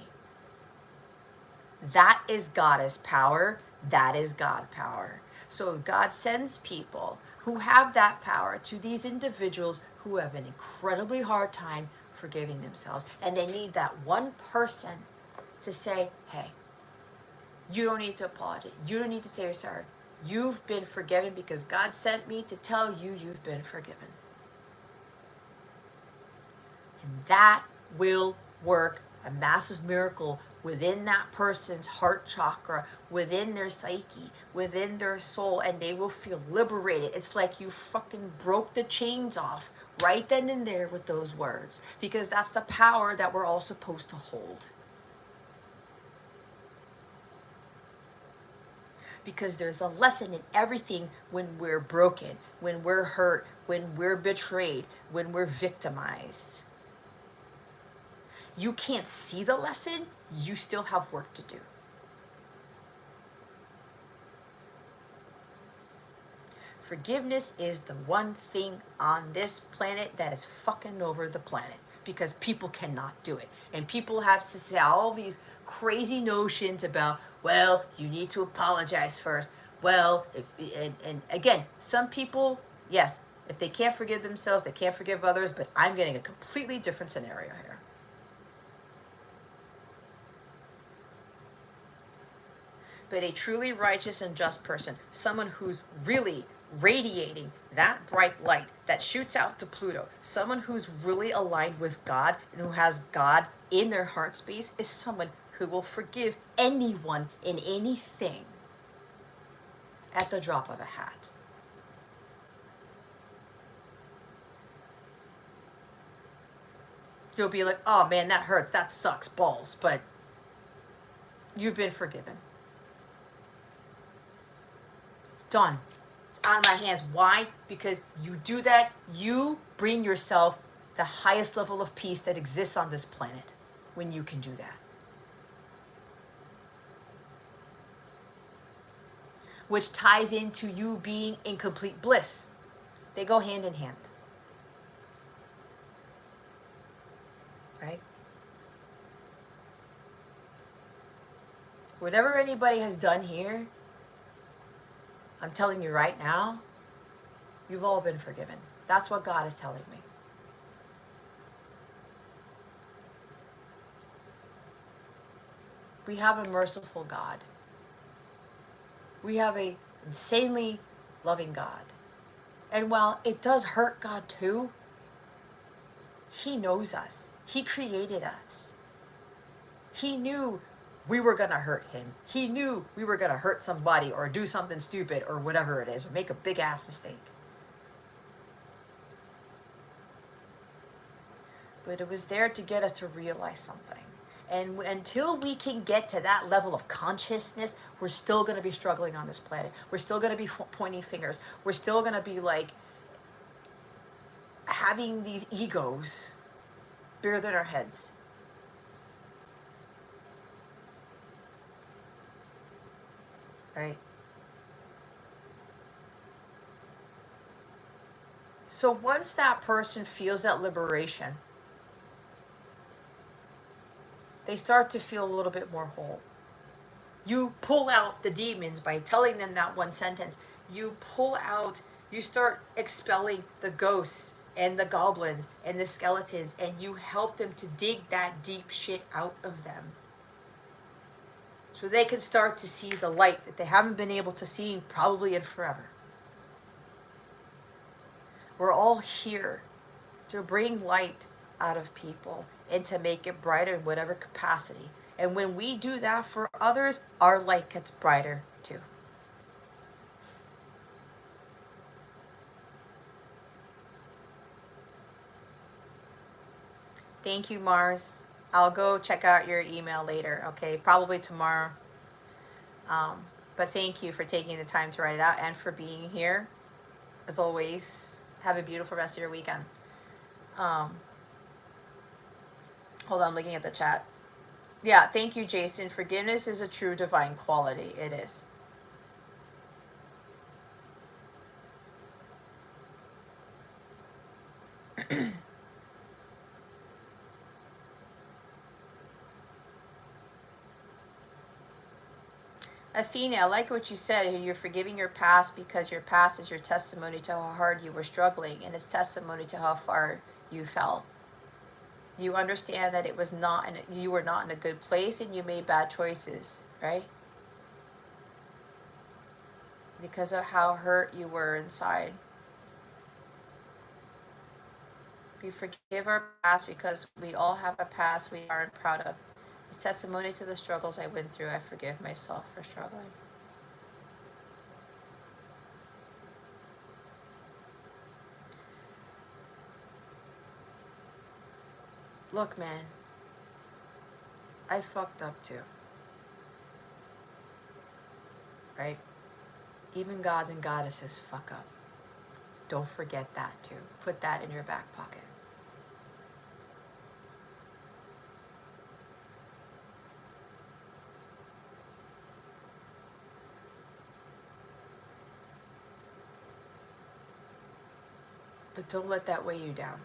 That is Goddess power. That is God power. So God sends people who have that power to these individuals who have an incredibly hard time forgiving themselves. And they need that one person to say, hey, you don't need to apologize. You don't need to say you're sorry. You've been forgiven because God sent me to tell you you've been forgiven. And that will work a massive miracle within that person's heart chakra, within their psyche, within their soul, and they will feel liberated. It's like you fucking broke the chains off right then and there with those words, because that's the power that we're all supposed to hold. Because there's a lesson in everything when we're broken, when we're hurt, when we're betrayed, when we're victimized. You can't see the lesson, you still have work to do. Forgiveness is the one thing on this planet that is fucking over the planet, because people cannot do it. And people have to say all these crazy notions about, well, you need to apologize first. Well, and again, some people, yes, if they can't forgive themselves, they can't forgive others, but I'm getting a completely different scenario here. but a truly righteous and just person, someone who's really radiating that bright light that shoots out to Pluto, someone who's really aligned with God and who has God in their heart space, is someone who will forgive anyone in anything at the drop of a hat. You'll be like, oh man, that hurts, that sucks balls, but you've been forgiven. It's done. It's out of my hands. Why? Because you do that, you bring yourself the highest level of peace that exists on this planet when you can do that. Which ties into you being in complete bliss. They go hand in hand. Right? Whatever anybody has done here, I'm telling you right now, you've all been forgiven. That's what God is telling me. We have a merciful God. We have a insanely loving God. And while it does hurt God too, He knows us. He created us. He knew we were going to hurt Him. He knew we were going to hurt somebody or do something stupid or whatever it is, or make a big ass mistake. But it was there to get us to realize something. And until we can get to that level of consciousness, we're still going to be struggling on this planet. We're still going to be pointing fingers. We're still going to be like having these egos bigger than our heads. Right? So once that person feels that liberation, they start to feel a little bit more whole. You pull out the demons by telling them that one sentence. You pull out, you start expelling the ghosts and the goblins and the skeletons, and you help them to dig that deep shit out of them. So they can start to see the light that they haven't been able to see probably in forever. We're all here to bring light out of people and to make it brighter in whatever capacity. And when we do that for others, our light gets brighter too. Thank you, Mars. I'll go check out your email later, okay? Probably tomorrow. But thank you for taking the time to write it out and for being here. As always, have a beautiful rest of your weekend. Hold on, I'm looking at the chat. Yeah, thank you, Jason. Forgiveness is a true divine quality. It is. Athena, I like what you said. You're forgiving your past because your past is your testimony to how hard you were struggling, and it's testimony to how far you fell. You understand that it was not, you were not in a good place, and you made bad choices, right? Because of how hurt you were inside. We forgive our past because we all have a past we aren't proud of. It's testimony to the struggles I went through. I forgive myself for struggling. Look, man, I fucked up too. Right? Even gods and goddesses fuck up. Don't forget that too. Put that in your back pocket. But don't let that weigh you down.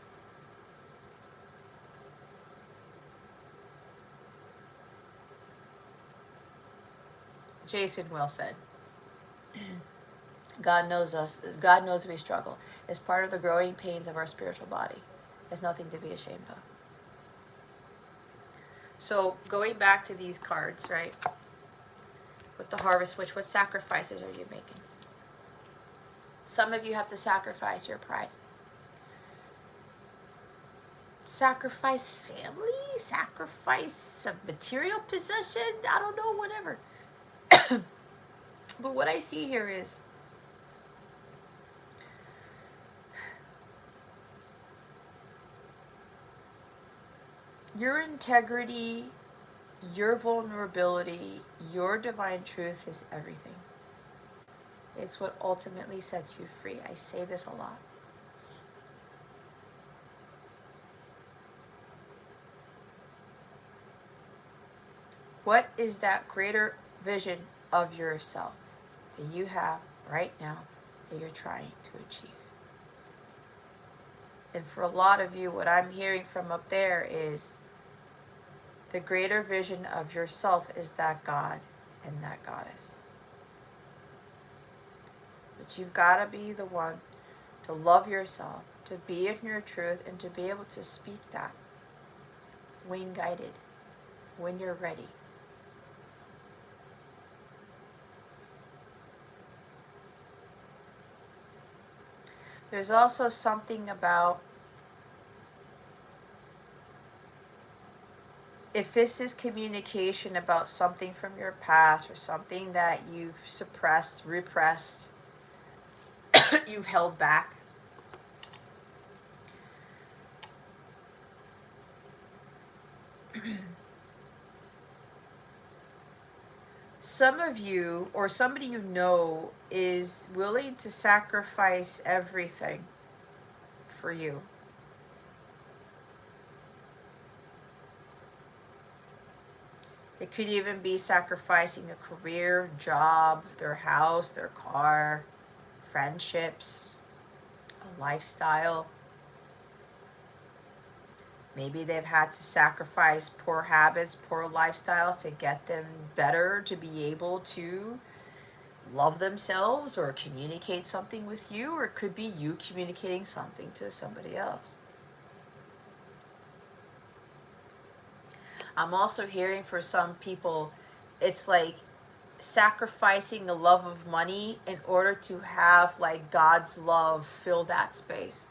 Jason well said. God knows us. God knows we struggle. It's part of the growing pains of our spiritual body. There's nothing to be ashamed of. So going back to these cards, right? with the harvest witch, what sacrifices are you making? Some of you have to sacrifice your pride. Sacrifice family, sacrifice a material possession, I don't know, whatever. But what I see here is your integrity, your vulnerability, your divine truth is everything. It's what ultimately sets you free. I say this a lot. What is that greater vision of yourself that you have right now that you're trying to achieve? And for a lot of you, what I'm hearing from up there is the greater vision of yourself is that God and that goddess. But you've got to be the one to love yourself, to be in your truth, and to be able to speak that when guided, when you're ready. There's also something about, if this is communication about something from your past or something that you've suppressed, repressed, you've held back, some of you or somebody you know is willing to sacrifice everything for you. It could even be sacrificing a career, job, their house, their car, friendships, a lifestyle. Maybe they've had to sacrifice poor habits, poor lifestyles to get them better, to be able to love themselves or communicate something with you, or it could be you communicating something to somebody else. I'm also hearing for some people, it's like sacrificing the love of money in order to have like God's love fill that space.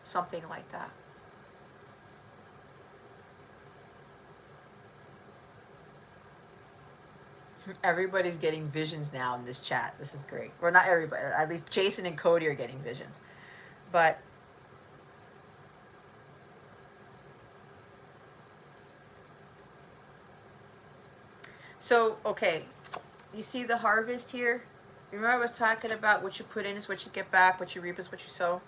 Something like that. Everybody's getting visions now in this chat. This is great. Well, not everybody. At least Jason and Cody are getting visions. But so, okay, you see the harvest here? Remember I was talking about what you put in is what you get back, what you reap is what you sow?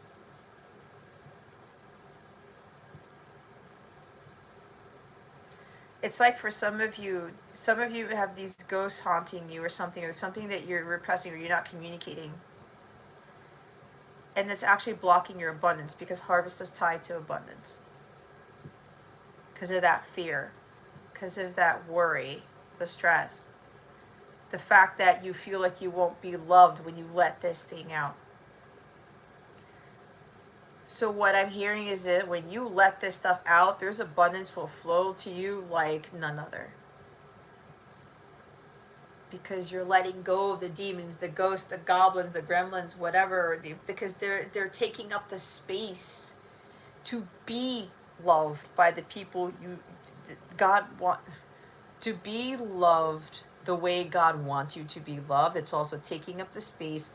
It's like for some of you have these ghosts haunting you or something that you're repressing or you're not communicating. And that's actually blocking your abundance, because harvest is tied to abundance. Because of that fear, because of that worry, the stress, the fact that you feel like you won't be loved when you let this thing out. So what I'm hearing is that when you let this stuff out, there's abundance will flow to you like none other. Because you're letting go of the demons, the ghosts, the goblins, the gremlins, whatever, because they're taking up the space to be loved by the people God want to be loved the way God wants you to be loved. It's also taking up the space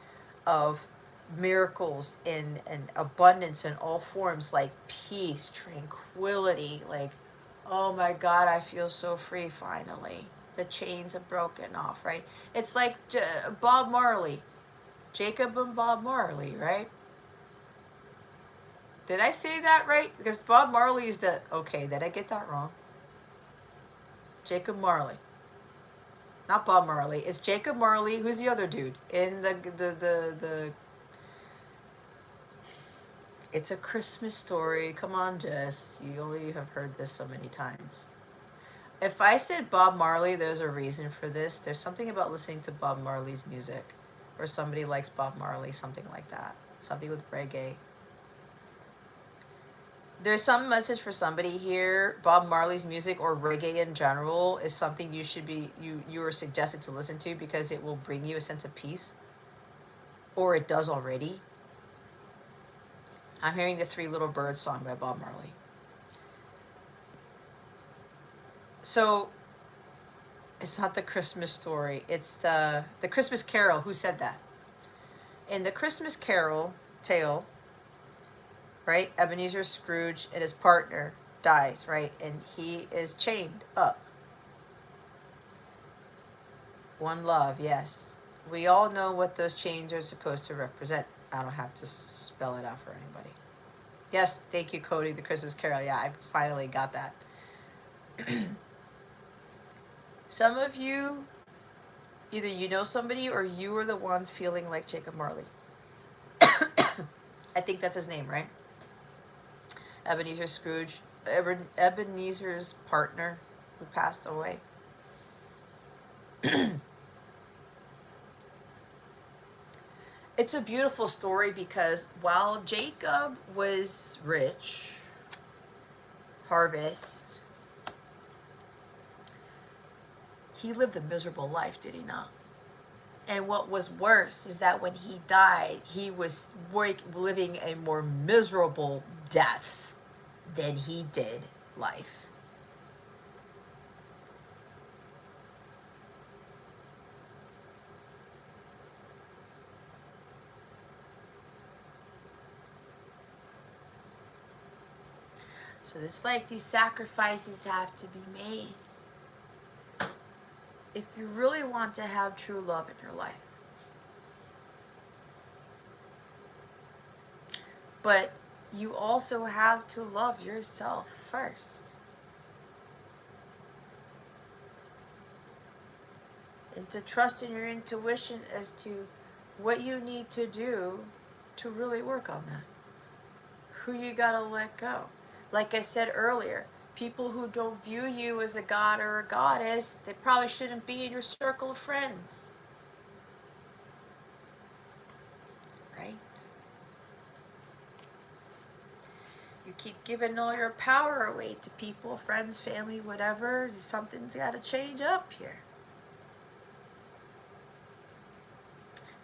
of miracles and abundance in all forms, like peace, tranquility, like, oh my God, I feel so free finally. The chains are broken off, right? It's like Bob Marley, Jacob and Bob Marley, right? Did I say that right? Because Bob Marley is the, okay, did I get that wrong? Jacob Marley. Not Bob Marley. It's Jacob Marley. Who's the other dude? In the It's a Christmas Story. Come on, Jess. You only have heard this so many times. If I said Bob Marley, there's a reason for this. There's something about listening to Bob Marley's music. Or somebody likes Bob Marley, something like that. Something with reggae. There's some message for somebody here. Bob Marley's music or reggae in general is something you should be, you are suggested to listen to because it will bring you a sense of peace. Or it does already. I'm hearing the Three Little Birds song by Bob Marley. So, it's not the Christmas story. It's the Christmas Carol. Who said that? In the Christmas Carol tale, right? Ebenezer Scrooge and his partner dies, right? And he is chained up. One love, yes. We all know what those chains are supposed to represent. I don't have to spell it out for anybody. Yes, thank you, Cody, the Christmas Carol. Yeah, I finally got that. Some of you, either you know somebody or you are the one feeling like Jacob Marley. I think that's his name, right? Ebenezer Scrooge, Ebenezer's partner who passed away. It's a beautiful story because while Jacob was rich, harvest, he lived a miserable life, did he not? And what was worse is that when he died, he was living a more miserable death than he did life. So it's like these sacrifices have to be made if you really want to have true love in your life. But you also have to love yourself first. And to trust in your intuition as to what you need to do to really work on that. Who you gotta let go. Like I said earlier, people who don't view you as a god or a goddess, they probably shouldn't be in your circle of friends. Right? You keep giving all your power away to people, friends, family, whatever. Something's got to change up here.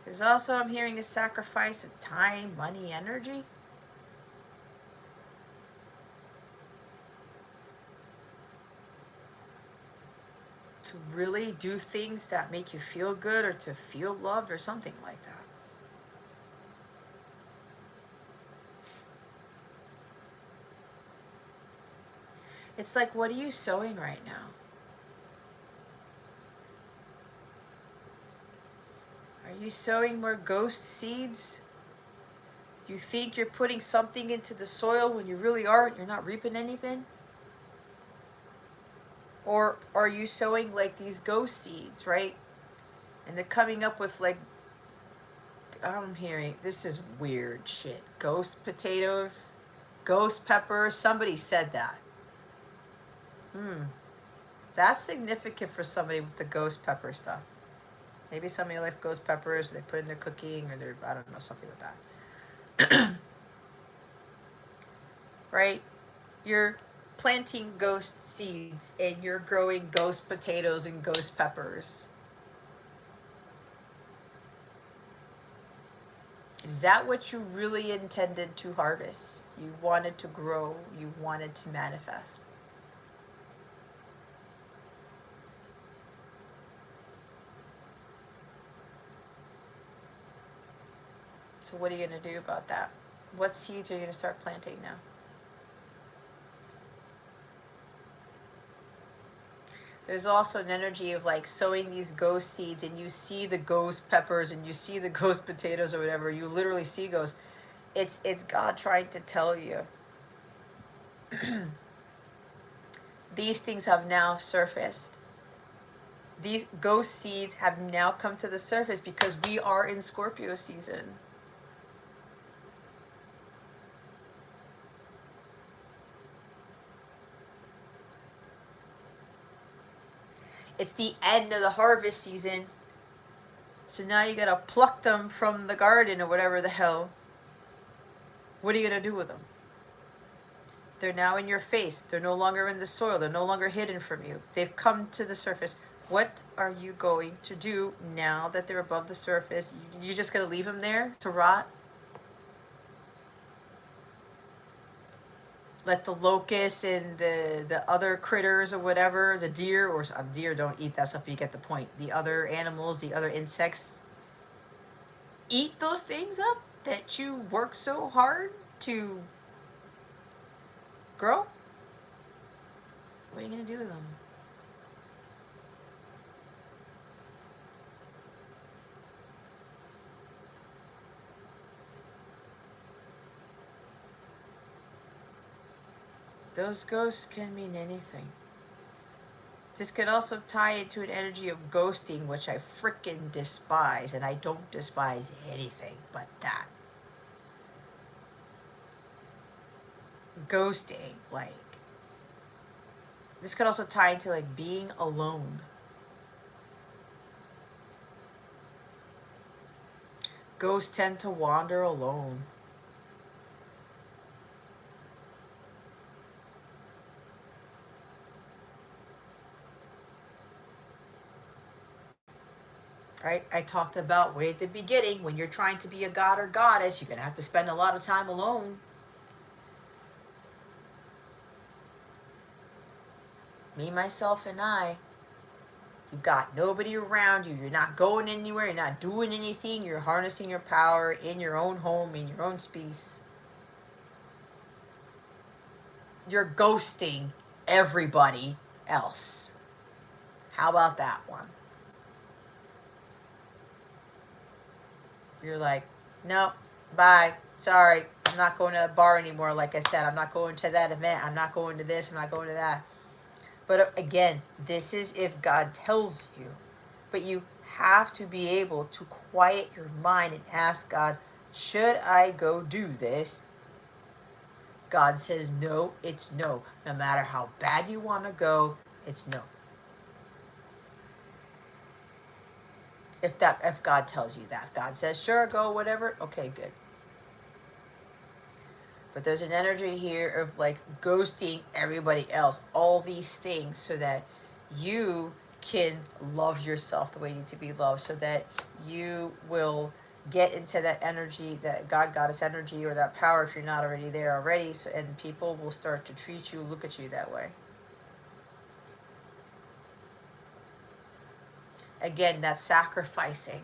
There's also, I'm hearing, a sacrifice of time, money, energy. To really do things that make you feel good or to feel loved or something like that. It's like, what are you sowing right now? Are you sowing more ghost seeds? You think you're putting something into the soil when you really aren't? You're not reaping anything? Or are you sowing like these ghost seeds, right? And they're coming up with like, I'm hearing, this is weird shit. Ghost potatoes, ghost peppers. Somebody said that. That's significant for somebody with the ghost pepper stuff. Maybe somebody likes ghost peppers, they put in their cooking, or they're, I don't know, something with that. Right? You're planting ghost seeds and you're growing ghost potatoes and ghost peppers. Is that what you really intended to harvest? You wanted to grow, you wanted to manifest. So what are you going to do about that? What seeds are you going to start planting now? There's also an energy of like sowing these ghost seeds and you see the ghost peppers and you see the ghost potatoes or whatever. You literally see ghosts. It's God trying to tell you. These things have now surfaced. These ghost seeds have now come to the surface because we are in Scorpio season. It's the end of the harvest season. So now you gotta pluck them from the garden or whatever the hell. What are you gonna do with them? They're now in your face. They're no longer in the soil. They're no longer hidden from you. They've come to the surface. What are you going to do now that they're above the surface? You just going to leave them there to rot? Let the locusts and the other critters or whatever, the deer, or deer don't eat that stuff, but you get the point. The other animals, the other insects, eat those things up that you worked so hard to grow? What are you going to do with them? Those ghosts can mean anything. This could also tie into an energy of ghosting, which I frickin' despise, and I don't despise anything but that. Ghosting, like, this could also tie into like being alone. Ghosts tend to wander alone. Right? I talked about way at the beginning, when you're trying to be a god or goddess, you're going to have to spend a lot of time alone. Me, myself, and I. You've got nobody around you. You're not going anywhere. You're not doing anything. You're harnessing your power in your own home, in your own space. You're ghosting everybody else. How about that one? You're like, nope, bye, sorry, I'm not going to the bar anymore. Like I said, I'm not going to that event. I'm not going to this. I'm not going to that. But again, this is if God tells you. But you have to be able to quiet your mind and ask God, should I go do this? God says no, it's no. No matter how bad you want to go, it's no. If God tells you that. God says, sure, go, whatever. Okay, good. But there's an energy here of like ghosting everybody else. All these things so that you can love yourself the way you need to be loved. So that you will get into that energy, that God goddess energy, or that power if you're not already there already. So, and people will start to treat you, look at you that way. Again, that's sacrificing.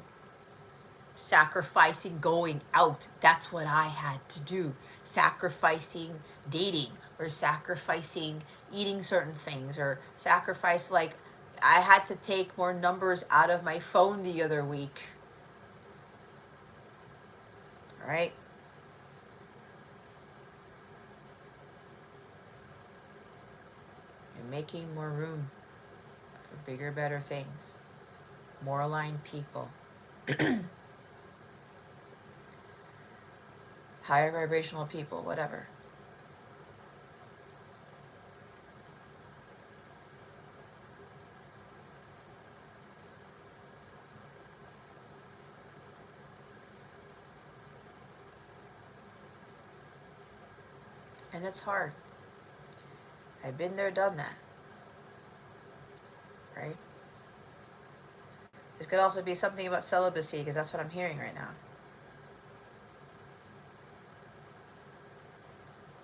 Sacrificing going out. That's what I had to do. Sacrificing dating, or sacrificing eating certain things, or sacrifice, like, I had to take more numbers out of my phone the other week. All right? You're making more room for bigger, better things. More aligned people. Higher vibrational people, whatever. And it's hard. I've been there, done that. Right? This could also be something about celibacy, because that's what I'm hearing right now.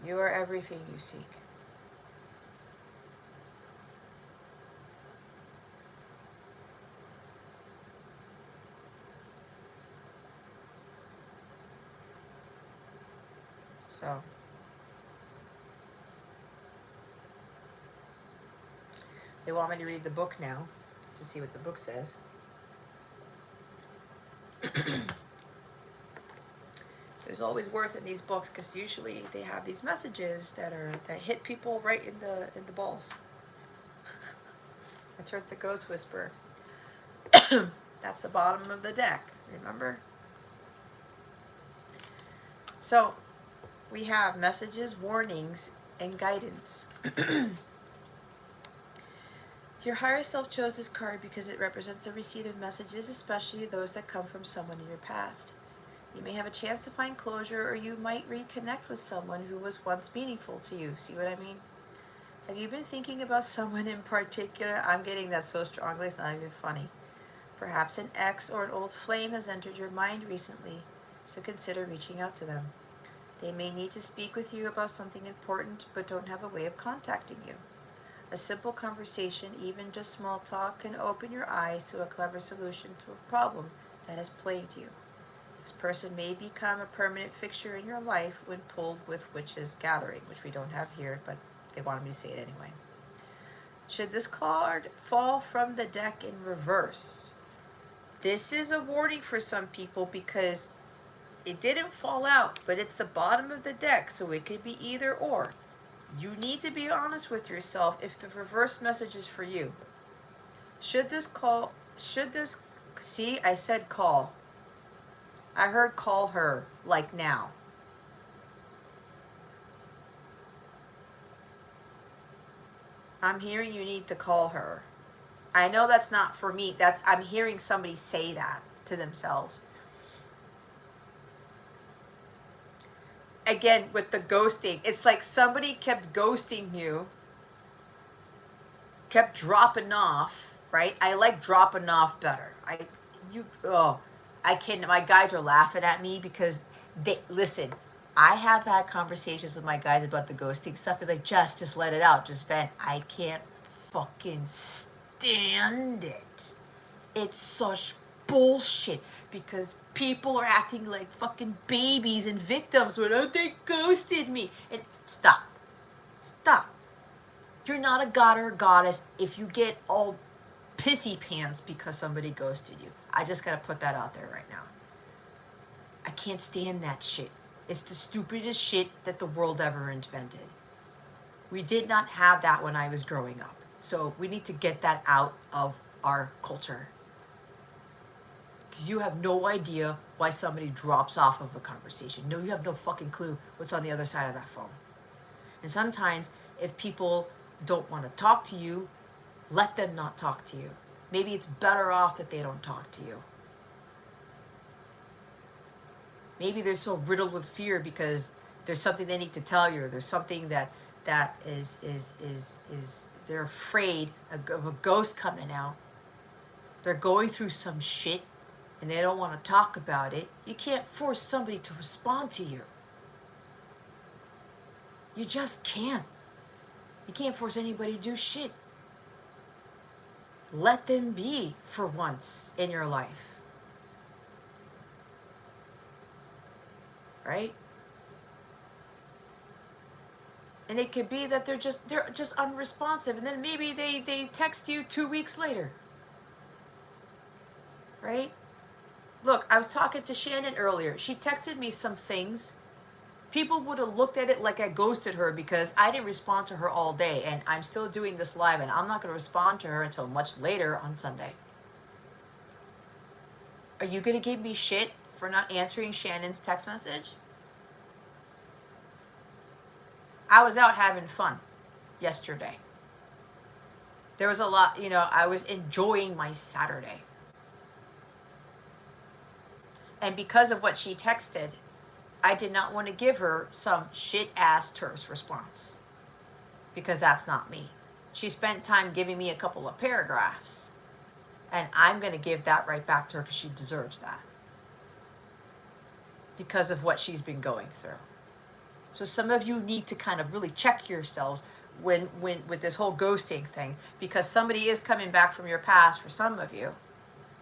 You are everything you seek. So, they want me to read the book now to see what the book says. There's always worth in these books, because usually they have these messages that hit people right in the balls. I turned to Ghost Whisperer. That's the bottom of the deck, remember? So we have messages, warnings, and guidance. Your higher self chose this card because it represents the receipt of messages, especially those that come from someone in your past. You may have a chance to find closure, or you might reconnect with someone who was once meaningful to you. See what I mean? Have you been thinking about someone in particular? I'm getting that so strongly, it's not even funny. Perhaps an ex or an old flame has entered your mind recently, so consider reaching out to them. They may need to speak with you about something important, but don't have a way of contacting you. A simple conversation, even just small talk, can open your eyes to a clever solution to a problem that has plagued you. This person may become a permanent fixture in your life when pulled with witches gathering, which we don't have here, but they wanted me to say it anyway. Should this card fall from the deck in reverse, this is a warning for some people because it didn't fall out, but it's the bottom of the deck, so it could be either or. You need to be honest with yourself if the reverse message is for you. See, I said call. I heard call her, like now. I'm hearing you need to call her. I know that's not for me. I'm hearing somebody say that to themselves. Again, with the ghosting, it's like somebody kept ghosting you, kept dropping off, right? I like dropping off better. I can't, my guys are laughing at me because listen, I have had conversations with my guys about the ghosting stuff. They're like, just let it out, just vent. I can't fucking stand it. It's such bullshit because people are acting like fucking babies and victims when they ghosted me. And stop. You're not a god or a goddess if you get all pissy pants because somebody ghosted you. I just gotta put that out there right now. I can't stand that shit. It's the stupidest shit that the world ever invented. We did not have that when I was growing up. So we need to get that out of our culture. Because you have no idea why somebody drops off of a conversation. No, you have no fucking clue what's on the other side of that phone. And sometimes if people don't want to talk to you, let them not talk to you. Maybe it's better off that they don't talk to you. Maybe they're so riddled with fear because there's something they need to tell you, or there's something that is they're afraid of a ghost coming out. They're going through some shit and they don't want to talk about it. You can't force somebody to respond to you. You just can't. You can't force anybody to do shit. Let them be for once in your life. Right? And it could be that they're just unresponsive, and then maybe they text you 2 weeks later. Right? Look, I was talking to Shannon earlier. She texted me some things. People would have looked at it like I ghosted her because I didn't respond to her all day, and I'm still doing this live, and I'm not going to respond to her until much later on Sunday. Are you going to give me shit for not answering Shannon's text message? I was out having fun yesterday. There was a lot, I was enjoying my Saturday. And because of what she texted, I did not want to give her some shit-ass terse response. Because that's not me. She spent time giving me a couple of paragraphs. And I'm going to give that right back to her because she deserves that. Because of what she's been going through. So some of you need to kind of really check yourselves when with this whole ghosting thing. Because somebody is coming back from your past for some of you.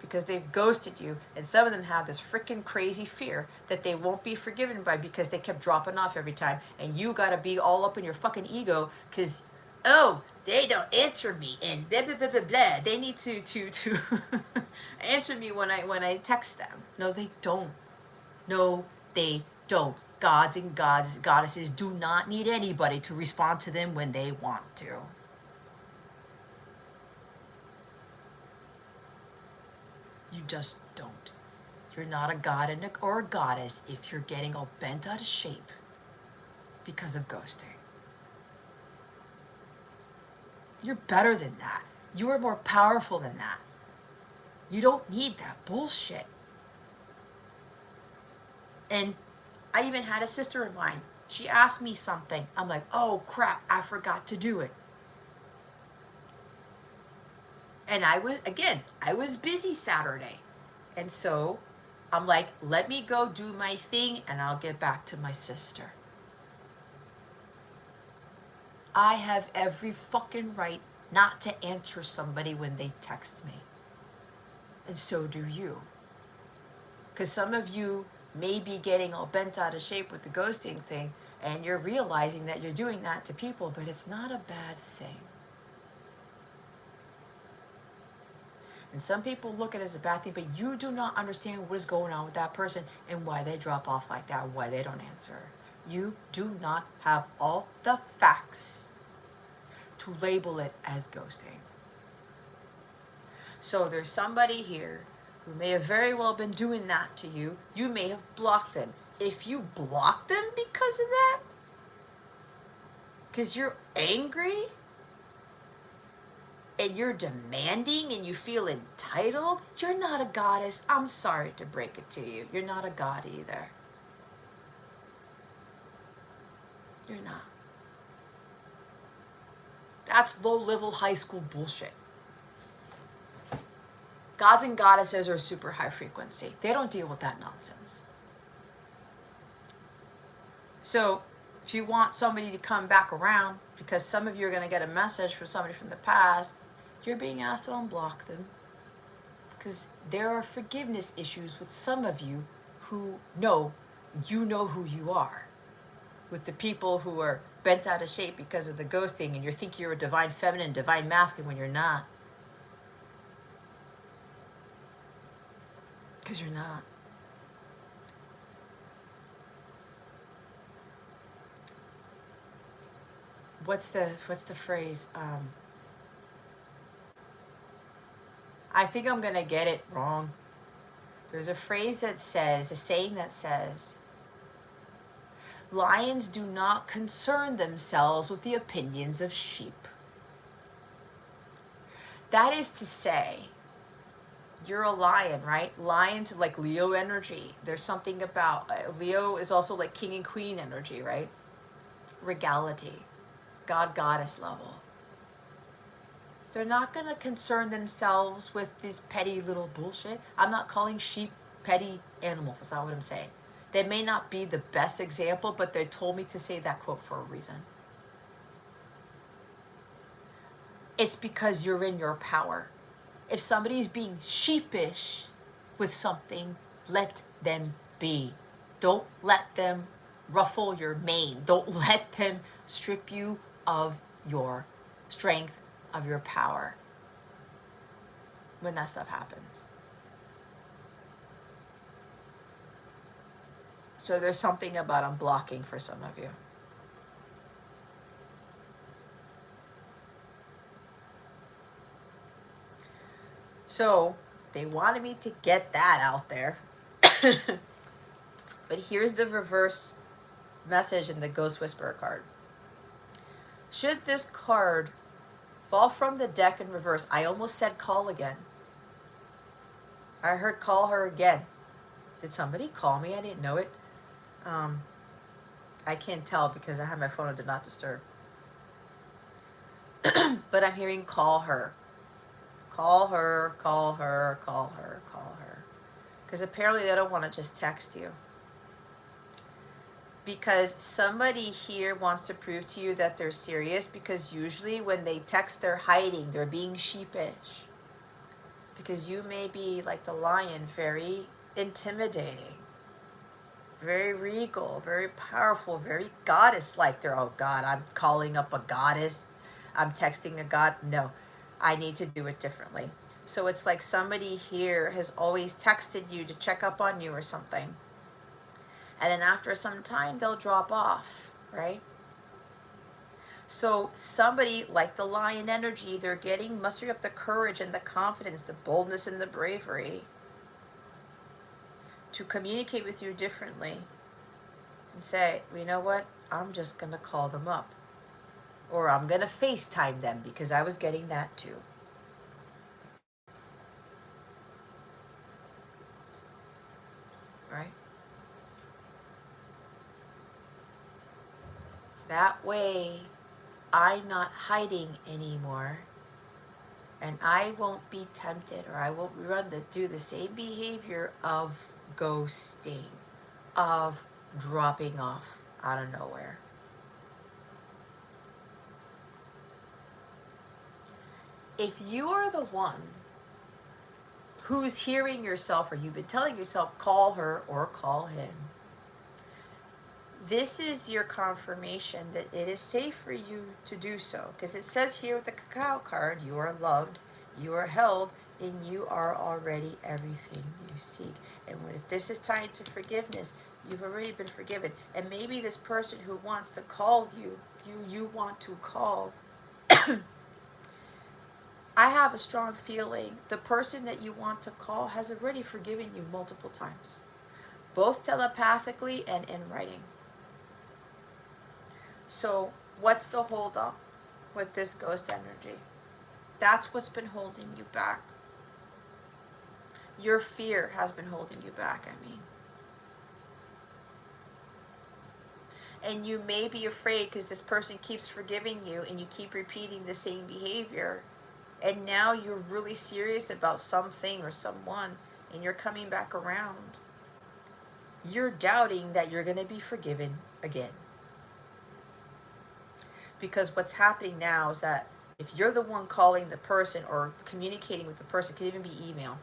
Because they've ghosted you, and some of them have this freaking crazy fear that they won't be forgiven by because they kept dropping off every time, and you gotta be all up in your fucking ego because, oh, they don't answer me, and blah blah blah blah blah. They need to answer me when I text them. No, they don't. No, they don't. Gods and goddesses do not need anybody to respond to them when they want to. You just don't. You're not a god or a goddess if you're getting all bent out of shape because of ghosting. You're better than that. You are more powerful than that. You don't need that bullshit. And I even had a sister of mine. She asked me something. I'm like, oh crap, I forgot to do it. And I was busy Saturday. And so I'm like, let me go do my thing and I'll get back to my sister. I have every fucking right not to answer somebody when they text me. And so do you. Because some of you may be getting all bent out of shape with the ghosting thing, and you're realizing that you're doing that to people, but it's not a bad thing. And some people look at it as a bad thing, but you do not understand what is going on with that person and why they drop off like that, why they don't answer. You do not have all the facts to label it as ghosting. So there's somebody here who may have very well been doing that to you. You may have blocked them. If you block them because of that, because you're angry and you're demanding and you feel entitled, you're not a goddess. I'm sorry to break it to you. You're not a god either. You're not. That's low-level high school bullshit. Gods and goddesses are super high frequency. They don't deal with that nonsense. So if you want somebody to come back around, because some of you are going to get a message from somebody from the past, you're being asked to unblock them. Because there are forgiveness issues with some of you who know who you are. With the people who are bent out of shape because of the ghosting and you're thinking you're a divine feminine, divine masculine when you're not. Because you're not. What's the phrase? I think I'm gonna get it wrong. There's a phrase that says, a saying that says, lions do not concern themselves with the opinions of sheep. That is to say, you're a lion, right? Lions are like Leo energy. There's something about, Leo is also like king and queen energy, right? Regality, god, goddess level. They're not going to concern themselves with this petty little bullshit. I'm not calling sheep petty animals. That's not what I'm saying. They may not be the best example, but they told me to say that quote for a reason. It's because you're in your power. If somebody's being sheepish with something, let them be. Don't let them ruffle your mane. Don't let them strip you of your strength, of your power when that stuff happens. So there's something about unblocking for some of you. So they wanted me to get that out there. But here's the reverse message in the Ghost Whisperer card. Should this card fall from the deck in reverse, I almost said call again. I heard call her again. Did somebody call me? I didn't know it. I can't tell because I have my phone on Do Not Disturb. But I'm hearing call her. Call her, call her, call her, call her. Because apparently they don't want to just text you. Because somebody here wants to prove to you that they're serious, because usually when they text, they're hiding. They're being sheepish. Because you may be, like the lion, very intimidating, very regal, very powerful, very goddess-like. They're, oh God, I'm calling up a goddess. I'm texting a god. No, I need to do it differently. So it's like somebody here has always texted you to check up on you or something. And then after some time, they'll drop off, right? So somebody like the lion energy, they're mustering up the courage and the confidence, the boldness and the bravery to communicate with you differently and say, well, you know what? I'm just going to call them up. Or I'm going to FaceTime them, because I was getting that too. Right? way, I'm not hiding anymore, and I won't be tempted, or I won't do the same behavior of ghosting, of dropping off out of nowhere. If you are the one who's hearing yourself, or you've been telling yourself, call her or call him, this is your confirmation that it is safe for you to do so. Because it says here with the cacao card, you are loved, you are held, and you are already everything you seek. And if this is tied to forgiveness, you've already been forgiven. And maybe this person who wants to call you, you want to call, I have a strong feeling the person that you want to call has already forgiven you multiple times, both telepathically and in writing. So what's the hold up with this ghost energy? That's what's been holding you back. Your fear has been holding you back, I mean. And you may be afraid because this person keeps forgiving you and you keep repeating the same behavior. And now you're really serious about something or someone, and you're coming back around. You're doubting that you're going to be forgiven again. Because what's happening now is that if you're the one calling the person or communicating with the person, it could even be email,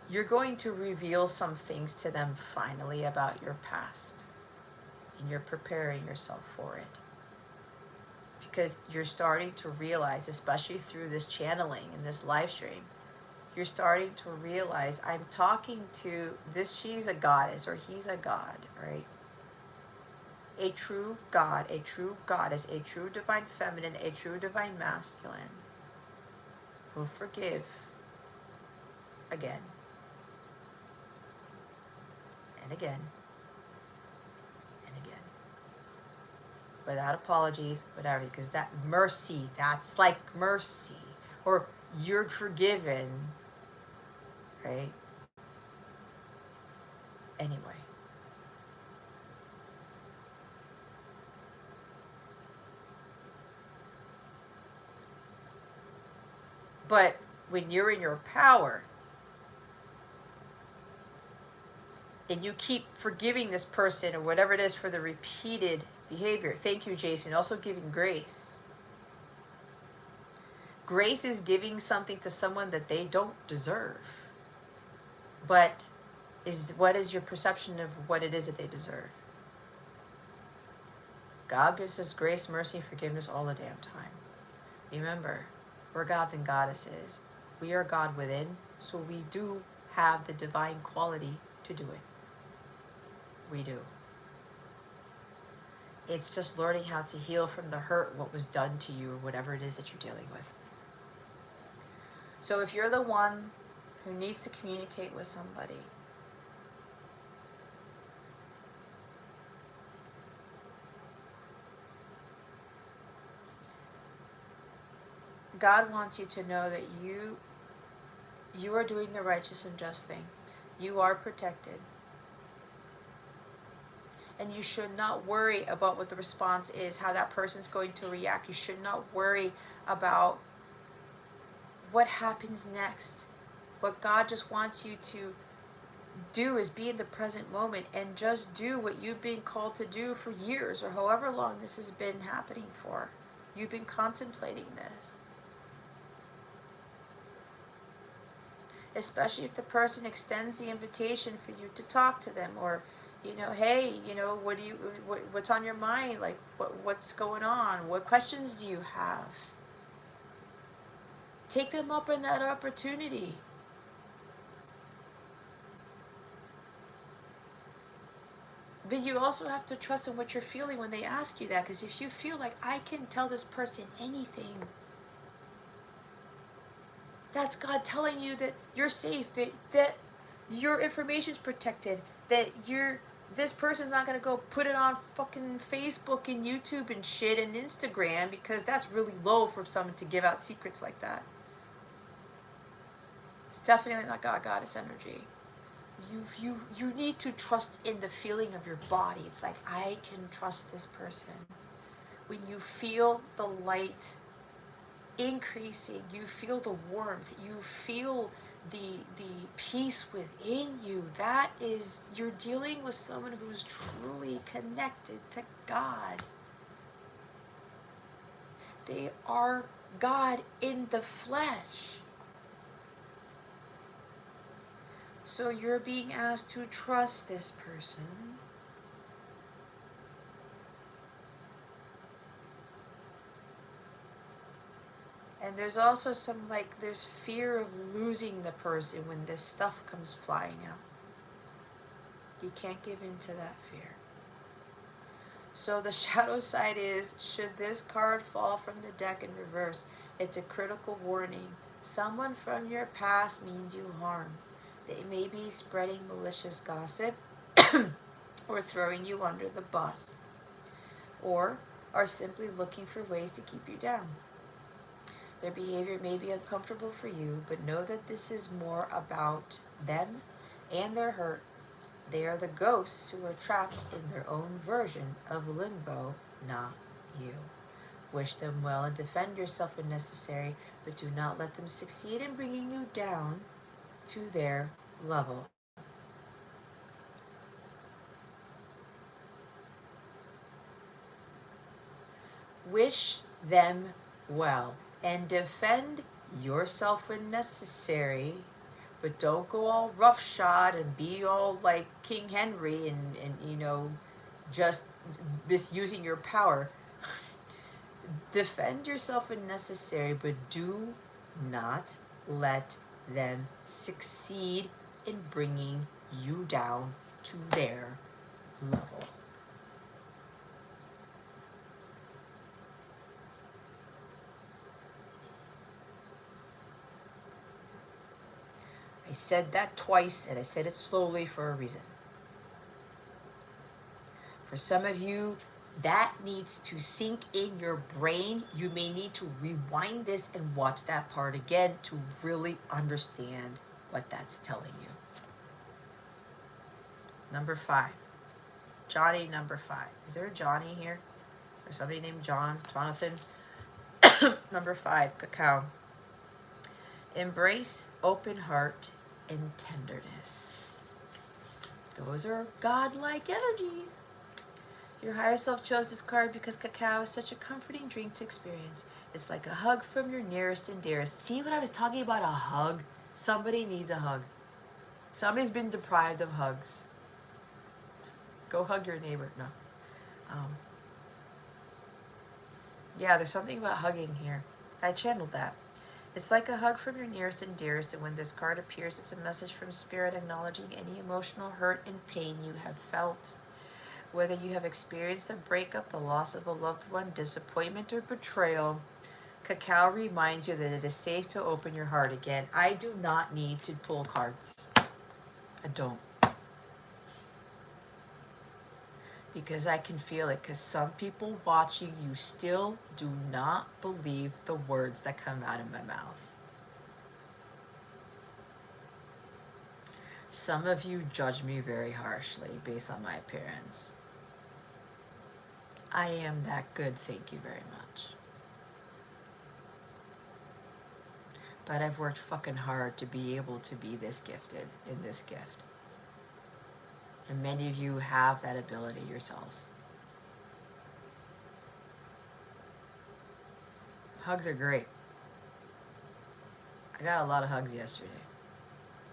you're going to reveal some things to them finally about your past. And you're preparing yourself for it. Because you're starting to realize, especially through this channeling and this live stream, you're starting to realize I'm talking to this, she's a goddess or he's a god, right? A true god, a true goddess, a true divine feminine, a true divine masculine will forgive again and again and again. Without apologies, whatever, because that mercy, that's like mercy, or you're forgiven, right? Anyway. But when you're in your power, and you keep forgiving this person or whatever it is for the repeated behavior. Thank you, Jason. Also giving grace. Grace is giving something to someone that they don't deserve. But what is your perception of what it is that they deserve? God gives us grace, mercy, and forgiveness all the damn time. Remember, we're gods and goddesses. We are God within, so we do have the divine quality to do it. We do. It's just learning how to heal from the hurt, what was done to you, or whatever it is that you're dealing with. So if you're the one who needs to communicate with somebody, God wants you to know that you are doing the righteous and just thing. You are protected. And you should not worry about what the response is, how that person's going to react. You should not worry about what happens next. What God just wants you to do is be in the present moment and just do what you've been called to do for years, or however long this has been happening for. You've been contemplating this. Especially if the person extends the invitation for you to talk to them, or hey, what's on your mind? Like, what's going on? What questions do you have? Take them up on that opportunity. But you also have to trust in what you're feeling when they ask you that, because if you feel like I can tell this person anything, that's God telling you that you're safe, that your information's protected, that this person's not going to go put it on fucking Facebook and YouTube and shit and Instagram, because that's really low for someone to give out secrets like that. It's definitely not God, goddess energy. You need to trust in the feeling of your body. It's like, I can trust this person. when you feel the light increasing, you feel the warmth, you feel the peace within you, that is, you're dealing with someone who's truly connected to God. They are God in the flesh. So you're being asked to trust this person. And there's also some, like, there's fear of losing the person when this stuff comes flying out. You can't give in to that fear. So the shadow side is, should this card fall from the deck in reverse, it's a critical warning. Someone from your past means you harm. They may be spreading malicious gossip or throwing you under the bus, or are simply looking for ways to keep you down. Their behavior may be uncomfortable for you, but know that this is more about them and their hurt. They are the ghosts who are trapped in their own version of limbo, not you. Wish them well and defend yourself when necessary, but do not let them succeed in bringing you down to their level. Wish them well and defend yourself when necessary, but don't go all roughshod and be all like King Henry and you know, just misusing your power. Defend yourself when necessary, but do not let them succeed in bringing you down to their level. I said that twice, and I said it slowly for a reason. For some of you, that needs to sink in your brain. You may need to rewind this and watch that part again to really understand what that's telling you. Number 5. Johnny, number 5. Is there a Johnny here? Or somebody named John? Jonathan? Number 5, cacao. Embrace open heart and tenderness. Those are godlike energies. Your higher self chose this card because cacao is such a comforting drink to experience. It's like a hug from your nearest and dearest. See what I was talking about? A hug? Somebody needs a hug. Somebody's been deprived of hugs. Go hug your neighbor. No. Yeah, there's something about hugging here. I channeled that. It's like a hug from your nearest and dearest, and when this card appears, it's a message from Spirit acknowledging any emotional hurt and pain you have felt. Whether you have experienced a breakup, the loss of a loved one, disappointment, or betrayal, cacao reminds you that it is safe to open your heart again. I do not need to pull cards. I don't. Because I can feel it, because some people watching you still do not believe the words that come out of my mouth. Some of you judge me very harshly based on my appearance. I am that good, thank you very much. But I've worked fucking hard to be able to be this gifted in this gift. And many of you have that ability yourselves. Hugs are great. I got a lot of hugs yesterday.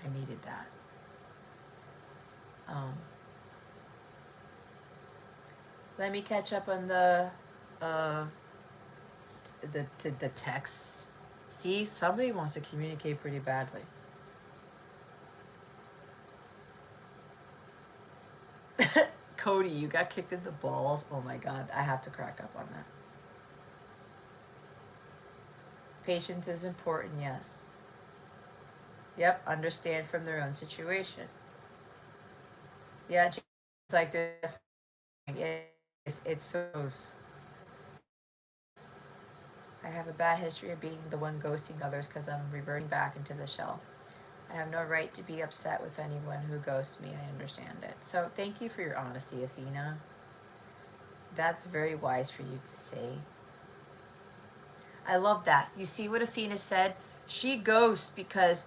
I needed that. Let me catch up on the texts. See, somebody wants to communicate pretty badly. Cody, you got kicked in the balls. Oh my God, I have to crack up on that. Patience is important, yes. Yep, understand from their own situation. Yeah, it's like it's so. I have a bad history of being the one ghosting others because I'm reverting back into the shell. I have no right to be upset with anyone who ghosts me. I understand it. So thank you for your honesty, Athena. That's very wise for you to say. I love that. You see what Athena said? She ghosts because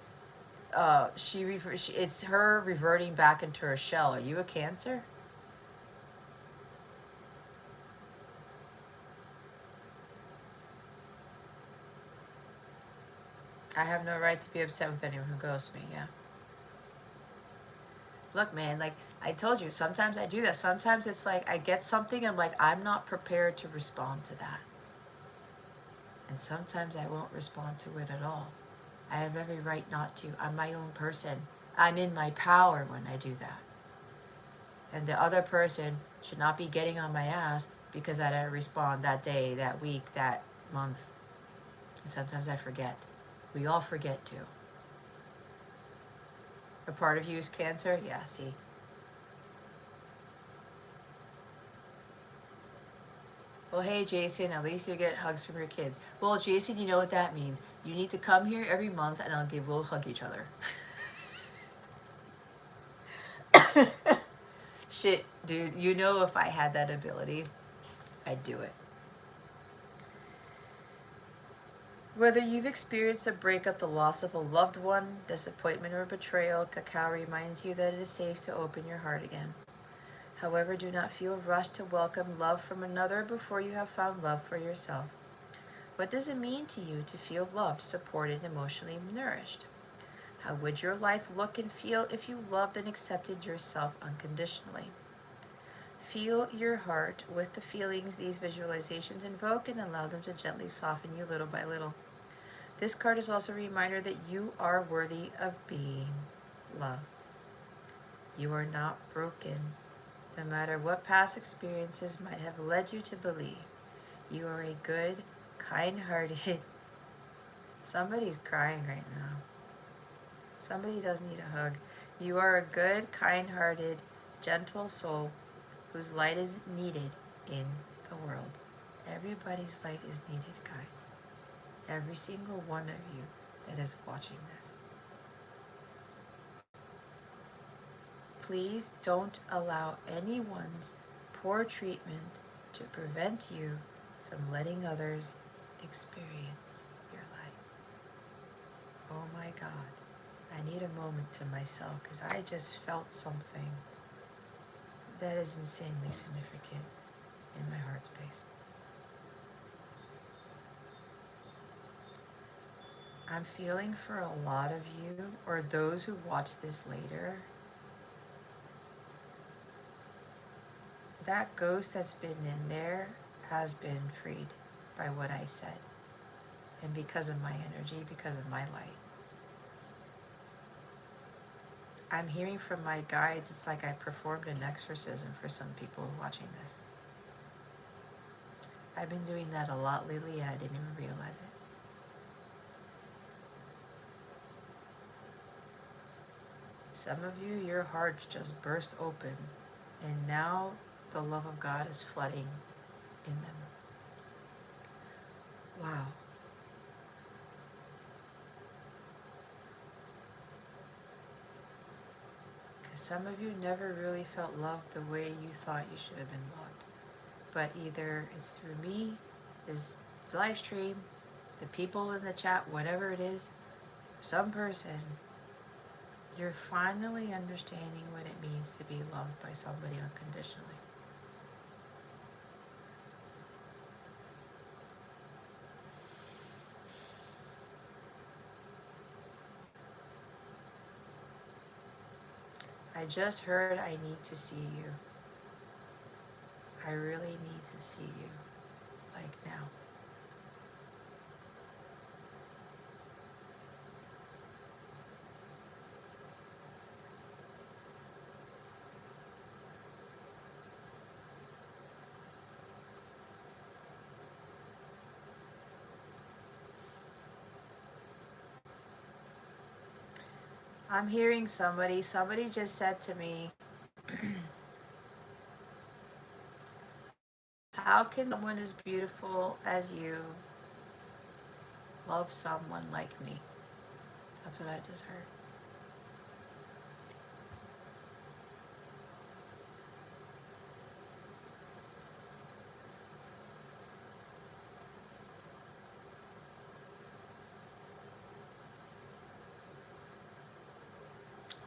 it's her reverting back into her shell. Are you a Cancer? I have no right to be upset with anyone who ghosts me, yeah. Look, man, like I told you, sometimes I do that. Sometimes it's like I get something and I'm like, I'm not prepared to respond to that. And sometimes I won't respond to it at all. I have every right not to. I'm my own person. I'm in my power when I do that. And the other person should not be getting on my ass because I didn't respond that day, that week, that month. And sometimes I forget. We all forget too. A part of you is Cancer? Yeah, see. Well, hey, Jason, at least you get hugs from your kids. Well, Jason, you know what that means. You need to come here every month and we'll hug each other. Shit, dude, you know if I had that ability, I'd do it. Whether you've experienced a breakup, the loss of a loved one, disappointment, or betrayal, cacao reminds you that it is safe to open your heart again. However, do not feel rushed to welcome love from another before you have found love for yourself. What does it mean to you to feel loved, supported, emotionally nourished? How would your life look and feel if you loved and accepted yourself unconditionally? Feel your heart with the feelings these visualizations invoke and allow them to gently soften you little by little. This card is also a reminder that you are worthy of being loved. You are not broken. No matter what past experiences might have led you to believe, you are a good, kind-hearted... Somebody's crying right now. Somebody does need a hug. You are a good, kind-hearted, gentle soul whose light is needed in the world. Everybody's light is needed, guys. Every single one of you that is watching this. Please don't allow anyone's poor treatment to prevent you from letting others experience your life. Oh my God, I need a moment to myself because I just felt something that is insanely significant in my heart space. I'm feeling for a lot of you, or those who watch this later, that ghost that's been in there has been freed by what I said. And because of my energy, because of my light. I'm hearing from my guides, it's like I performed an exorcism for some people watching this. I've been doing that a lot lately and I didn't even realize it. Some of you, your hearts just burst open and now the love of God is flooding in them. Wow. Because some of you never really felt loved the way you thought you should have been loved. But either it's through me, this live stream, the people in the chat, whatever it is, some person, you're finally understanding what it means to be loved by somebody unconditionally. I just heard I need to see you. I really need to see you, like now. I'm hearing somebody just said to me, how can someone as beautiful as you love someone like me? That's what I just heard.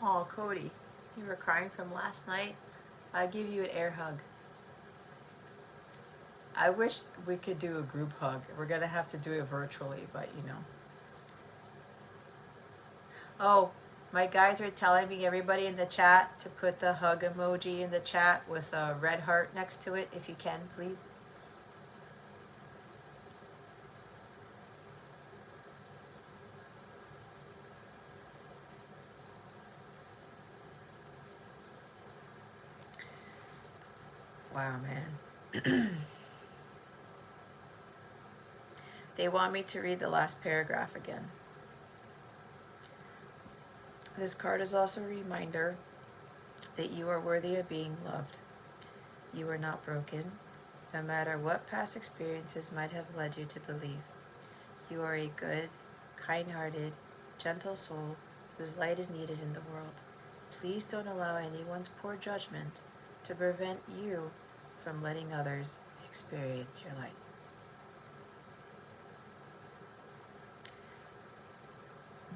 Oh, Cody, you were crying from last night? I give you an air hug. I wish we could do a group hug. We're going to have to do it virtually, but you know. Oh, my guys are telling me, everybody in the chat, to put the hug emoji in the chat with a red heart next to it, if you can, please. Wow, man. They want me to read the last paragraph again. This card is also a reminder that you are worthy of being loved. You are not broken, no matter what past experiences might have led you to believe. You are a good, kind-hearted, gentle soul whose light is needed in the world. Please don't allow anyone's poor judgment to prevent you from letting others experience your light.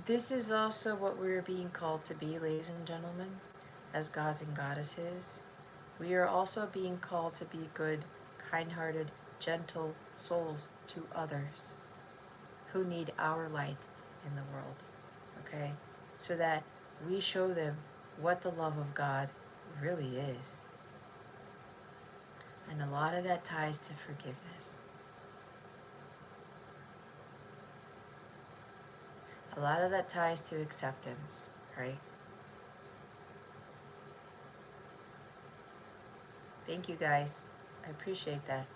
This is also what we're being called to be, ladies and gentlemen, as gods and goddesses. We are also being called to be good, kind-hearted, gentle souls to others who need our light in the world, okay? So that we show them what the love of God really is. And a lot of that ties to forgiveness. A lot of that ties to acceptance, right? Thank you, guys. I appreciate that.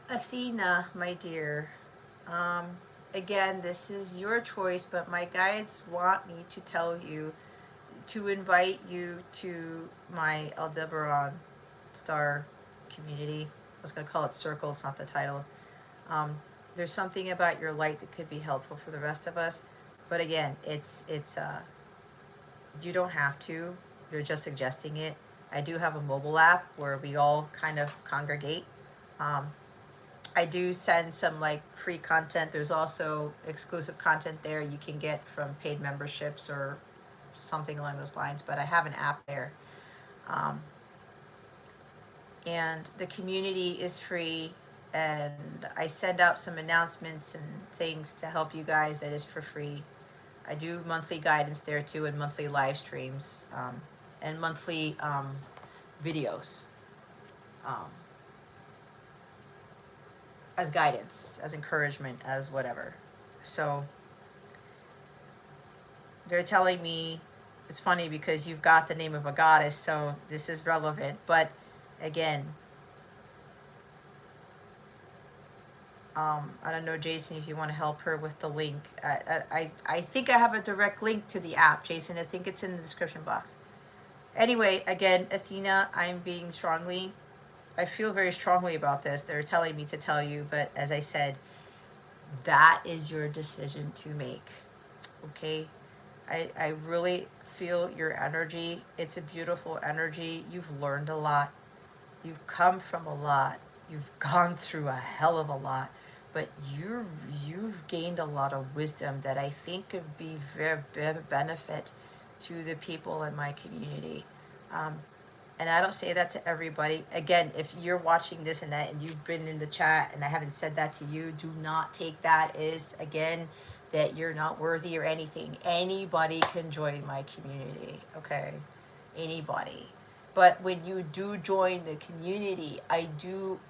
Athena, my dear, again, this is your choice, but my guides want me to tell you, to invite you to my Aldebaran star community. I was going to call it circle, it's not the title. There's something about your light that could be helpful for the rest of us, but again, it's you don't have to. They're just suggesting it. I do have a mobile app where we all kind of congregate. I do send some like free content. There's also exclusive content there you can get from paid memberships or something along those lines, but I have an app there. And the community is free, and I send out some announcements and things to help you guys that is for free. I do monthly guidance there too, and monthly live streams, and monthly videos as guidance, as encouragement, as whatever. So they're telling me, it's funny because you've got the name of a goddess, so this is relevant, but again, I don't know, Jason, if you want to help her with the link. I think I have a direct link to the app, Jason. I think it's in the description box. Anyway, again, Athena, I'm being strongly, I feel very strongly about this. They're telling me to tell you, but as I said, that is your decision to make, okay? I really feel your energy. It's a beautiful energy. You've learned a lot. You've come from a lot. You've gone through a hell of a lot. But you've gained a lot of wisdom that I think could be very benefit to the people in my community. And I don't say that to everybody. Again, if you're watching this and that and you've been in the chat and I haven't said that to you, do not take that as, again, that you're not worthy or anything. Anybody can join my community, okay? Anybody. But when you do join the community, I do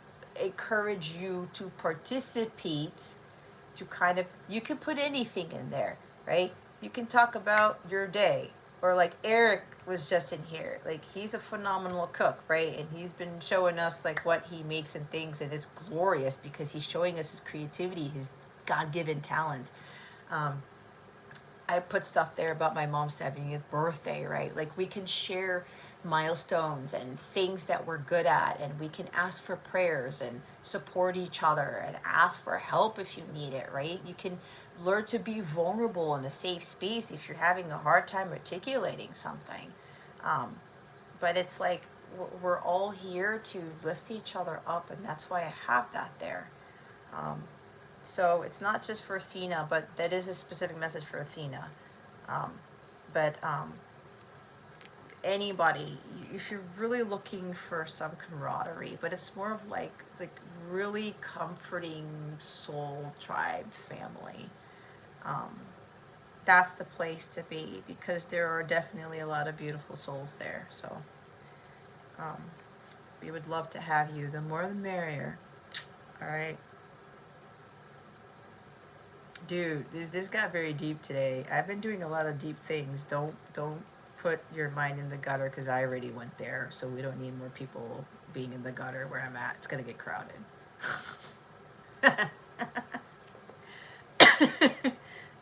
encourage you to participate, to kind of, you can put anything in there, right? You can talk about your day, or like Eric was just in here, like he's a phenomenal cook, right? And he's been showing us like what he makes and things, and it's glorious because he's showing us his creativity, his God-given talents. I put stuff there about my mom's 70th birthday, right? Like we can share milestones and things that we're good at, and we can ask for prayers and support each other and ask for help if you need it, right? You can learn to be vulnerable in a safe space if you're having a hard time articulating something. But it's like we're all here to lift each other up, and that's why I have that there. So it's not just for Athena, but that is a specific message for Athena. But anybody, if you're really looking for some camaraderie, but it's more of like really comforting soul tribe family, that's the place to be, because there are definitely a lot of beautiful souls there. So we would love to have you. The more the merrier. All right. Dude, this got very deep today. I've been doing a lot of deep things. Don't put your mind in the gutter, because I already went there, so we don't need more people being in the gutter where I'm at. It's gonna get crowded.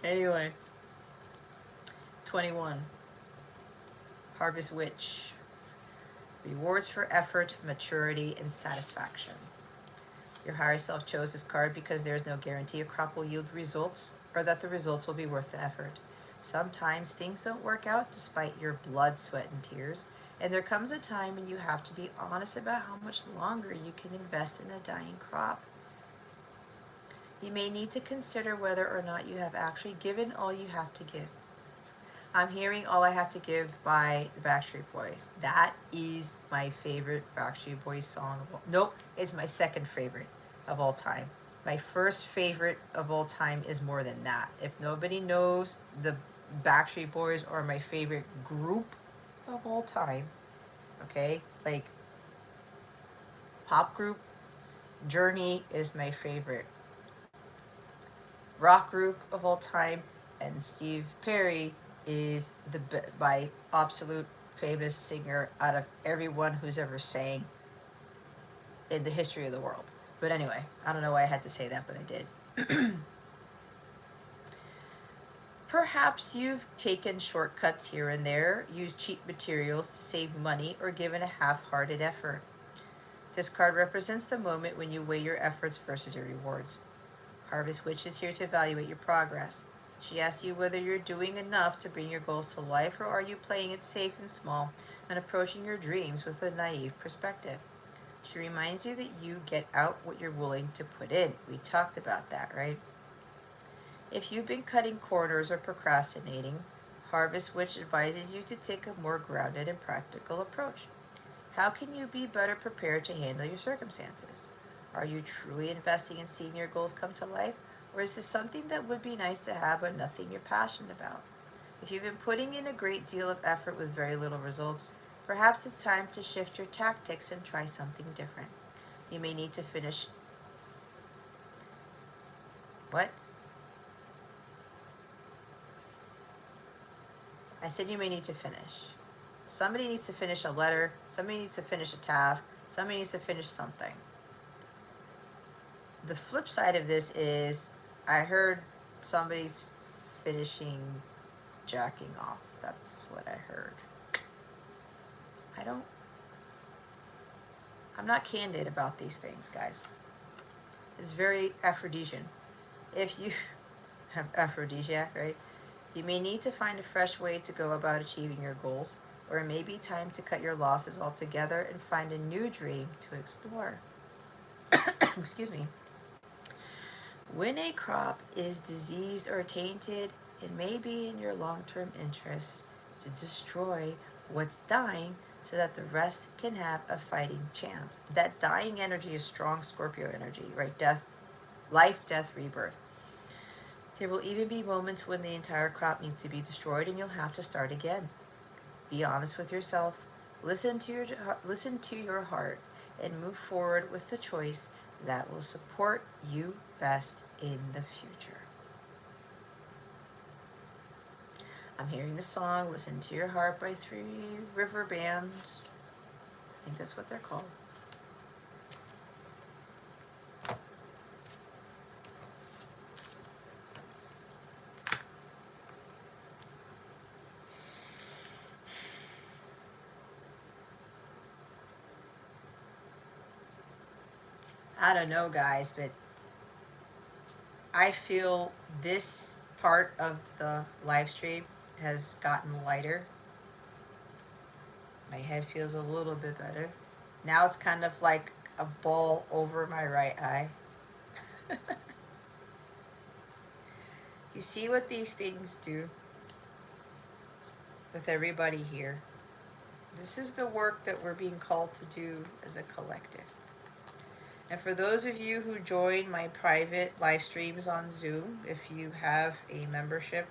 Anyway, 21. Harvest Witch. Rewards for effort, maturity, and satisfaction. Your higher self chose this card because there is no guarantee a crop will yield results, or that the results will be worth the effort. Sometimes things don't work out despite your blood, sweat, and tears, and there comes a time when you have to be honest about how much longer you can invest in a dying crop. You may need to consider whether or not you have actually given all you have to give. I'm hearing All I Have to Give by the Backstreet Boys. That is my favorite Backstreet Boys song. Nope, it's my second favorite of all time. My first favorite of all time is More Than That. If nobody knows, the Backstreet Boys are my favorite group of all time. Okay? Like, pop group, Journey is my favorite rock group of all time, and Steve Perry is my absolute famous singer out of everyone who's ever sang in the history of the world. But anyway, I don't know why I had to say that, but I did. Perhaps you've taken shortcuts here and there, used cheap materials to save money, or given a half-hearted effort. This card represents the moment when you weigh your efforts versus your rewards. Harvest Witch is here to evaluate your progress. She asks you whether you're doing enough to bring your goals to life, or are you playing it safe and small and approaching your dreams with a naive perspective. She reminds you that you get out what you're willing to put in. We talked about that, right? If you've been cutting corners or procrastinating, Harvest Witch advises you to take a more grounded and practical approach. How can you be better prepared to handle your circumstances? Are you truly investing in seeing your goals come to life? Or is this something that would be nice to have but nothing you're passionate about? If you've been putting in a great deal of effort with very little results, perhaps it's time to shift your tactics and try something different. You may need to finish... What? I said you may need to finish. Somebody needs to finish a letter. Somebody needs to finish a task. Somebody needs to finish something. The flip side of this is, I heard somebody's finishing jacking off. That's what I heard. I'm not candid about these things, guys. It's very aphrodisiac. If you have aphrodisiac, right? You may need to find a fresh way to go about achieving your goals, or it may be time to cut your losses altogether and find a new dream to explore. Excuse me. When a crop is diseased or tainted, it may be in your long-term interests to destroy what's dying so that the rest can have a fighting chance. That dying energy is strong Scorpio energy, right? Death, life, death, rebirth. There will even be moments when the entire crop needs to be destroyed and you'll have to start again. Be honest with yourself, listen to your heart, and move forward with the choice that will support you best in the future. I'm hearing the song Listen to Your Heart by Three River Band. I think that's what they're called. I don't know, guys, but I feel this part of the live stream has gotten lighter. My head feels a little bit better. Now it's kind of like a ball over my right eye. You see what these things do with everybody here? This is the work that we're being called to do as a collective. And for those of you who join my private live streams on Zoom, if you have a membership,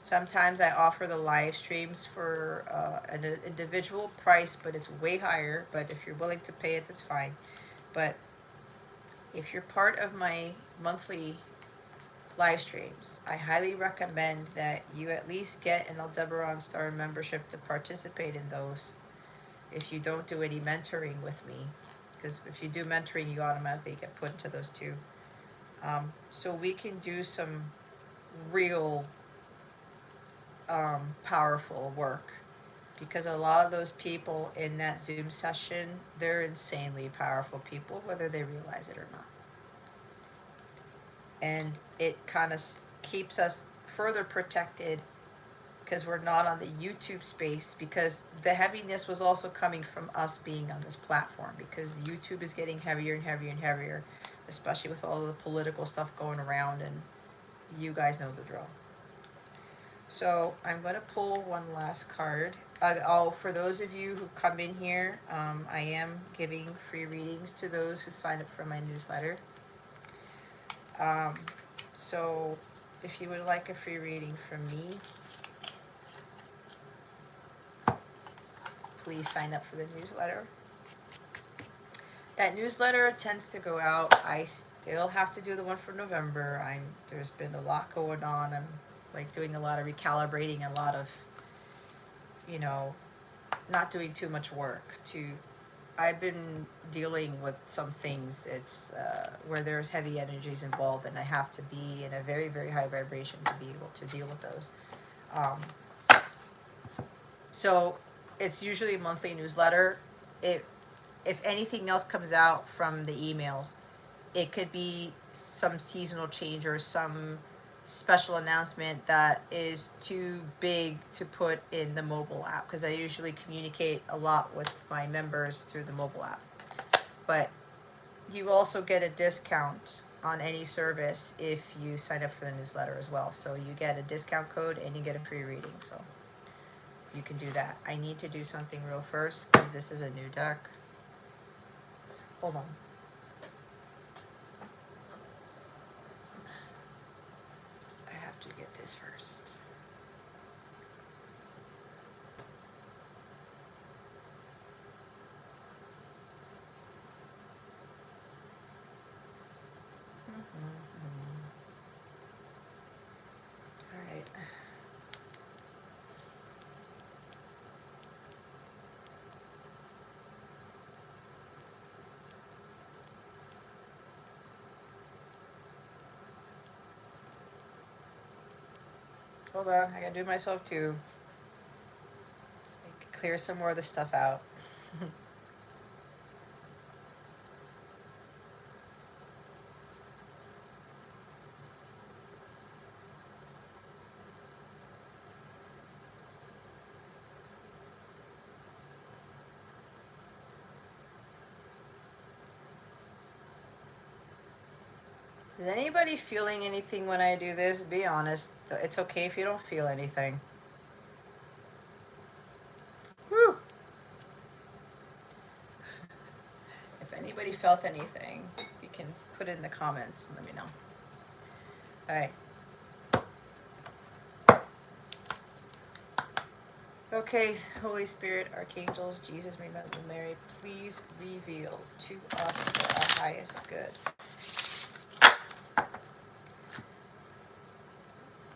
sometimes I offer the live streams for an individual price, but it's way higher. But if you're willing to pay it, that's fine. But if you're part of my monthly live streams, I highly recommend that you at least get an Aldebaran Star membership to participate in those if you don't do any mentoring with me. Because if you do mentoring, you automatically get put into those too. So we can do some real powerful work, because a lot of those people in that Zoom session, they're insanely powerful people, whether they realize it or not. And it kind of keeps us further protected because we're not on the YouTube space, because the heaviness was also coming from us being on this platform, because YouTube is getting heavier and heavier and heavier, especially with all the political stuff going around, and you guys know the drill. So I'm going to pull one last card. For those of you who come in here, I am giving free readings to those who sign up for my newsletter. So if you would like a free reading from me, please sign up for the newsletter. That newsletter tends to go out. I still have to do the one for November. There's been a lot going on. I'm like doing a lot of recalibrating, a lot of, you know, not doing too much work I've been dealing with some things. It's where there's heavy energies involved, and I have to be in a very, very high vibration to be able to deal with those. So it's usually a monthly newsletter. If anything else comes out from the emails, it could be some seasonal change or some special announcement that is too big to put in the mobile app, because I usually communicate a lot with my members through the mobile app. But you also get a discount on any service if you sign up for the newsletter as well. So you get a discount code and you get a free reading. So you can do that. I need to do something real first because this is a new deck. Hold on. To get this first. All right. Hold on, I gotta do myself too. I can clear some more of this stuff out. Is anybody feeling anything when I do this? Be honest. It's okay if you don't feel anything. Woo! If anybody felt anything, you can put it in the comments and let me know. All right. Okay, Holy Spirit, Archangels, Jesus, Mary, please reveal to us for our highest good.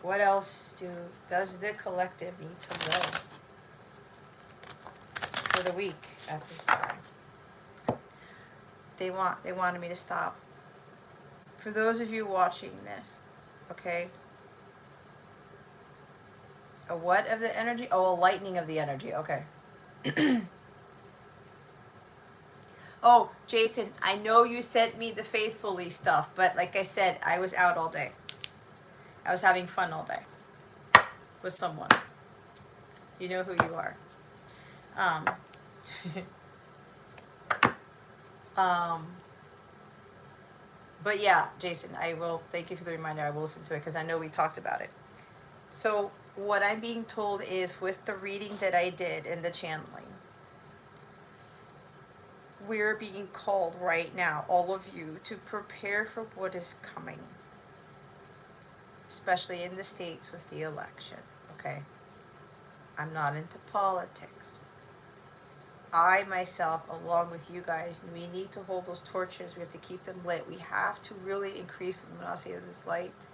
What else does the collective need to know for the week at this time? They wanted me to stop. For those of you watching this, okay? A what of the energy? Oh, a lightning of the energy. Okay. Oh, Jason, I know you sent me the faithfully stuff, but like I said, I was out all day. I was having fun all day with someone. You know who you are. But yeah, Jason, I will thank you for the reminder. I will listen to it because I know we talked about it. So what I'm being told is with the reading that I did and the channeling, we're being called right now, all of you, to prepare for what is coming, especially in the States with the election, okay? I'm not into politics. I myself, along with you guys, and we need to hold those torches. We have to keep them lit. We have to really increase the luminosity of this light,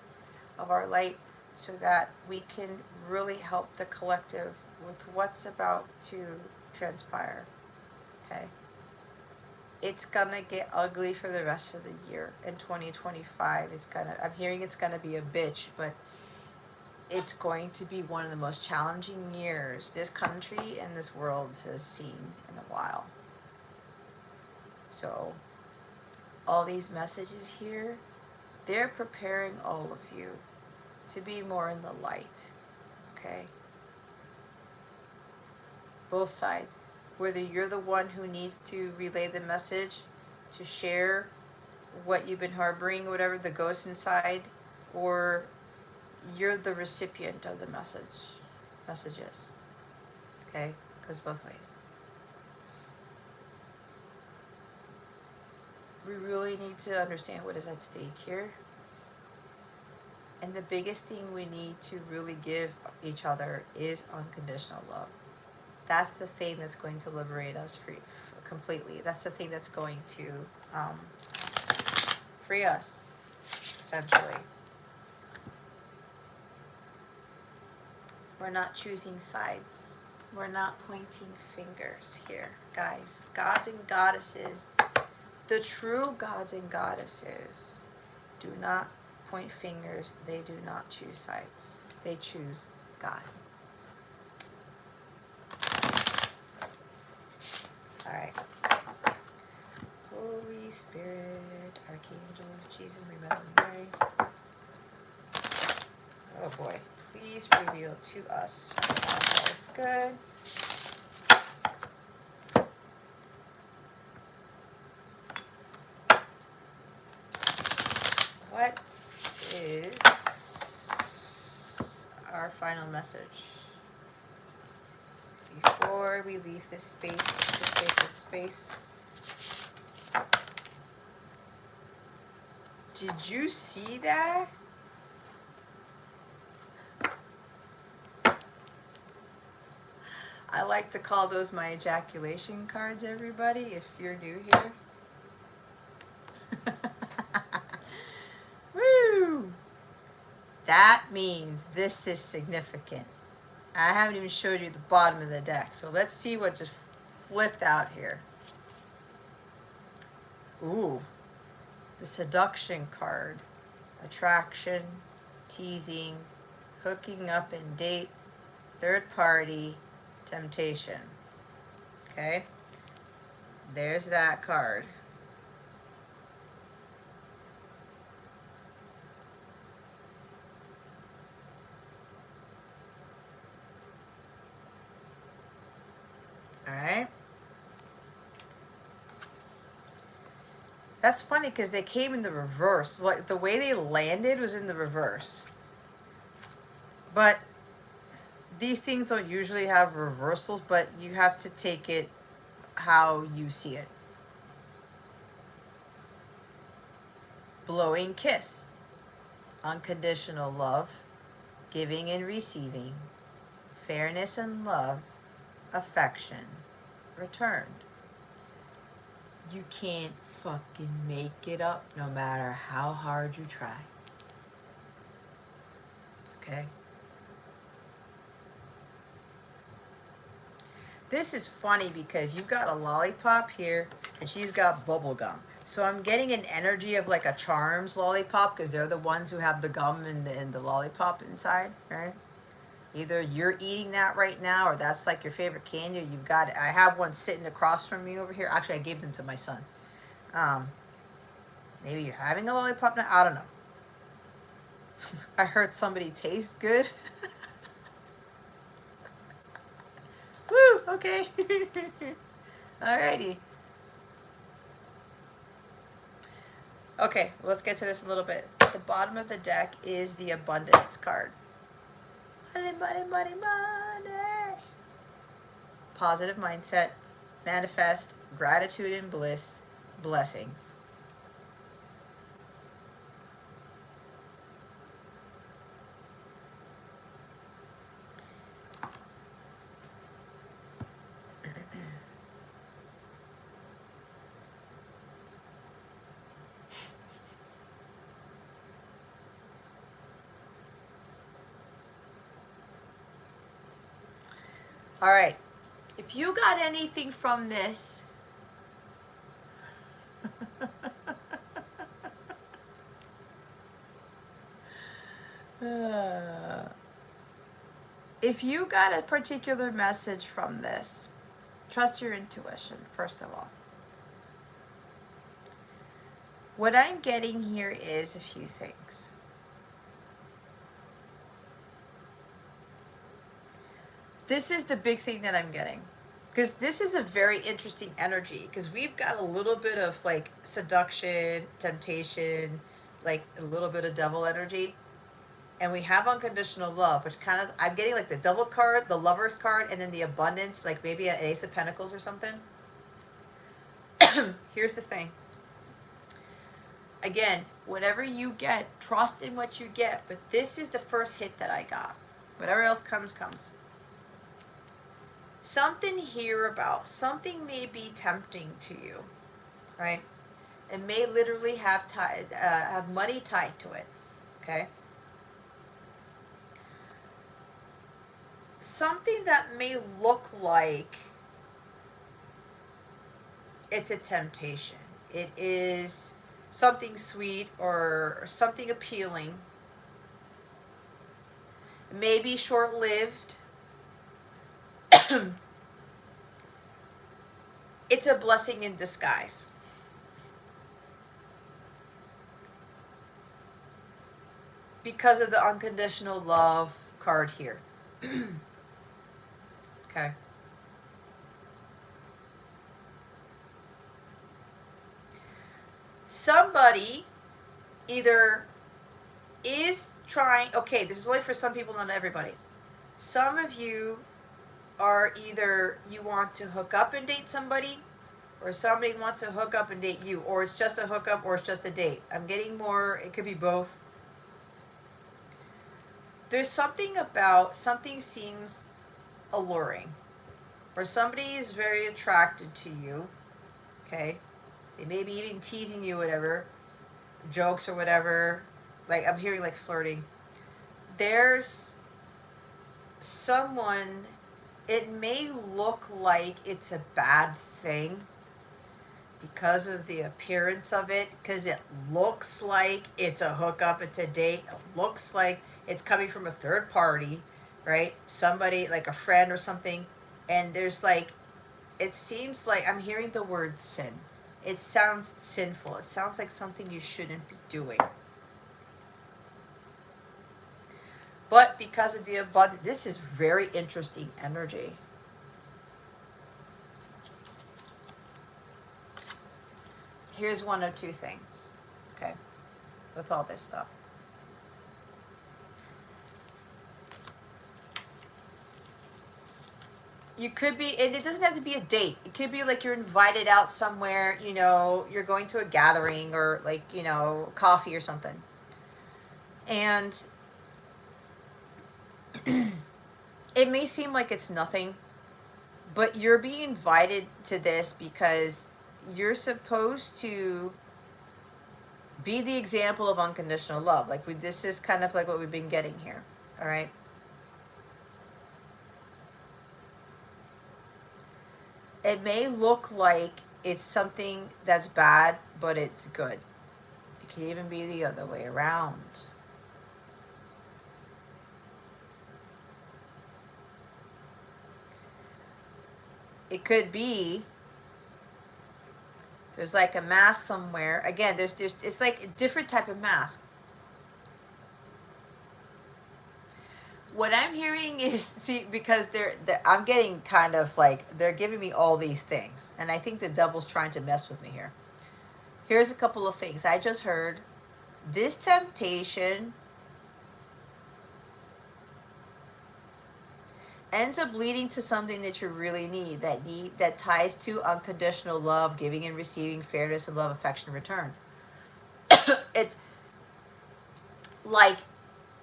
of our light, so that we can really help the collective with what's about to transpire, okay? It's gonna get ugly for the rest of the year. In 2025, I'm hearing it's gonna be a bitch, but it's going to be one of the most challenging years this country and this world has seen in a while. So all these messages here, they're preparing all of you to be more in the light, okay? Both sides. Whether you're the one who needs to relay the message, to share what you've been harboring, whatever the ghost inside, or you're the recipient of the messages, okay? Goes both ways. We really need to understand what is at stake here. And the biggest thing we need to really give each other is unconditional love. That's the thing that's going to liberate us completely. That's the thing that's going to free us, essentially. We're not choosing sides. We're not pointing fingers here, guys. Gods and goddesses, the true gods and goddesses, do not point fingers. They do not choose sides. They choose God. All right. Holy Spirit, archangels, Jesus, remember Mary. Oh boy. Please reveal to us what is good. What is our final message before we leave this space, this sacred space? Did you see that? I like to call those my ejaculation cards, everybody, if you're new here. Woo! That means this is significant. I haven't even showed you the bottom of the deck, so let's see what just flipped out here. Ooh, the seduction card. Attraction, teasing, hooking up and date, third party, temptation. Okay, there's that card. All right. That's funny because they came in the reverse. Like the way they landed was in the reverse. But these things don't usually have reversals, but you have to take it how you see it. Blowing kiss. Unconditional love. Giving and receiving. Fairness and love. Affection. Returned. You can't fucking make it up no matter how hard you try. Okay? This is funny because you've got a lollipop here and she's got bubble gum. So I'm getting an energy of like a Charms lollipop because they're the ones who have the gum and the lollipop inside, right? Either you're eating that right now or that's like your favorite candy. You've got, I have one sitting across from me over here. Actually, I gave them to my son. Maybe you're having a lollipop now. I don't know. I heard somebody taste good. Woo, okay. Alrighty. Okay, let's get to this a little bit. At the bottom of the deck is the abundance card. Money, money, money, money. Positive mindset, manifest, gratitude and bliss, blessings. All right, if you got anything from this, if you got a particular message from this, trust your intuition, first of all. What I'm getting here is a few things. This is the big thing that I'm getting, because this is a very interesting energy, because we've got a little bit of like seduction, temptation, like a little bit of devil energy, and we have unconditional love, which kind of, I'm getting like the devil card, the lover's card, and then the abundance, like maybe an ace of pentacles or something. Here's the thing. Again, whatever you get, trust in what you get, but this is the first hit that I got. Whatever else comes, comes. Something here about, something may be tempting to you, right? It may literally have have money tied to it, okay? Something that may look like it's a temptation. It is something sweet or something appealing. It may be short-lived. It's a blessing in disguise. Because of the unconditional love card here. Okay. Somebody either is trying, okay, this is only for some people, not everybody. Some of you are either you want to hook up and date somebody, or somebody wants to hook up and date you, or it's just a hookup, or it's just a date. I'm getting more, it could be both. There's something about, something seems alluring, or somebody is very attracted to you, okay? They may be even teasing you, whatever, jokes or whatever. Like, I'm hearing like flirting. There's someone, it may look like it's a bad thing because of the appearance of it, because it looks like it's a hookup, it's a date, it looks like it's coming from a third party, right? Somebody, like a friend or something, and there's like, it seems like I'm hearing the word sin. It sounds sinful. It sounds like something you shouldn't be doing. But because of the abundance, this is very interesting energy. Here's one of two things, okay, with all this stuff. You could be, and it doesn't have to be a date. It could be like you're invited out somewhere, you know, you're going to a gathering or like, you know, coffee or something. And it may seem like it's nothing, but you're being invited to this because you're supposed to be the example of unconditional love. Like this is kind of like what we've been getting here, all right? It may look like it's something that's bad, but it's good. It can even be the other way around. It could be there's like a mask somewhere. Again, there's it's like a different type of mask. What I'm hearing is, see, because I'm getting kind of like, they're giving me all these things. And I think the devil's trying to mess with me here. Here's a couple of things. I just heard this temptation ends up leading to something that you really need, that ties to unconditional love, giving and receiving, fairness and love, affection, return. It's like,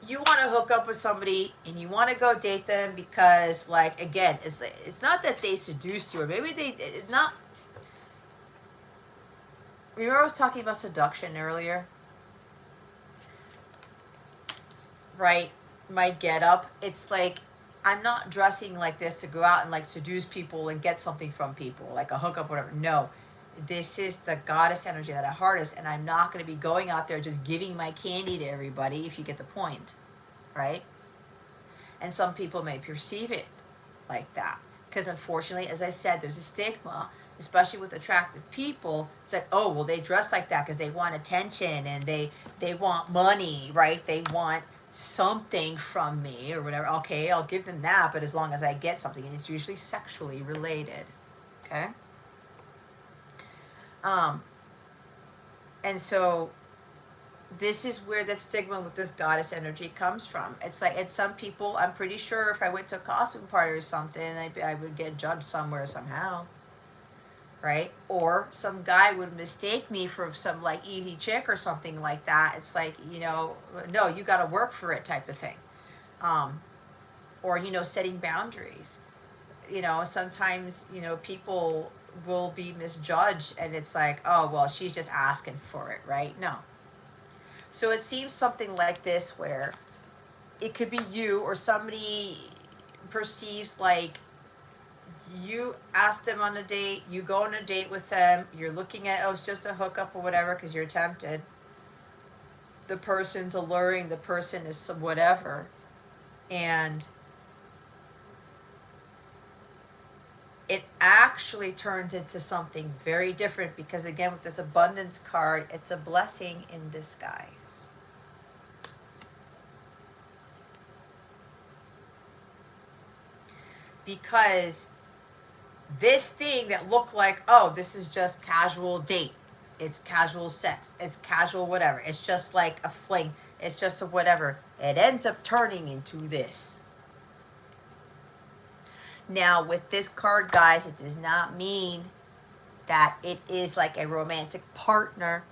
you want to hook up with somebody and you want to go date them because, like, again, it's not that they seduced you, or maybe it's not. Remember I was talking about seduction earlier? Right? My get up. It's like, I'm not dressing like this to go out and like seduce people and get something from people, like a hookup, whatever. No. This is the goddess energy that I harness, and I'm not going to be going out there just giving my candy to everybody, if you get the point, right? And some people may perceive it like that, because unfortunately, as I said, there's a stigma, especially with attractive people. It's like, oh, well, they dress like that because they want attention and they want money, right? They want something from me or whatever. Okay, I'll give them that, but as long as I get something, and it's usually sexually related, okay? And so this is where the stigma with this goddess energy comes from. It's like, it's some people, I'm pretty sure if I went to a costume party or something, I would get judged somewhere, somehow, right? Or some guy would mistake me for some like easy chick or something like that. It's like, you know, no, you got to work for it type of thing. Or, you know, setting boundaries. You know, sometimes, you know, people will be misjudged and it's like, oh, well, she's just asking for it, right? No. So it seems something like this, where it could be you or somebody perceives like you ask them on a date, you go on a date with them, you're looking at, oh, it's just a hookup or whatever because you're tempted. The person's alluring, the person is some whatever, and it actually turns into something very different, because again, with this abundance card, it's a blessing in disguise. Because this thing that looked like, oh, this is just casual date, it's casual sex, it's casual whatever, it's just like a fling, it's just a whatever, it ends up turning into this. Now, with this card, guys, it does not mean that it is like a romantic partner,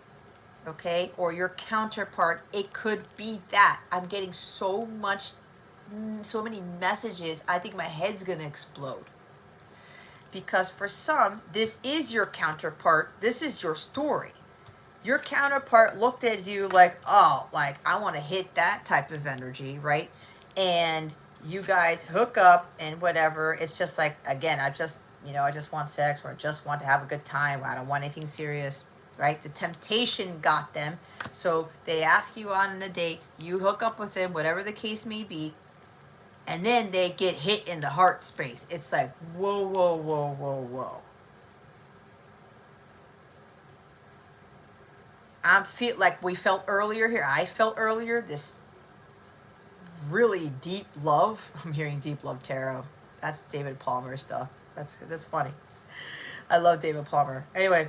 okay, or your counterpart. It could be that. I'm getting so many messages, I think my head's going to explode. Because for some, this is your counterpart. This is your story. Your counterpart looked at you like, oh, like, I want to hit that type of energy, right? And you guys hook up and whatever. It's just like, again, I just want sex, or I just want to have a good time. I don't want anything serious, right? The temptation got them. So they ask you on a date, you hook up with them, whatever the case may be, and then they get hit in the heart space. It's like, whoa, whoa, whoa, whoa, whoa. I feel like we felt earlier here. I felt earlier this really deep love. I'm hearing deep love tarot. That's David Palmer stuff. That's funny. I love David Palmer. Anyway,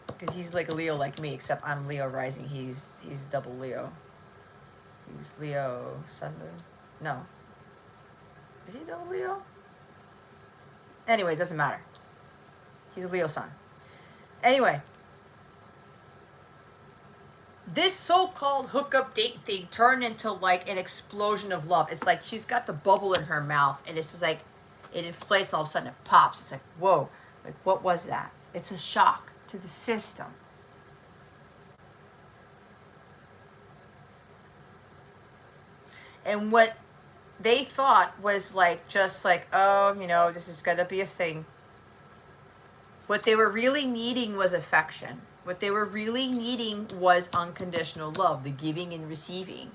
because he's like a Leo like me, except I'm Leo rising. He's double Leo. He's Leo Sun Moon. No. Is he double Leo? Anyway, it doesn't matter. He's a Leo Sun. Anyway, this so-called hookup date thing turned into like an explosion of love. It's like she's got the bubble in her mouth, and it's just like it inflates, all of a sudden it pops. It's like, whoa, like what was that? It's a shock to the system. And what they thought was like, just like, oh, you know, this is gonna be a thing. What they were really needing was affection. What they were really needing was unconditional love, the giving and receiving.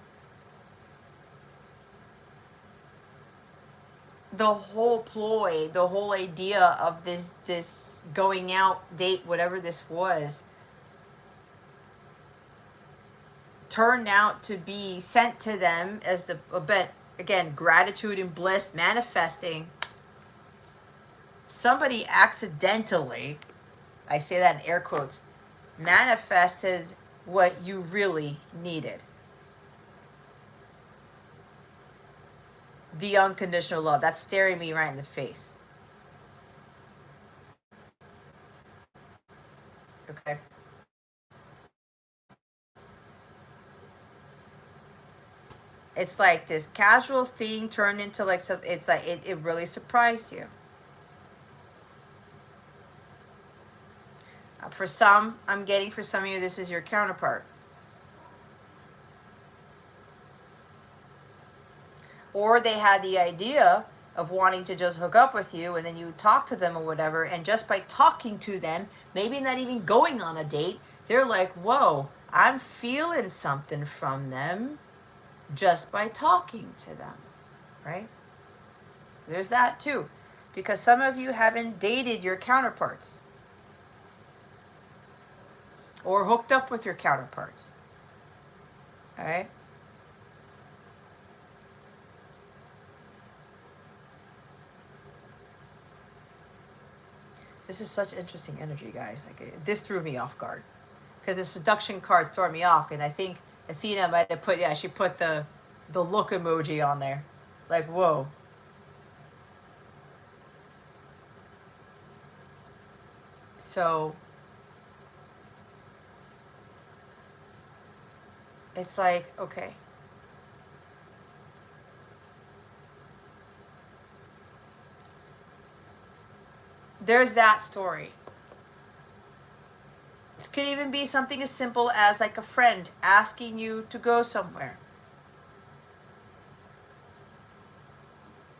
The whole ploy, the whole idea of this going out date, whatever this was, turn out to be sent to them as the event, again, gratitude and bliss manifesting, somebody accidentally, I say that in air quotes, manifested what you really needed. The unconditional love. That's staring me right in the face. Okay. It's like this casual thing turned into like something. It's like it really surprised you. For some, I'm getting for some of you, this is your counterpart. Or they had the idea of wanting to just hook up with you, and then you talk to them or whatever, and just by talking to them, maybe not even going on a date, they're like, whoa, I'm feeling something from them just by talking to them, right? There's that too, because some of you haven't dated your counterparts or hooked up with your counterparts, all right? This is such interesting energy, guys. Like, this threw me off guard because the seduction card threw me off, and I think Athena might have put, yeah, she put the look emoji on there. Like, whoa. So it's like, okay. There's that story. This could even be something as simple as like a friend asking you to go somewhere.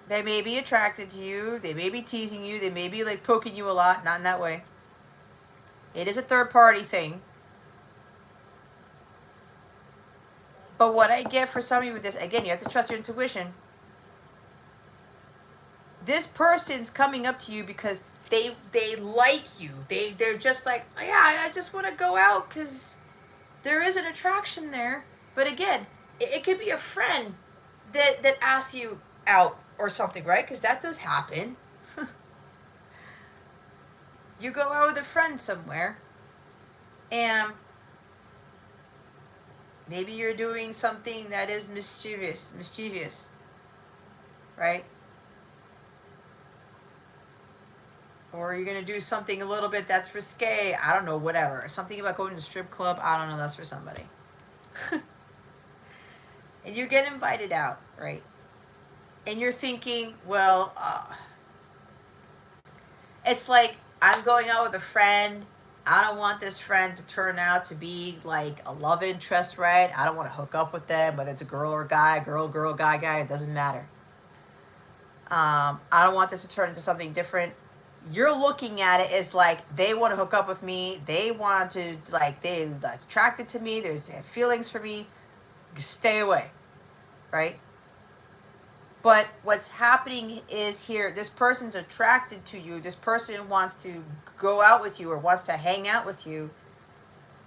They may be attracted to you. They may be teasing you. They may be like poking you a lot. Not in that way. It is a third party thing. But what I get for some of you with this, again, you have to trust your intuition. This person's coming up to you because they like you. They're just like, oh, yeah, I just want to go out because there is an attraction there. But again, it could be a friend that asks you out or something, right? Because that does happen. You go out with a friend somewhere, and maybe you're doing something that is mischievous, right? Or you're going to do something a little bit that's risque. I don't know, whatever. Something about going to a strip club. I don't know. That's for somebody. And you get invited out, right? And you're thinking, well, it's like, I'm going out with a friend. I don't want this friend to turn out to be like a love interest, right? I don't want to hook up with them, whether it's a girl or a guy, girl, guy, it doesn't matter. I don't want this to turn into something different. You're looking at it as like, they want to hook up with me. They want to, like, they're attracted to me. They have feelings for me. Stay away, right? But what's happening is here, this person's attracted to you. This person wants to go out with you or wants to hang out with you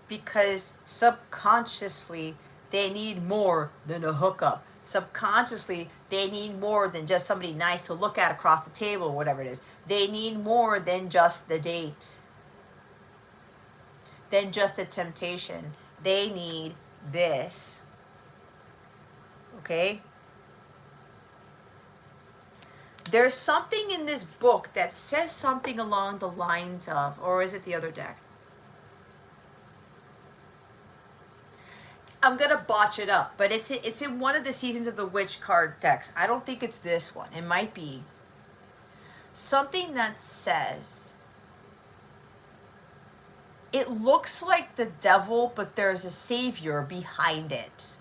because subconsciously they need more than a hookup. Subconsciously, they need more than just somebody nice to look at across the table or whatever it is. They need more than just the date, than just the temptation. They need this. Okay? There's something in this book that says something along the lines of, or is it the other deck? I'm going to botch it up, but it's in one of the Seasons of the Witch card decks. I don't think it's this one. It might be. Something that says, it looks like the devil, but there's a savior behind it.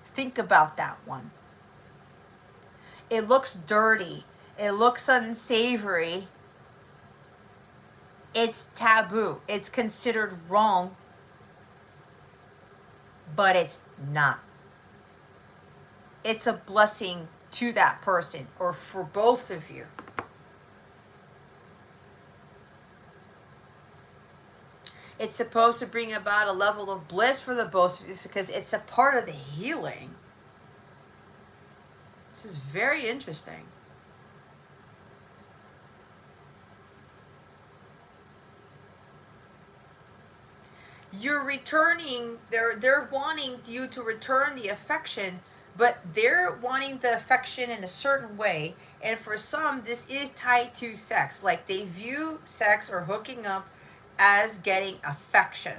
Think about that one. It looks dirty. It looks unsavory. It's taboo. It's considered wrong, but it's not. It's a blessing to that person or for both of you. It's supposed to bring about a level of bliss for the both of you because it's a part of the healing. This is very interesting. You're returning, they're wanting you to return the affection, but they're wanting the affection in a certain way. And for some, this is tied to sex. Like they view sex or hooking up as getting affection.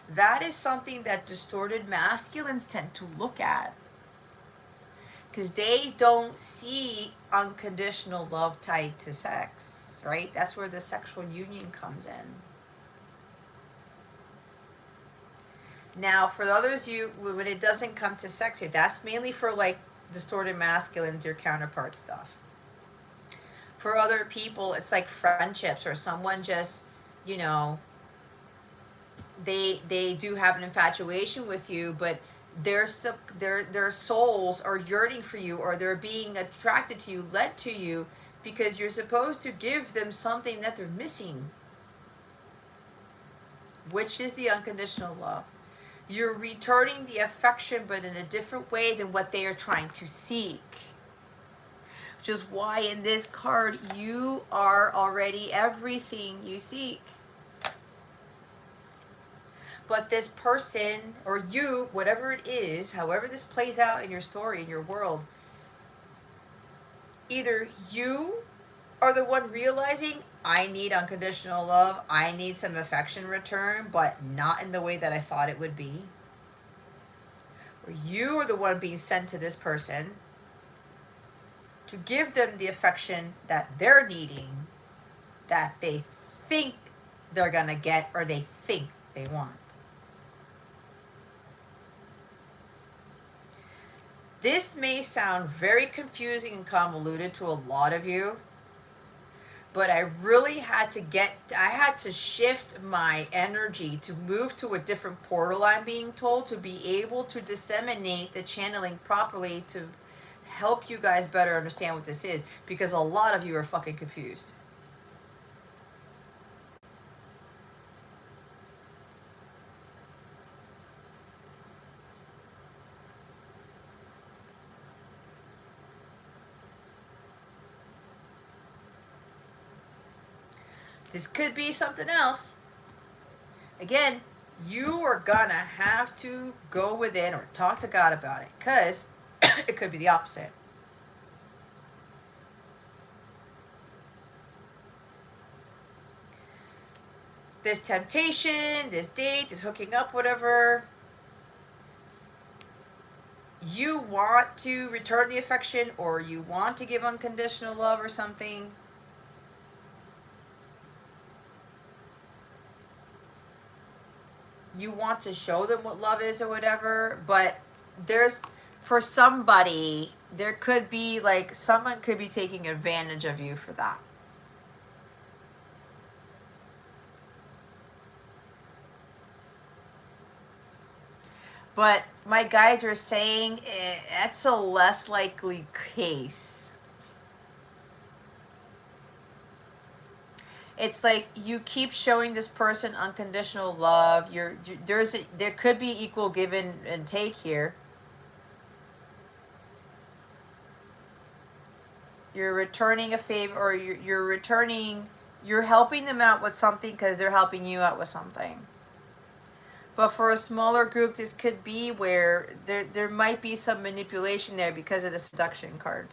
That is something that distorted masculines tend to look at, because they don't see unconditional love tied to sex, right? That's where the sexual union comes in. Now, for the others, when it doesn't come to sex here, that's mainly for like distorted masculines, your counterpart stuff. For other people, it's like friendships, or someone just, you know, they do have an infatuation with you, but their souls are yearning for you, or they're being attracted to you, led to you, because you're supposed to give them something that they're missing, which is the unconditional love. You're returning the affection, but in a different way than what they are trying to seek. Which is why in this card, you are already everything you seek. But this person, or you, whatever it is, however this plays out in your story, in your world, either you are the one realizing, I need unconditional love, I need some affection return, but not in the way that I thought it would be. Or you are the one being sent to this person to give them the affection that they're needing, that they think they're gonna get, or they think they want. This may sound very confusing and convoluted to a lot of you, but I really had to shift my energy to move to a different portal, I'm being told, to be able to disseminate the channeling properly to help you guys better understand what this is, because a lot of you are fucking confused. This could be something else. Again, you are gonna have to go within or talk to God about it, because it could be the opposite. This temptation, this date, this hooking up, whatever, you want to return the affection, or you want to give unconditional love or something. You want to show them what love is or whatever, but for somebody, there could be like, someone could be taking advantage of you for that. But my guides are saying that's a less likely case. It's like you keep showing this person unconditional love. There could be equal give and take here. You're returning a favor, or you're helping them out with something because they're helping you out with something. But for a smaller group, this could be where there might be some manipulation there because of the seduction card.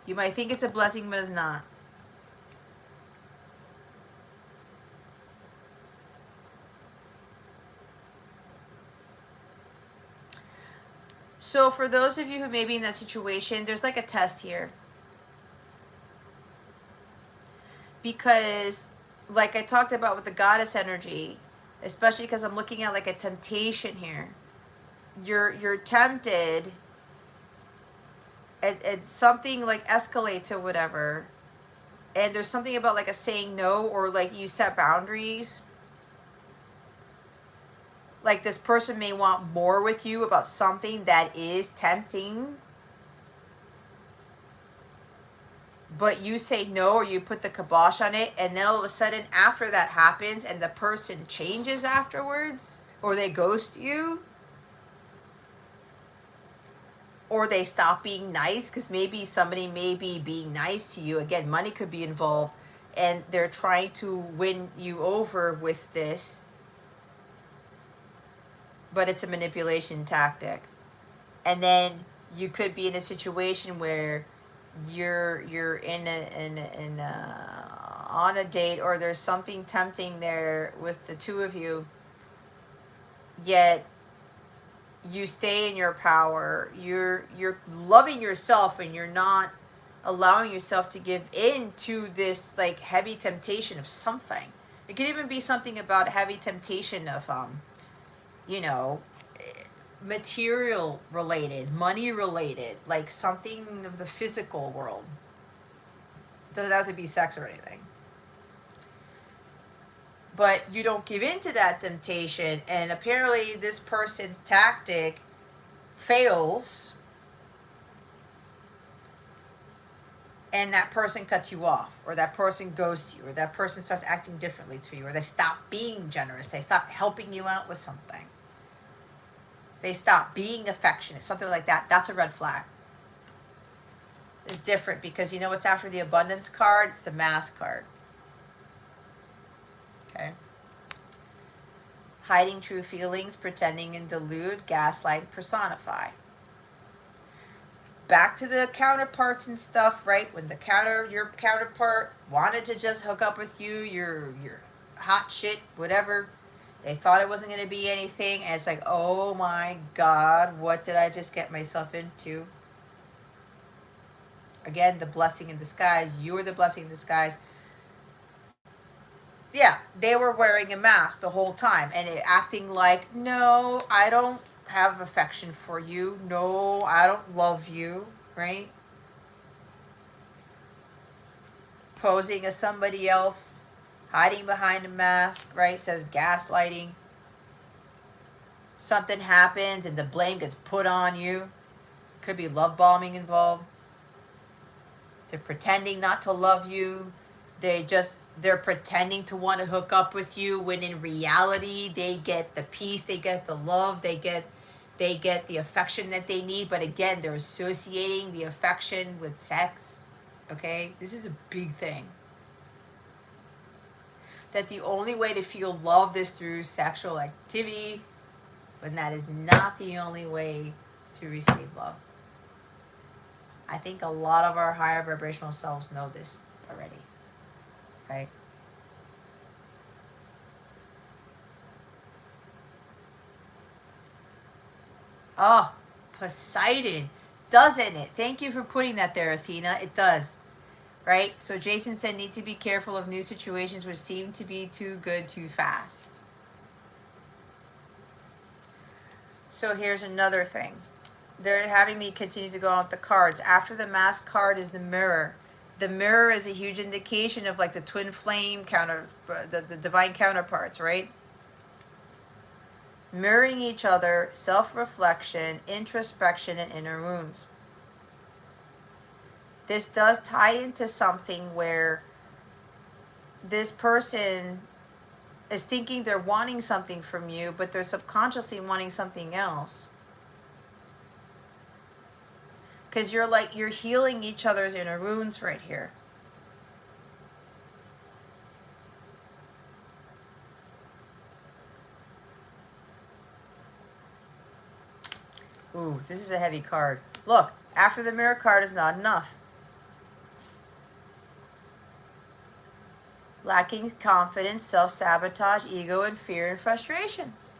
You might think it's a blessing, but it's not. So for those of you who may be in that situation, there's like a test here. Because, like I talked about with the goddess energy, especially because I'm looking at like a temptation here. You're tempted, and something like escalates or whatever, and there's something about like a saying no, or like you set boundaries. Like this person may want more with you about something that is tempting. but you say no, or you put the kibosh on it, and then all of a sudden after that happens and the person changes afterwards, or they ghost you, or they stop being nice, because maybe somebody may be being nice to you, again, money could be involved, and they're trying to win you over with this, but it's a manipulation tactic. And then you could be in a situation where you're on a date, or there's something tempting there with the two of you, yet you stay in your power. You're loving yourself, and you're not allowing yourself to give in to this like heavy temptation of something. It could even be something about heavy temptation of you know, material related, money related, like something of the physical world. Doesn't have to be sex or anything. But you don't give in to that temptation, and apparently this person's tactic fails, and that person cuts you off, or that person ghosts you, or that person starts acting differently to you, or they stop being generous, they stop helping you out with something, they stop being affectionate, something like that. That's a red flag. It's different, because you know what's after the abundance card? It's the mask card. Okay. Hiding true feelings, pretending and delude, gaslight, personify. Back to the counterparts and stuff, right? When your counterpart wanted to just hook up with you, your hot shit, whatever. They thought it wasn't going to be anything, and it's like, oh my God, what did I just get myself into? Again, the blessing in disguise. You're the blessing in disguise. Yeah, they were wearing a mask the whole time, and acting like, no, I don't have affection for you. No, I don't love you, right? Posing as somebody else, hiding behind a mask, right? Says gaslighting. Something happens and the blame gets put on you. Could be love bombing involved. They're pretending not to love you. They're pretending to want to hook up with you, when in reality they get the peace, they get the love, they get the affection that they need. But again, they're associating the affection with sex. Okay, this is a big thing. That the only way to feel love is through sexual activity, but that is not the only way to receive love. I think a lot of our higher vibrational selves know this already. Right? Oh, Poseidon. Doesn't it? Thank you for putting that there, Athena. It does. Right? So Jason said, need to be careful of new situations which seem to be too good too fast. So here's another thing. They're having me continue to go on with the cards. After the mask card is the mirror. The mirror is a huge indication of like the twin flame the divine counterparts, right? Mirroring each other, self-reflection, introspection, and inner wounds. This does tie into something where this person is thinking they're wanting something from you, but they're subconsciously wanting something else. Because you're healing each other's inner wounds right here. Ooh, this is a heavy card. Look, after the mirror card is not enough. Lacking confidence, self-sabotage, ego, and fear and frustrations.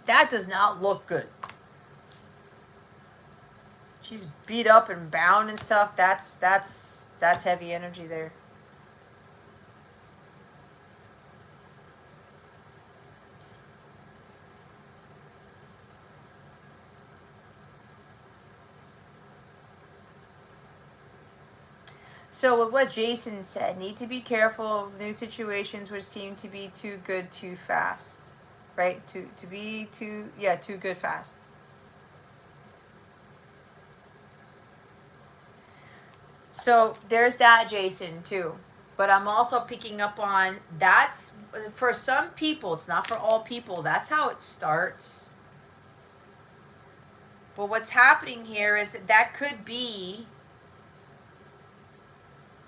That does not look good. She's beat up and bound and stuff. That's heavy energy there. So with what Jason said, need to be careful of new situations which seem to be too good too fast. Right? Too good fast. So there's that, Jason, too. But I'm also picking up on that's for some people, it's not for all people. That's how it starts. But what's happening here is that could be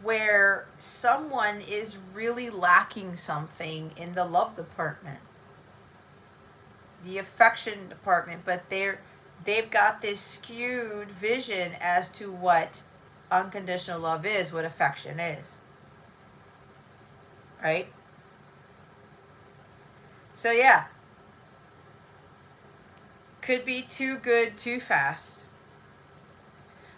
where someone is really lacking something in the love department, the affection department, but they've got this skewed vision as to what unconditional love is, what affection is. Right? So yeah. Could be too good, too fast.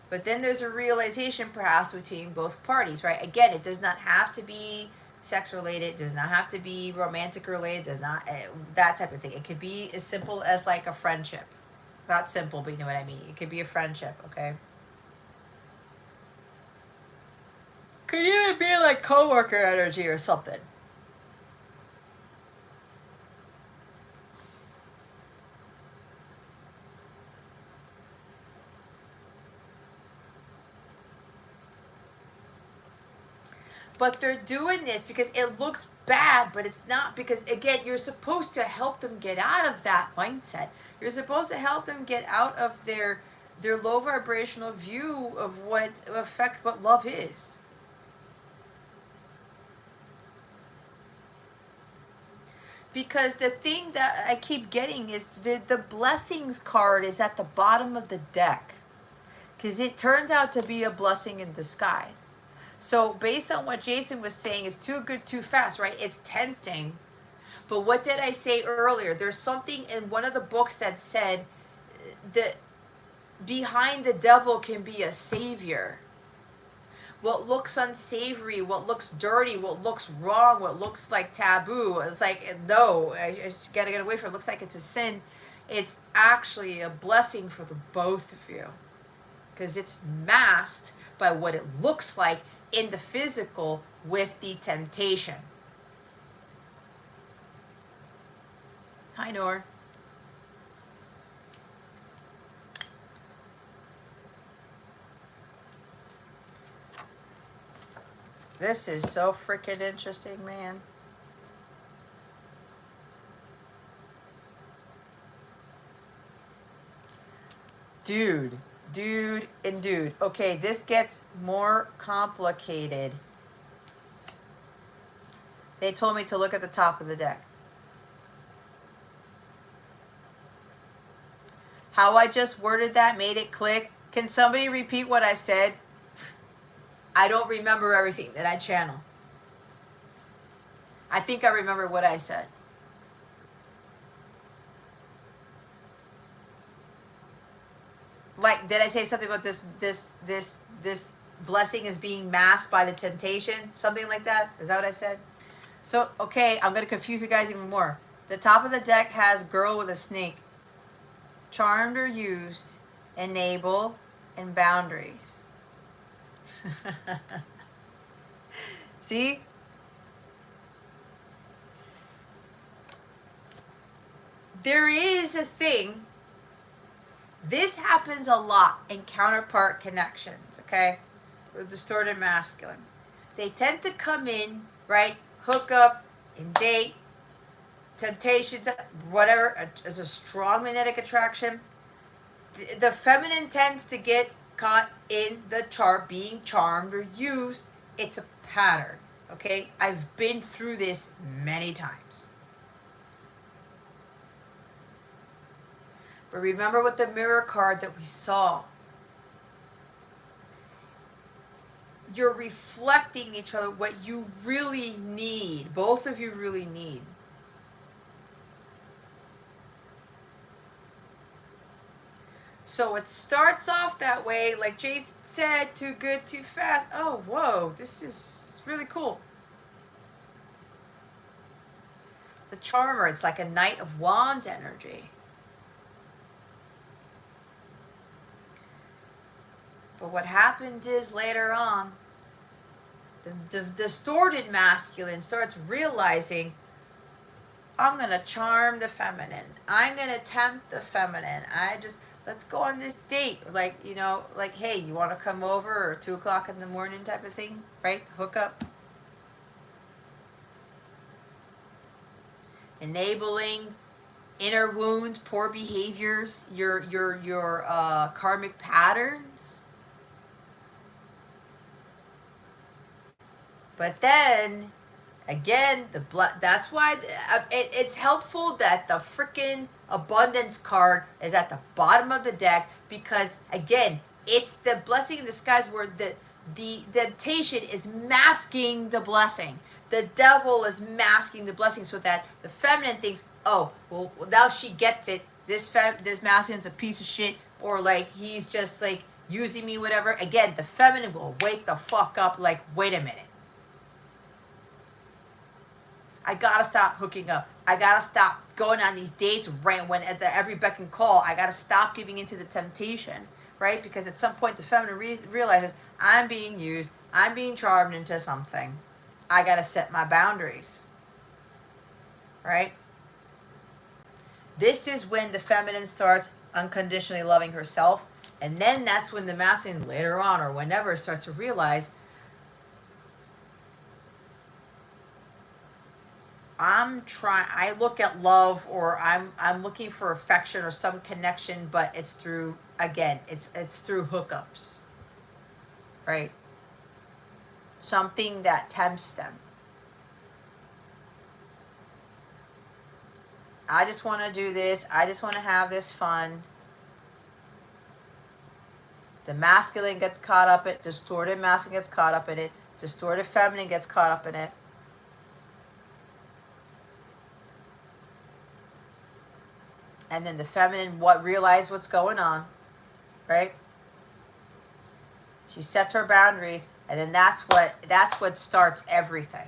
But then there's a realization perhaps between both parties, right? Again, it does not have to be sex related, it does not have to be romantic related, does not that type of thing. It could be as simple as like a friendship. Not simple, but you know what I mean. It could be a friendship, okay? Could even be like coworker energy or something. But they're doing this because it looks bad, but it's not, because again, you're supposed to help them get out of that mindset. You're supposed to help them get out of their low vibrational view of what love is. Because the thing that I keep getting is the blessings card is at the bottom of the deck. Because it turns out to be a blessing in disguise. So based on what Jason was saying, it's too good, too fast, right? It's tempting. But what did I say earlier? There's something in one of the books that said that behind the devil can be a savior. What looks unsavory, what looks dirty, what looks wrong, what looks like taboo. It's like, no, I gotta get away from it. It looks like it's a sin. It's actually a blessing for the both of you. Because it's masked by what it looks like in the physical with the temptation. Hi, Nor. This is so freaking interesting, man. Dude. Okay, this gets more complicated. They told me to look at the top of the deck. How I just worded that made it click. Can somebody repeat what I said? I don't remember everything that I channel. I think I remember what I said. Like, did I say something about this blessing is being masked by the temptation? Something like that? Is that what I said? So, okay, I'm going to confuse you guys even more. The top of the deck has girl with a snake. Charmed or used, enable, and boundaries. See? There is a thing. This happens a lot in counterpart connections, okay? With distorted masculine. They tend to come in, right? Hook up and date, temptations, whatever, as a strong magnetic attraction. The feminine tends to get caught in the chart being charmed or used. It's a pattern, okay? I've been through this many times. But remember what the mirror card that we saw. You're reflecting each other what you really need. Both of you really need. So it starts off that way, like Jason said, too good, too fast. Oh, whoa, this is really cool. The Charmer, it's like a Knight of Wands energy. But what happens is later on, the distorted masculine starts realizing, I'm going to charm the feminine. I'm going to tempt the feminine. let's go on this date. Like, you know, like, hey, you want to come over, or 2 o'clock in the morning type of thing, right? Hook up. Enabling inner wounds, poor behaviors, your karmic patterns. But then, again, that's why it's helpful that the freaking abundance card is at the bottom of the deck, because, again, it's the blessing in disguise where the temptation is masking the blessing. The devil is masking the blessing so that the feminine thinks, oh, well, now she gets it. This masculine's a piece of shit, or like he's just like using me, whatever. Again, the feminine will wake the fuck up like, wait a minute. I gotta stop hooking up. I gotta stop going on these dates when at every beck and call. I gotta stop giving into the temptation, right? Because at some point the feminine realizes I'm being used. I'm being charmed into something. I gotta set my boundaries, right? This is when the feminine starts unconditionally loving herself, and then that's when the masculine later on or whenever starts to realize, I look at love, or I'm looking for affection or some connection, but it's through, again, it's through hookups, right? Something that tempts them. I just want to do this. I just want to have this fun. The masculine gets caught up in it. Distorted masculine gets caught up in it. Distorted feminine gets caught up in it. And then the feminine realize what's going on, right? She sets her boundaries, and then that's what starts everything.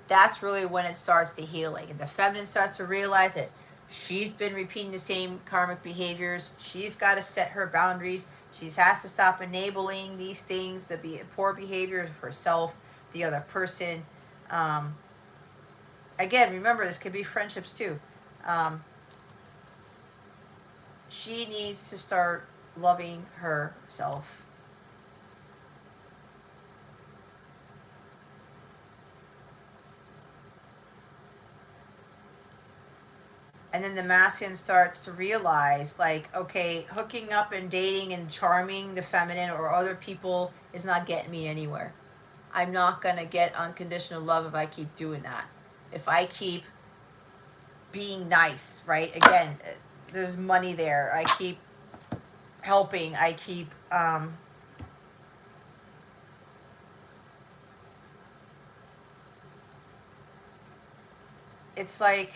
That's really when it starts the healing. And the feminine starts to realize that she's been repeating the same karmic behaviors. She's got to set her boundaries. She has to stop enabling these things, the poor behavior for herself, the other person. Again, remember, this could be friendships too. She needs to start loving herself. And then the masculine starts to realize, like, okay, hooking up and dating and charming the feminine or other people is not getting me anywhere. I'm not going to get unconditional love if I keep doing that. If I keep being nice, right? Again, there's money there. I keep helping. I keep... it's like...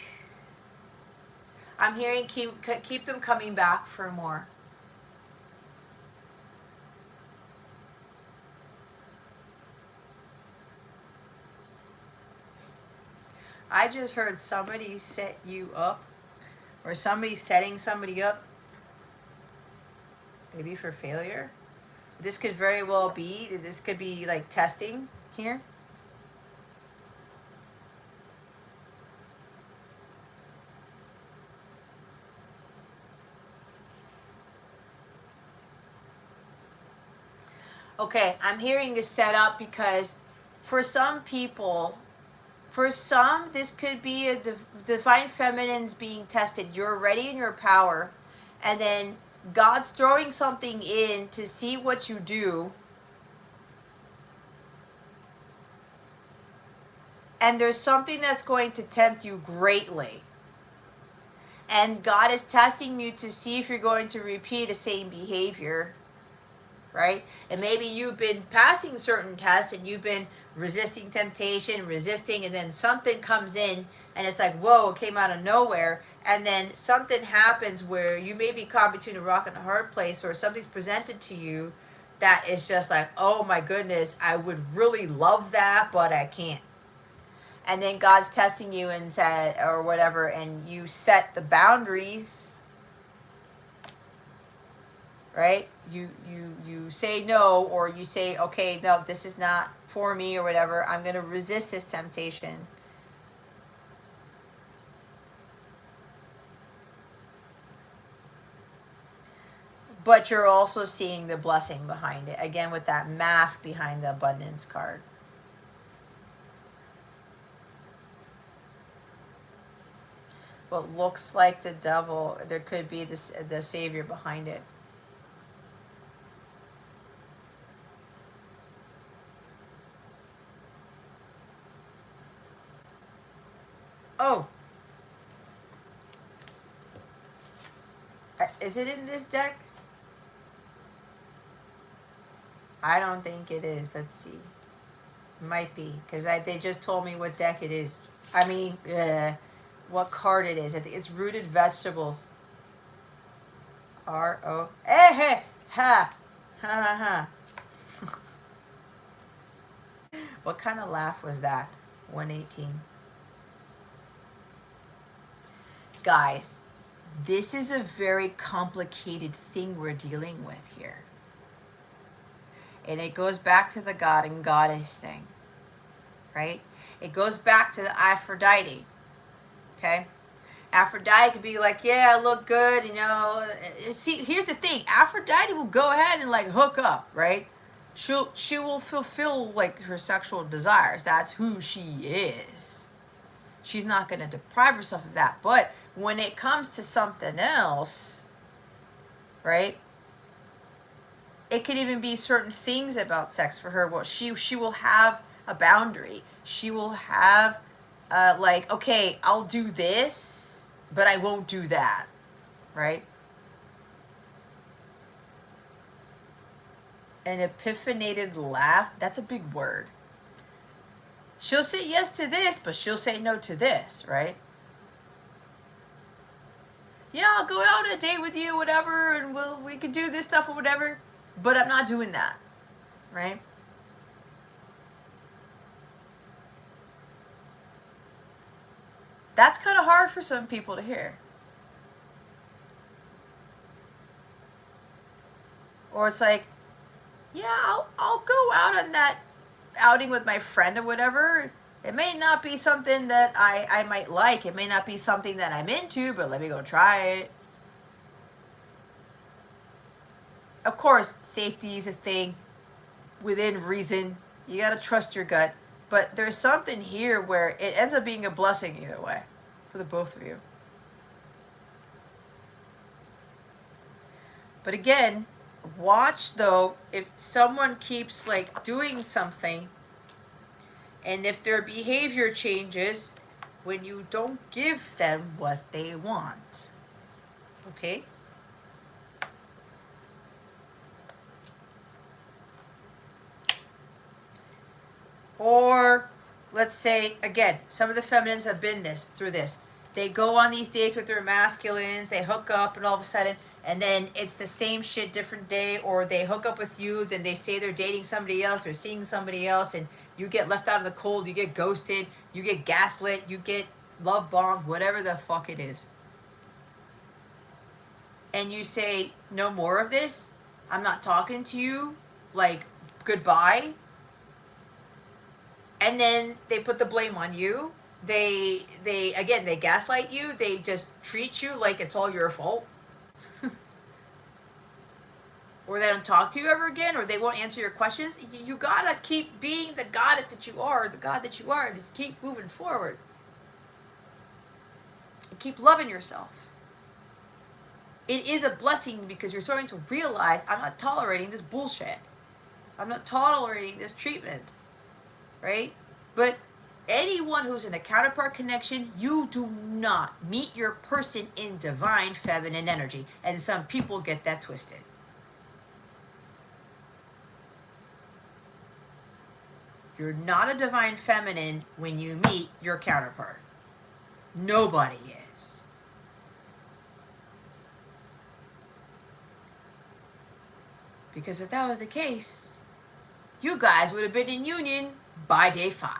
I'm hearing keep them coming back for more. I just heard somebody set you up, or somebody setting somebody up, maybe for failure. This could very well be, this could be like testing here. Okay, I'm hearing this set up because for some people, for some, this could be a divine feminine's being tested. You're already in your power, and then God's throwing something in to see what you do. And there's something that's going to tempt you greatly. And God is testing you to see if you're going to repeat the same behavior. Right? And maybe you've been passing certain tests and you've been resisting temptation, and then something comes in and it's like, whoa, it came out of nowhere. And then something happens where you may be caught between a rock and a hard place, or something's presented to you that is just like, oh my goodness, I would really love that, but I can't. And then God's testing you and said, or whatever, and you set the boundaries, right? You say no, or you say, okay, no, this is not for me, or whatever. I'm going to resist this temptation. but you're also seeing the blessing behind it. Again, with that mask behind the abundance card. What looks like the devil, there could be this, the savior behind it. Oh. Is it in this deck? I don't think it is. Let's see. It might be, because they just told me what deck it is. I mean, what card it is. I think it's Rooted Vegetables. R-O... 𝗏 ha. Ha ha ha. What kind of laugh was that? 118. Guys, this is a very complicated thing we're dealing with here. And it goes back to the God and goddess thing, right? It goes back to the Aphrodite, okay? Aphrodite could be like, yeah, I look good, you know. See, here's the thing. Aphrodite will go ahead and like hook up, right? She will fulfill like her sexual desires. That's who she is. She's not going to deprive herself of that. But when it comes to something else, right? It could even be certain things about sex for her. Well, she will have a boundary. She will have like, okay, I'll do this, but I won't do that, right? An epiphanated laugh, that's a big word. She'll say yes to this, but she'll say no to this, right? Yeah, I'll go out on a date with you, whatever, and we can do this stuff or whatever, but I'm not doing that, right? That's kind of hard for some people to hear. Or it's like, yeah, I'll go out on that outing with my friend or whatever. It may not be something that I might like. It may not be something that I'm into, but let me go try it. Of course, safety is a thing within reason. You got to trust your gut. But there's something here where it ends up being a blessing either way for the both of you. But again, watch though, if someone keeps like doing something and if their behavior changes when you don't give them what they want. Okay? Or let's say, again, some of the feminines have been through this. They go on these dates with their masculines, they hook up, and all of a sudden, and then it's the same shit, different day, or they hook up with you, then they say they're dating somebody else, they're seeing somebody else, and you get left out in the cold, you get ghosted, you get gaslit, you get love bombed, whatever the fuck it is. And you say, no more of this, I'm not talking to you, like, goodbye. And then they put the blame on you. They gaslight you. They just treat you like it's all your fault. Or they don't talk to you ever again, or they won't answer your questions. You gotta keep being the goddess that you are, the God that you are, and just keep moving forward. And keep loving yourself. It is a blessing because you're starting to realize, I'm not tolerating this bullshit. I'm not tolerating this treatment. Right? But anyone who's in a counterpart connection, you do not meet your person in divine feminine energy. And some people get that twisted. You're not a divine feminine when you meet your counterpart. Nobody is. Because if that was the case, you guys would have been in union by day 5.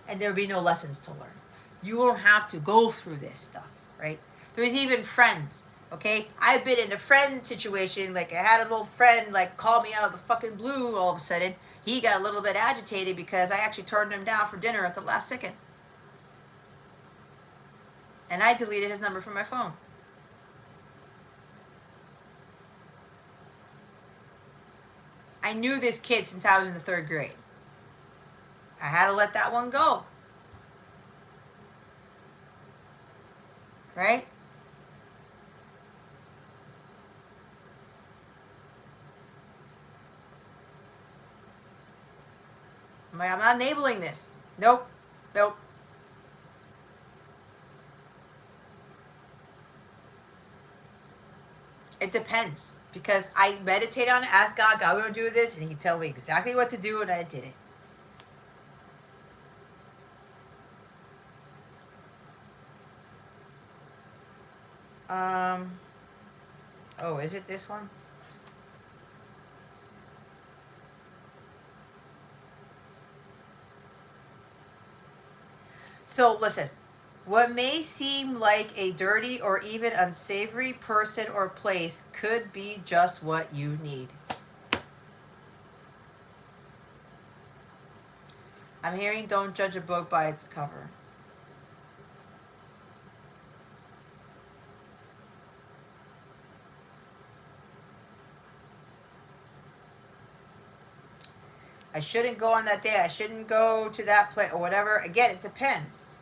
And there would be no lessons to learn. You won't have to go through this stuff, right? There's even friends, okay? I've been in a friend situation, like I had an old friend like call me out of the fucking blue all of a sudden. He got a little bit agitated because I actually turned him down for dinner at the last second. And I deleted his number from my phone. I knew this kid since I was in the 3rd grade. I had to let that one go. Right? I'm not enabling this. Nope. Nope. It depends. Because I meditate on it, ask God, God, we're going to do this, and He'd tell me exactly what to do, and I did it. Oh, is it this one? So listen, what may seem like a dirty or even unsavory person or place could be just what you need. I'm hearing don't judge a book by its cover. I shouldn't go on that day. I shouldn't go to that place or whatever. Again, it depends.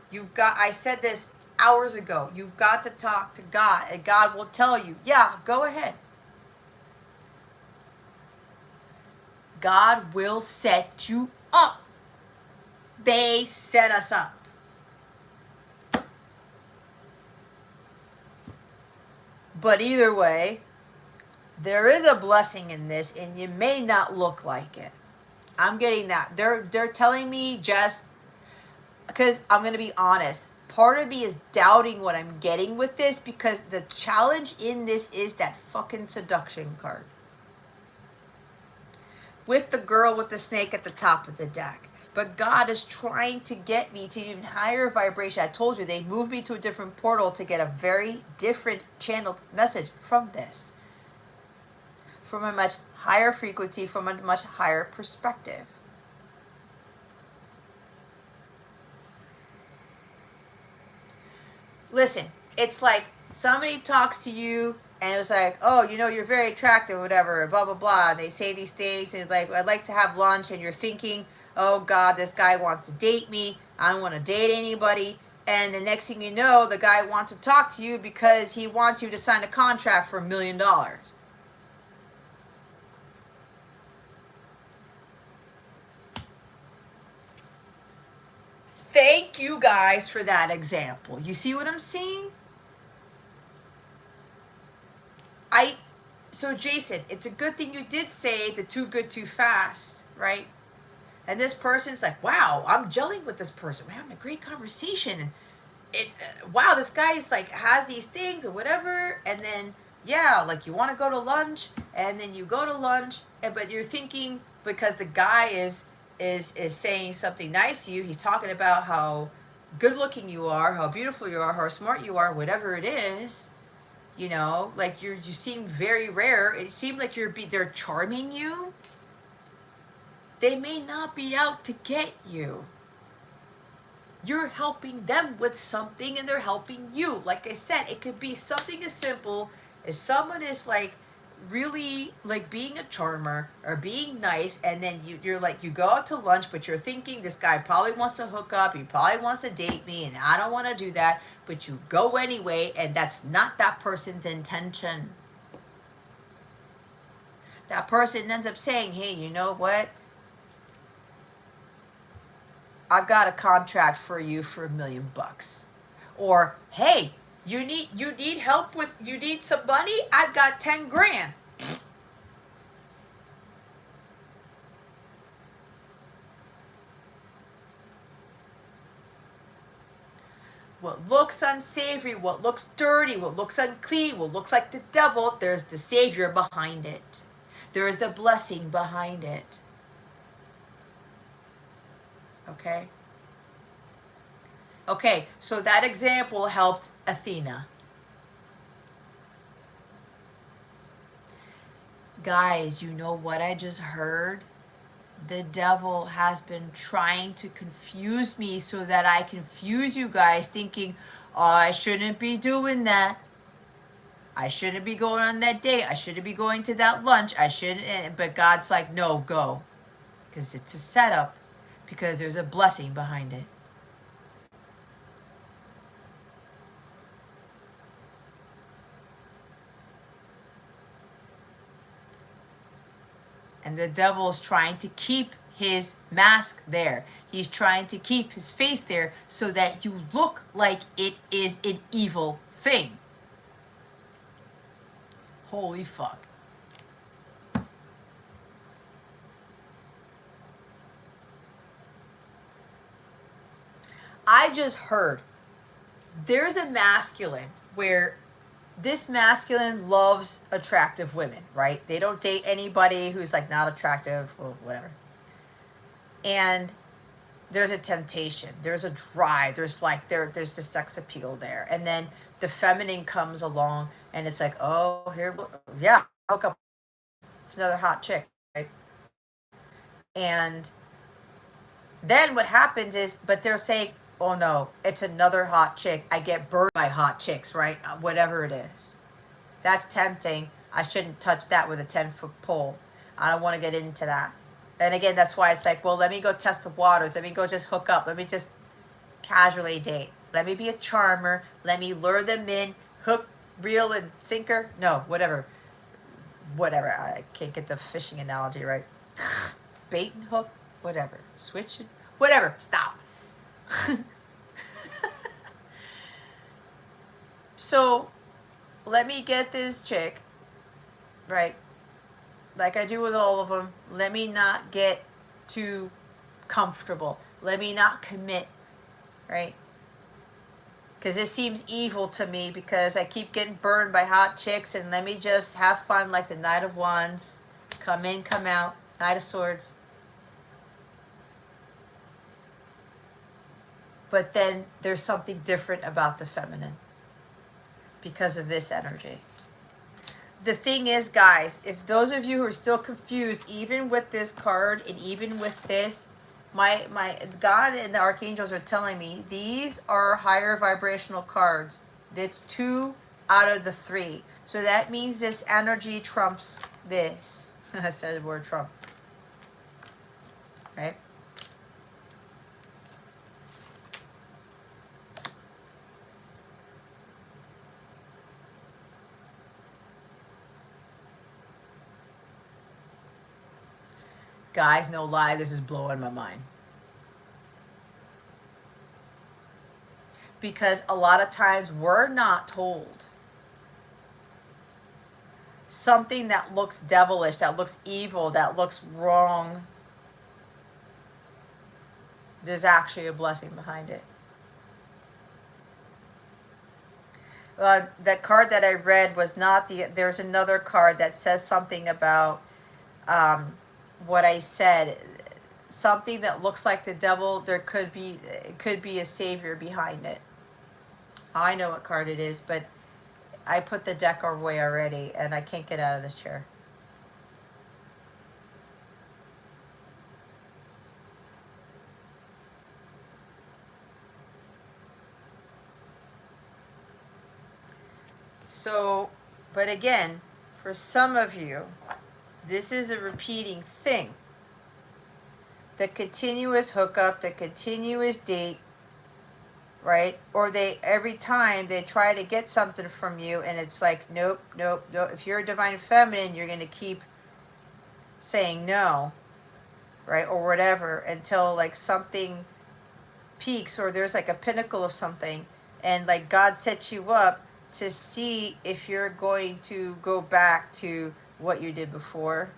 You've got, I said this hours ago, you've got to talk to God, and God will tell you, yeah, go ahead. God will set you up. They set us up. But either way, there is a blessing in this, and you may not look like it. I'm getting that. They're telling me just because I'm going to be honest. Part of me is doubting what I'm getting with this because the challenge in this is that fucking seduction card. With the girl with the snake at the top of the deck. But God is trying to get me to even higher vibration. I told you, they moved me to a different portal to get a very different channeled message from this. From a much higher frequency, from a much higher perspective. Listen, it's like somebody talks to you and it was like, oh, you know, you're very attractive, whatever, blah, blah, blah. And they say these things and like, I'd like to have lunch, and you're thinking, oh God, this guy wants to date me. I don't want to date anybody. And the next thing you know, the guy wants to talk to you because he wants you to sign a contract for $1 million. Thank you guys for that example. You see what I'm saying? So Jason, it's a good thing you did say the too good too fast, right? And this person's like, wow, I'm gelling with this person. We're having a great conversation. And it's, wow, this guy's like, has these things or whatever. And then, yeah, like you want to go to lunch, and then you go to lunch, but you're thinking, because the guy is saying something nice to you, he's talking about how good looking you are, how beautiful you are, how smart you are, whatever it is, you know, like you seem very rare. It seemed like they're charming you. They may not be out to get you. You're helping them with something, and they're helping you. Like I said, it could be something as simple as someone is like really like being a charmer or being nice, and then you're like, you go out to lunch, but you're thinking this guy probably wants to hook up, he probably wants to date me, and I don't want to do that, but you go anyway, and that's not that person's intention. That person ends up saying, hey, you know what, I've got a contract for you for $1 million. Or, hey, you need help with, you need some money? I've got 10 grand. What looks unsavory, what looks dirty, what looks unclean, what looks like the devil, there's the Savior behind it. There is the blessing behind it. Okay? Okay, so that example helped Athena. Guys, you know what I just heard? The devil has been trying to confuse me so that I confuse you guys, thinking, oh, I shouldn't be doing that. I shouldn't be going on that date. I shouldn't be going to that lunch. I shouldn't. But God's like, no, go. Because it's a setup. Because there's a blessing behind it. And the devil is trying to keep his mask there. He's trying to keep his face there so that you look like it is an evil thing. Holy fuck. I just heard there's a masculine where this masculine loves attractive women, right? They don't date anybody who's like not attractive or whatever. And there's a temptation, there's a drive, there's the sex appeal there. And then the feminine comes along and it's like, oh, here, yeah, okay, it's another hot chick, right? And then what happens is, but they're saying, oh no, it's another hot chick. I get burned by hot chicks, right? Whatever it is. That's tempting. I shouldn't touch that with a 10-foot pole. I don't want to get into that. And again, that's why it's like, well, let me go test the waters. Let me go just hook up. Let me just casually date. Let me be a charmer. Let me lure them in. Hook, reel, and sinker. No, whatever. Whatever. I can't get the fishing analogy right. Bait and hook. Whatever. Switch it. Whatever. Stop. So, let me get this chick, right? Like I do with all of them. Let me not get too comfortable. Let me not commit, right? Because it seems evil to me because I keep getting burned by hot chicks, and let me just have fun like the Knight of Wands. Come in, come out. Knight of Swords. But then there's something different about the feminine because of this energy. The thing is, guys, if those of you who are still confused, even with this card and even with this, my God and the archangels are telling me these are higher vibrational cards. It's 2 out of the 3. So that means this energy trumps this. I said the word trump. Right? Guys, no lie, this is blowing my mind. Because a lot of times we're not told something that looks devilish, that looks evil, that looks wrong. There's actually a blessing behind it. That card that I read was not the, there's another card that says something about what I said, something that looks like the devil. There could be, it could be a savior behind it. I know what card it is, but I put the deck away already and I can't get out of this chair. So, but again, for some of you, this is a repeating thing. The continuous hookup, the continuous date, right? Or they, every time they try to get something from you and it's like, nope, nope, nope. If you're a divine feminine, you're going to keep saying no, right? Or whatever, until like something peaks or there's like a pinnacle of something and like God sets you up to see if you're going to go back to what you did before.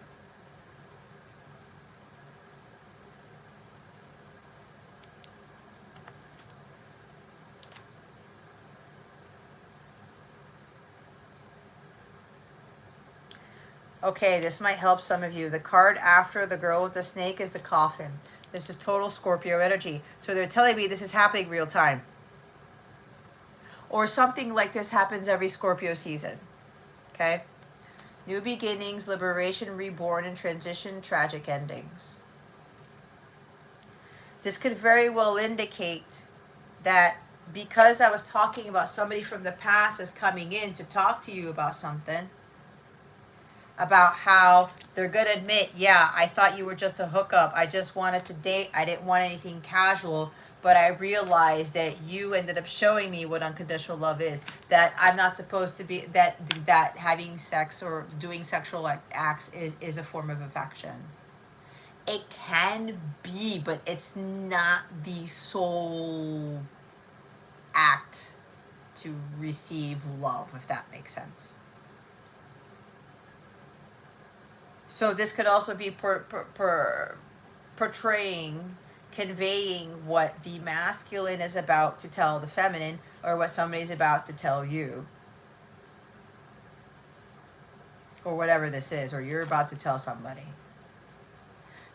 Okay, this might help some of you. The card after the girl with the snake is the coffin. This is total Scorpio energy. So they're telling me this is happening real time. Or something like this happens every Scorpio season. Okay? New beginnings, liberation, reborn, and transition, tragic endings. This could very well indicate that because I was talking about somebody from the past is coming in to talk to you about something, about how they're going to admit, yeah, I thought you were just a hookup. I just wanted to date. I didn't want anything casual. But I realized that you ended up showing me what unconditional love is. That I'm not supposed to be, that having sex or doing sexual acts is a form of affection. It can be, but it's not the sole act to receive love, if that makes sense. So this could also be portraying, conveying what the masculine is about to tell the feminine, or what somebody's about to tell you, or whatever this is, or you're about to tell somebody.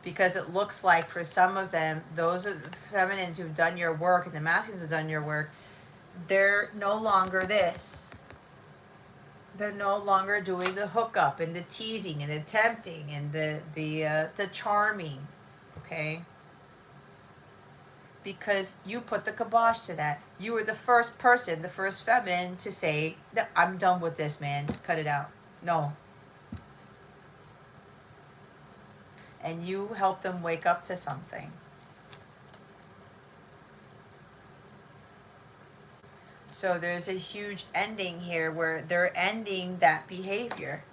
Because it looks like for some of them, those are the feminines who've done your work and the masculines have done your work, they're no longer this. They're no longer doing the hookup and the teasing and the tempting and the charming, okay? Because you put the kibosh to that. You were the first person, the first feminine to say, no, I'm done with this, man. Cut it out. No. And you help them wake up to something. So there's a huge ending here where they're ending that behavior.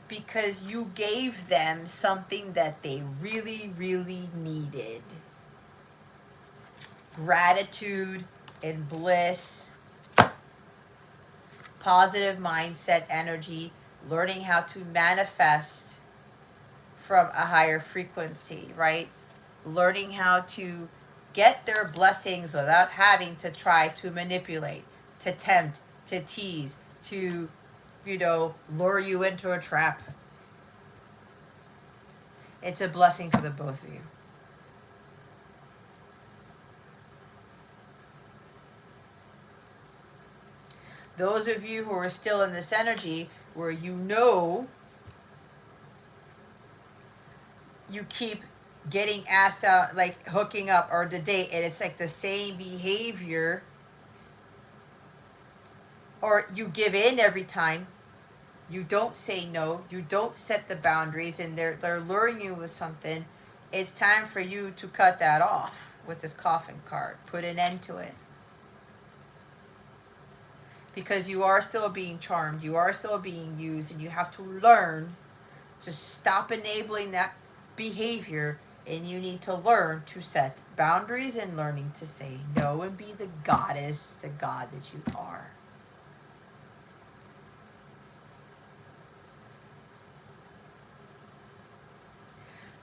Because you gave them something that they really, really needed. Gratitude and bliss, positive mindset energy, learning how to manifest from a higher frequency, right? Learning how to get their blessings without having to try to manipulate, to tempt, to tease, to, lure you into a trap. It's a blessing for the both of you. Those of you who are still in this energy where you keep getting asked out, like hooking up or to date, and it's like the same behavior, or you give in every time, you don't say no, you don't set the boundaries, and they're luring you with something, it's time for you to cut that off with this coffin card. Put an end to it. Because you are still being charmed, you are still being used, and you have to learn to stop enabling that behavior, and you need to learn to set boundaries and learning to say no and be the goddess, the god that you are.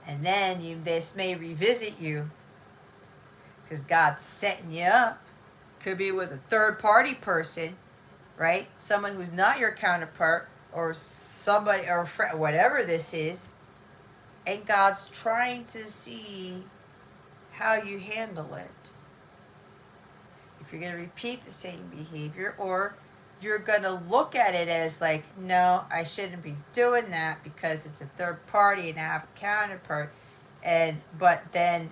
And then this may revisit you because God's setting you up. Could be with a third party person, right? Someone who's not your counterpart, or somebody, or a friend, whatever this is. And God's trying to see how you handle it. If you're going to repeat the same behavior, or you're going to look at it as like, no, I shouldn't be doing that because it's a third party and I have a counterpart. But then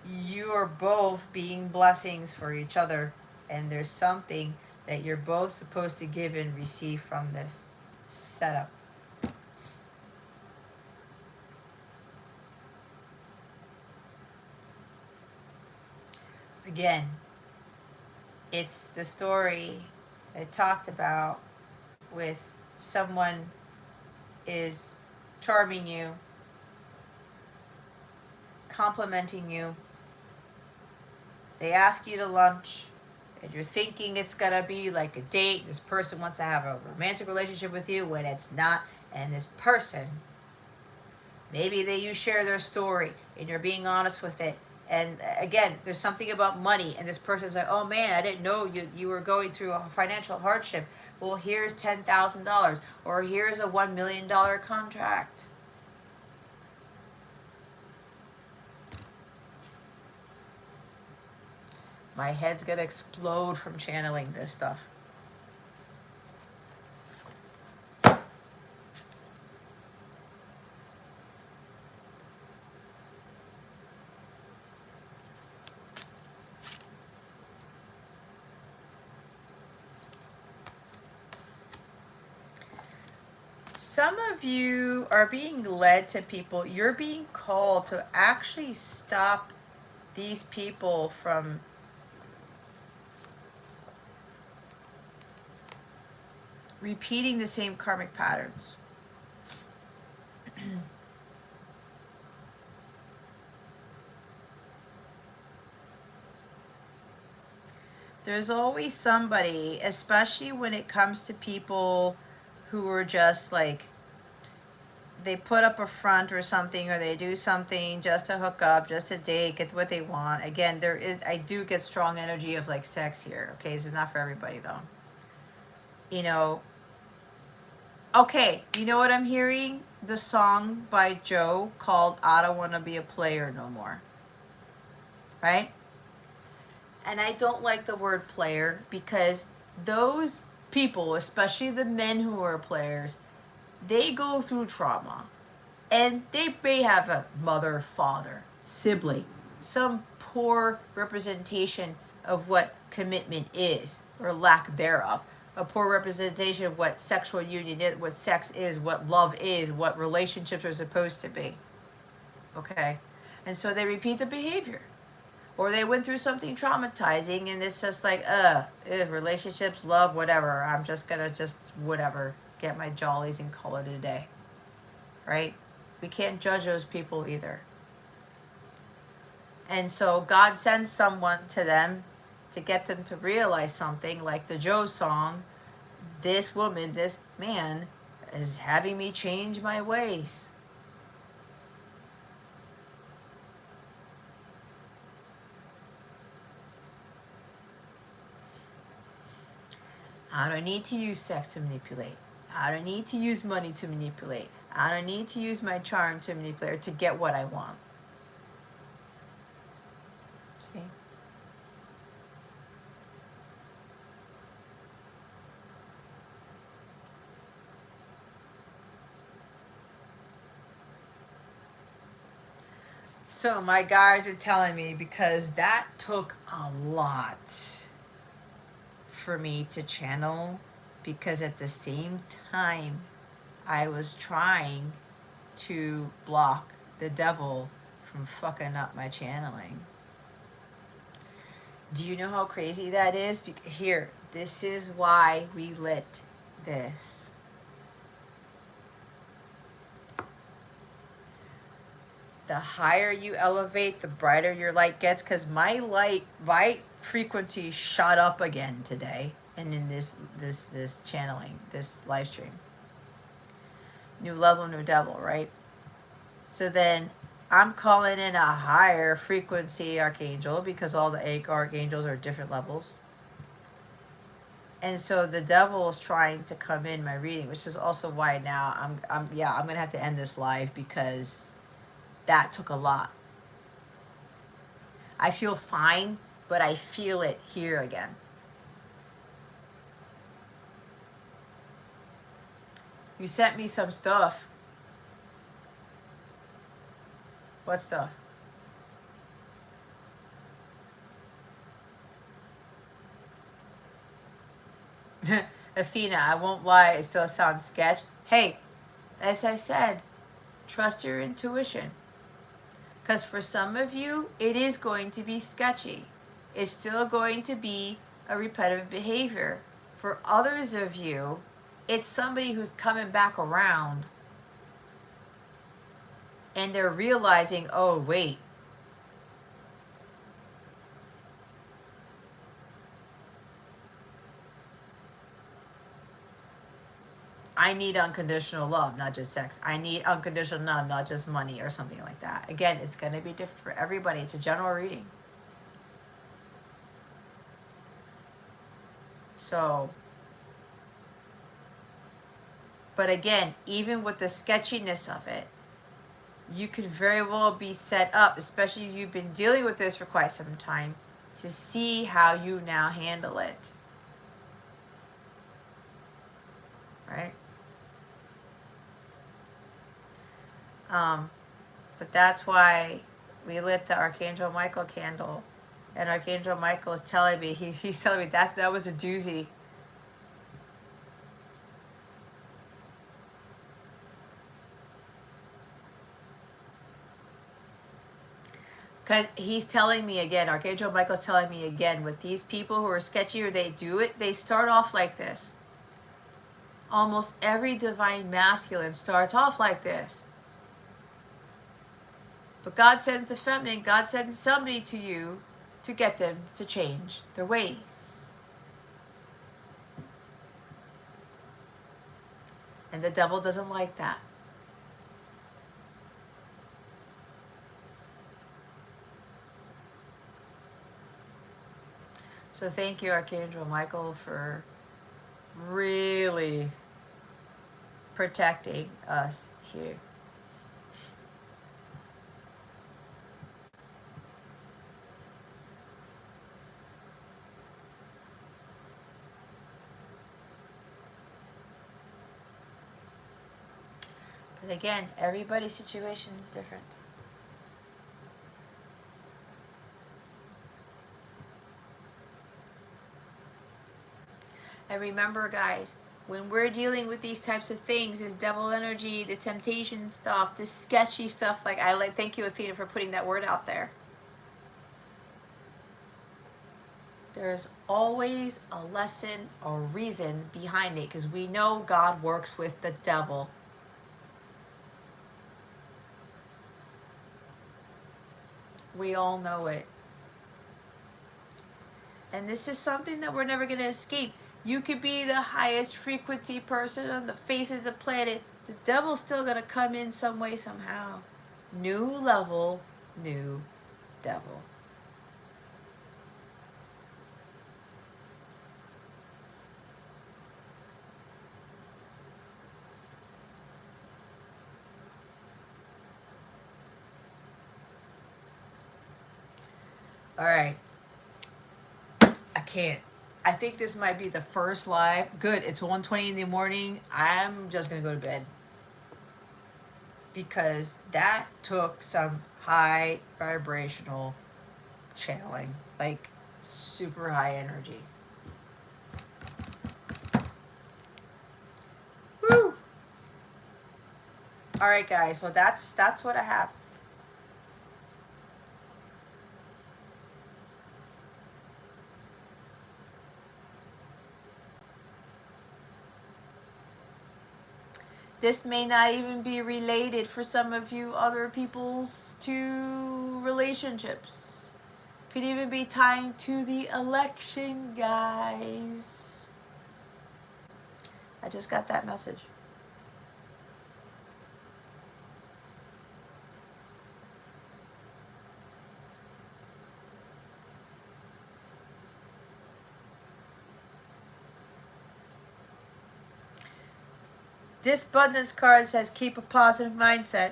you are both being blessings for each other, and there's something that you're both supposed to give and receive from this setup. Again, it's the story I talked about with someone is charming you, complimenting you. They ask you to lunch, and you're thinking it's going to be like a date. This person wants to have a romantic relationship with you when it's not. And this person, maybe you share their story, and you're being honest with it. And again, there's something about money, and this person's like, oh man, I didn't know you were going through a financial hardship. Well, here's $10,000, or here's a $1 million contract. My head's gonna explode from channeling this stuff. some of you are being led to people, you're being called to actually stop these people from repeating the same karmic patterns. There's always somebody, especially when it comes to people who are just like, they put up a front or something, or they do something just to hook up, just to date, get what they want. Again, I do get strong energy of like sex here. Okay, this is not for everybody though. You know, okay, you know what I'm hearing? The song by Joe called I Don't Want to Be a Player No More. Right? And I don't like the word player, because those people, especially the men who are players, they go through trauma. And they may have a mother, father, sibling, some poor representation of what commitment is, or lack thereof. A poor representation of what sexual union is, what sex is, what love is, what relationships are supposed to be. Okay? And so they repeat the behavior. Or they went through something traumatizing, and it's just like, relationships, love, whatever. I'm just gonna whatever, get my jollies and call it a day. Right? We can't judge those people either. And so God sends someone to them to get them to realize something, like the Joe song. This woman, this man is having me change my ways. I don't need to use sex to manipulate. I don't need to use money to manipulate. I don't need to use my charm to manipulate or to get what I want. See? So my guides are telling me, because that took a lot for me to channel, because at the same time I was trying to block the devil from fucking up my channeling. Do you know how crazy that is? Here, this is why we lit this. The higher you elevate, the brighter your light gets, because my light frequency shot up again today, and in this channeling, this live stream. New level, new devil, right? So then I'm calling in a higher frequency archangel, because all the archangels are different levels. And so the devil is trying to come in my reading, which is also why now I'm gonna have to end this live, because that took a lot. I feel fine, but I feel it here again. You sent me some stuff. What stuff? Athena, I won't lie, it still sounds sketch. Hey, as I said, trust your intuition. Because for some of you, it is going to be sketchy. It's still going to be a repetitive behavior. For others of you, it's somebody who's coming back around, and they're realizing, oh, wait. I need unconditional love, not just sex. I need unconditional love, not just money or something like that. Again, it's going to be different for everybody. It's a general reading. So, but again, even with the sketchiness of it, you could very well be set up, especially if you've been dealing with this for quite some time, to see how you now handle it. Right? But that's why we lit the Archangel Michael candle, and Archangel Michael is telling me, he's telling me that was a doozy. Because he's telling me again, Archangel Michael's telling me again, with these people who are sketchy or they do it, they start off like this. Almost every divine masculine starts off like this. But God sends the feminine, God sends somebody to you to get them to change their ways. And the devil doesn't like that. So thank you, Archangel Michael, for really protecting us here. But again, everybody's situation is different. And remember, guys, when we're dealing with these types of things, this devil energy, this temptation stuff, this sketchy stuff, thank you, Athena, for putting that word out there. There's always a lesson or reason behind it, because we know God works with the devil. We all know it. And this is something that we're never going to escape. You could be the highest frequency person on the face of the planet. The devil's still going to come in some way, somehow. New level, new devil. All right. I can't. I think this might be the first live. Good. It's 1:20 in the morning. I'm just going to go to bed. Because that took some high vibrational channeling. Like super high energy. Woo! All right, guys. Well, that's what I have. This may not even be related for some of you other people's to relationships. Could even be tying to the election, guys. I just got that message. This abundance card says keep a positive mindset.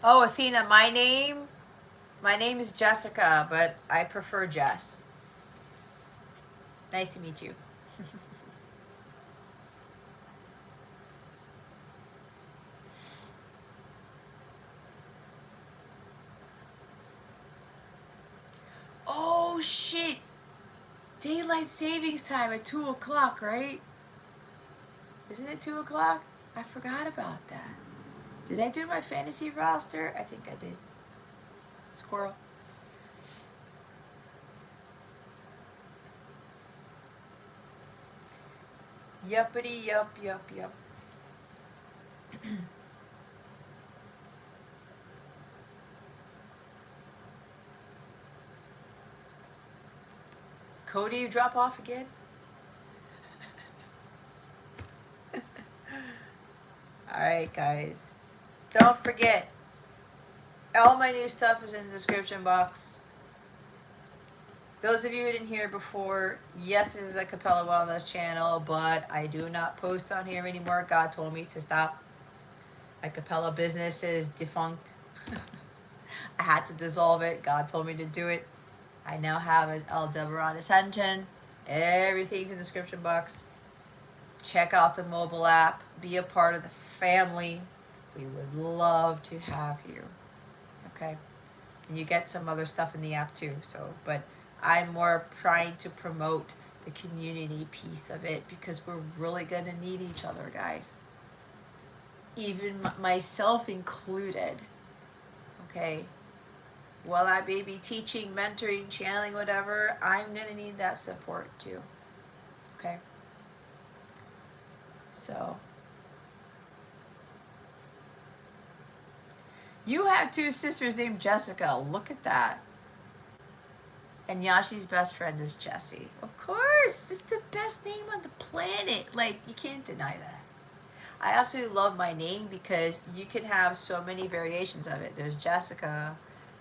Oh, Athena, my name is Jessica, but I prefer Jess. Nice to meet you. Oh shit! Daylight savings time at 2 o'clock, right? Isn't it 2 o'clock? I forgot about that. Did I do my fantasy roster? I think I did. Squirrel. Yuppity yup yup yup. Cody, you drop off again? Alright, guys. Don't forget, all my new stuff is in the description box. Those of you who didn't hear before, yes, this is a Capella Wellness channel, but I do not post on here anymore. God told me to stop. My Capella business is defunct. I had to dissolve it. God told me to do it. I now have an 𝗟𝗏𝗀 Ascension. Everything's in the description box. Check out the mobile app. Be a part of the family. We would love to have you. Okay? And you get some other stuff in the app too. So, but I'm more trying to promote the community piece of it, because we're really going to need each other, guys. Even myself included. Okay? While I may be teaching, mentoring, channeling, whatever, I'm going to need that support too. Okay? So, you have two sisters named Jessica. Look at that. And Yashi's best friend is Jessie. Of course, it's the best name on the planet. Like, you can't deny that. I absolutely love my name because you can have so many variations of it. There's Jessica,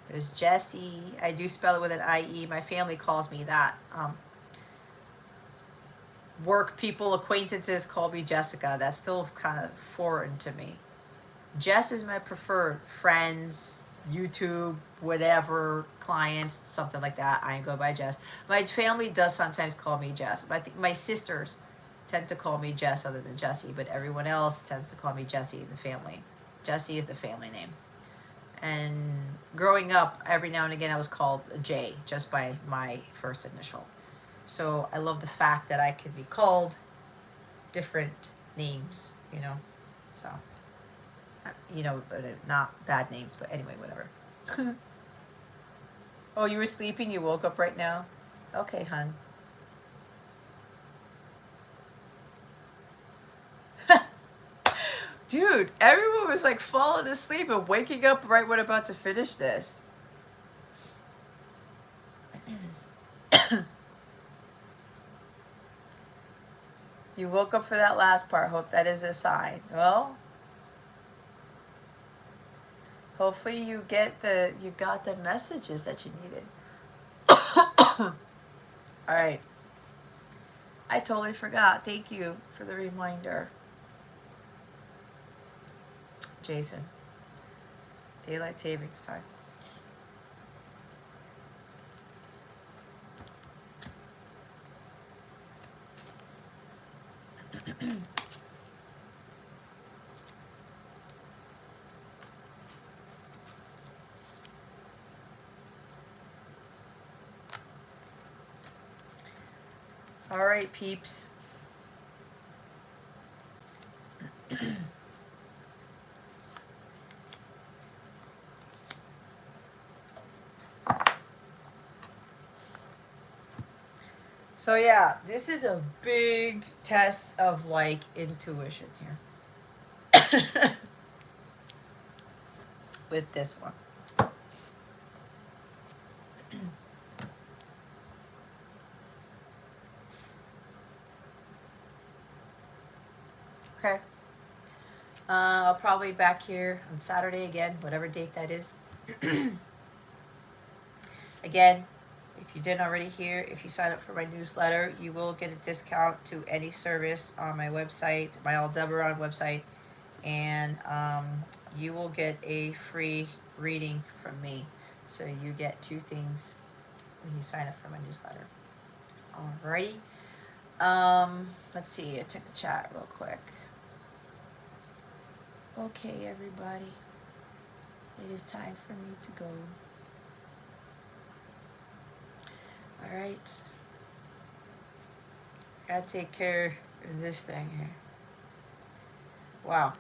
there's Jessie. I do spell it with an I-E. My family calls me that. Work people, acquaintances call me Jessica. That's still kind of foreign to me. Jess is my preferred. Friends, YouTube, whatever, clients, something like that. I go by Jess. My family does sometimes call me Jess. But I think my sisters tend to call me Jess other than Jessie, but everyone else tends to call me Jessie in the family. Jessie is the family name. And growing up, every now and again I was called J, just by my first initial. So I love the fact that I can be called different names, you know. So, you know, but not bad names, but anyway, whatever. Oh, you were sleeping? You woke up right now? Okay, hun. Dude, everyone was like falling asleep and waking up right when I'm about to finish this. You woke up for that last part. Hope that is a sign. Well, hopefully you got the messages that you needed. All right. I totally forgot. Thank you for the reminder. Jason. Daylight savings time. All right, peeps. So yeah, this is a big test of like intuition here. With this one. Okay. I'll probably be back here on Saturday again, whatever date that is. Again, if you didn't already hear, if you sign up for my newsletter, you will get a discount to any service on my website, my Aldebaran website, and you will get a free reading from me. So you get 2 things when you sign up for my newsletter. Alrighty. Let's see, I check the chat real quick. Okay, everybody. It is time for me to go. Alright. Gotta take care of this thing here. Wow.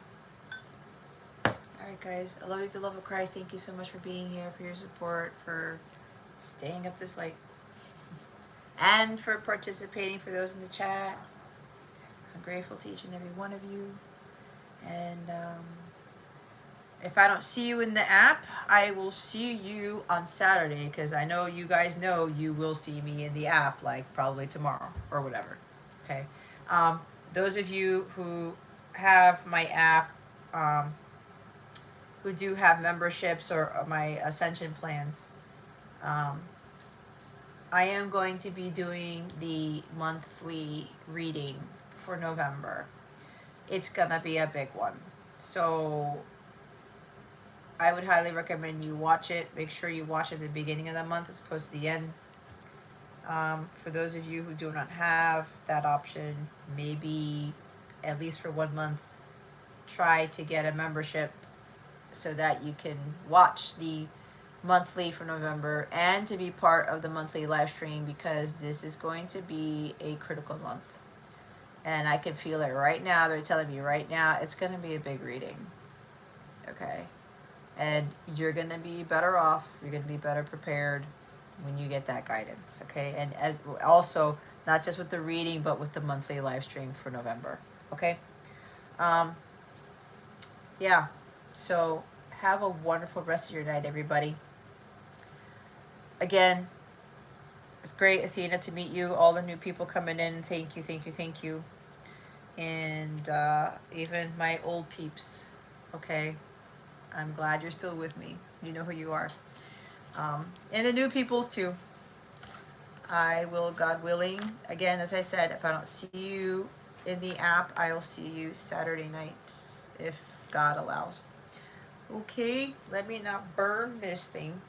Alright, guys. I love you with the love of Christ. Thank you so much for being here, for your support, for staying up this late, and for participating, for those in the chat. I'm grateful to each and every one of you. And if I don't see you in the app, I will see you on Saturday, because I know you guys know you will see me in the app, like probably tomorrow or whatever. Okay. Those of you who have my app, who do have memberships or my Ascension plans, I am going to be doing the monthly reading for November. It's gonna be a big one. So I would highly recommend you watch it. Make sure you watch it at the beginning of the month as opposed to the end. For those of you who do not have that option, maybe at least for 1 month, try to get a membership so that you can watch the monthly for November and to be part of the monthly live stream, because this is going to be a critical month. And I can feel it right now. They're telling me right now it's going to be a big reading. Okay? And you're going to be better off. You're going to be better prepared when you get that guidance. Okay? And as also, not just with the reading, but with the monthly live stream for November. Okay? Yeah. So have a wonderful rest of your night, everybody. Again, it's great, Athena, to meet you. All the new people coming in, thank you, thank you, thank you. And even my old peeps, okay? I'm glad you're still with me. You know who you are. And the new peoples too. I will, God willing, again, as I said, if I don't see you in the app, I will see you Saturday night, if God allows. Okay, let me not burn this thing.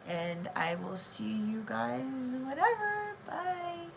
And I will see you guys whenever. Bye.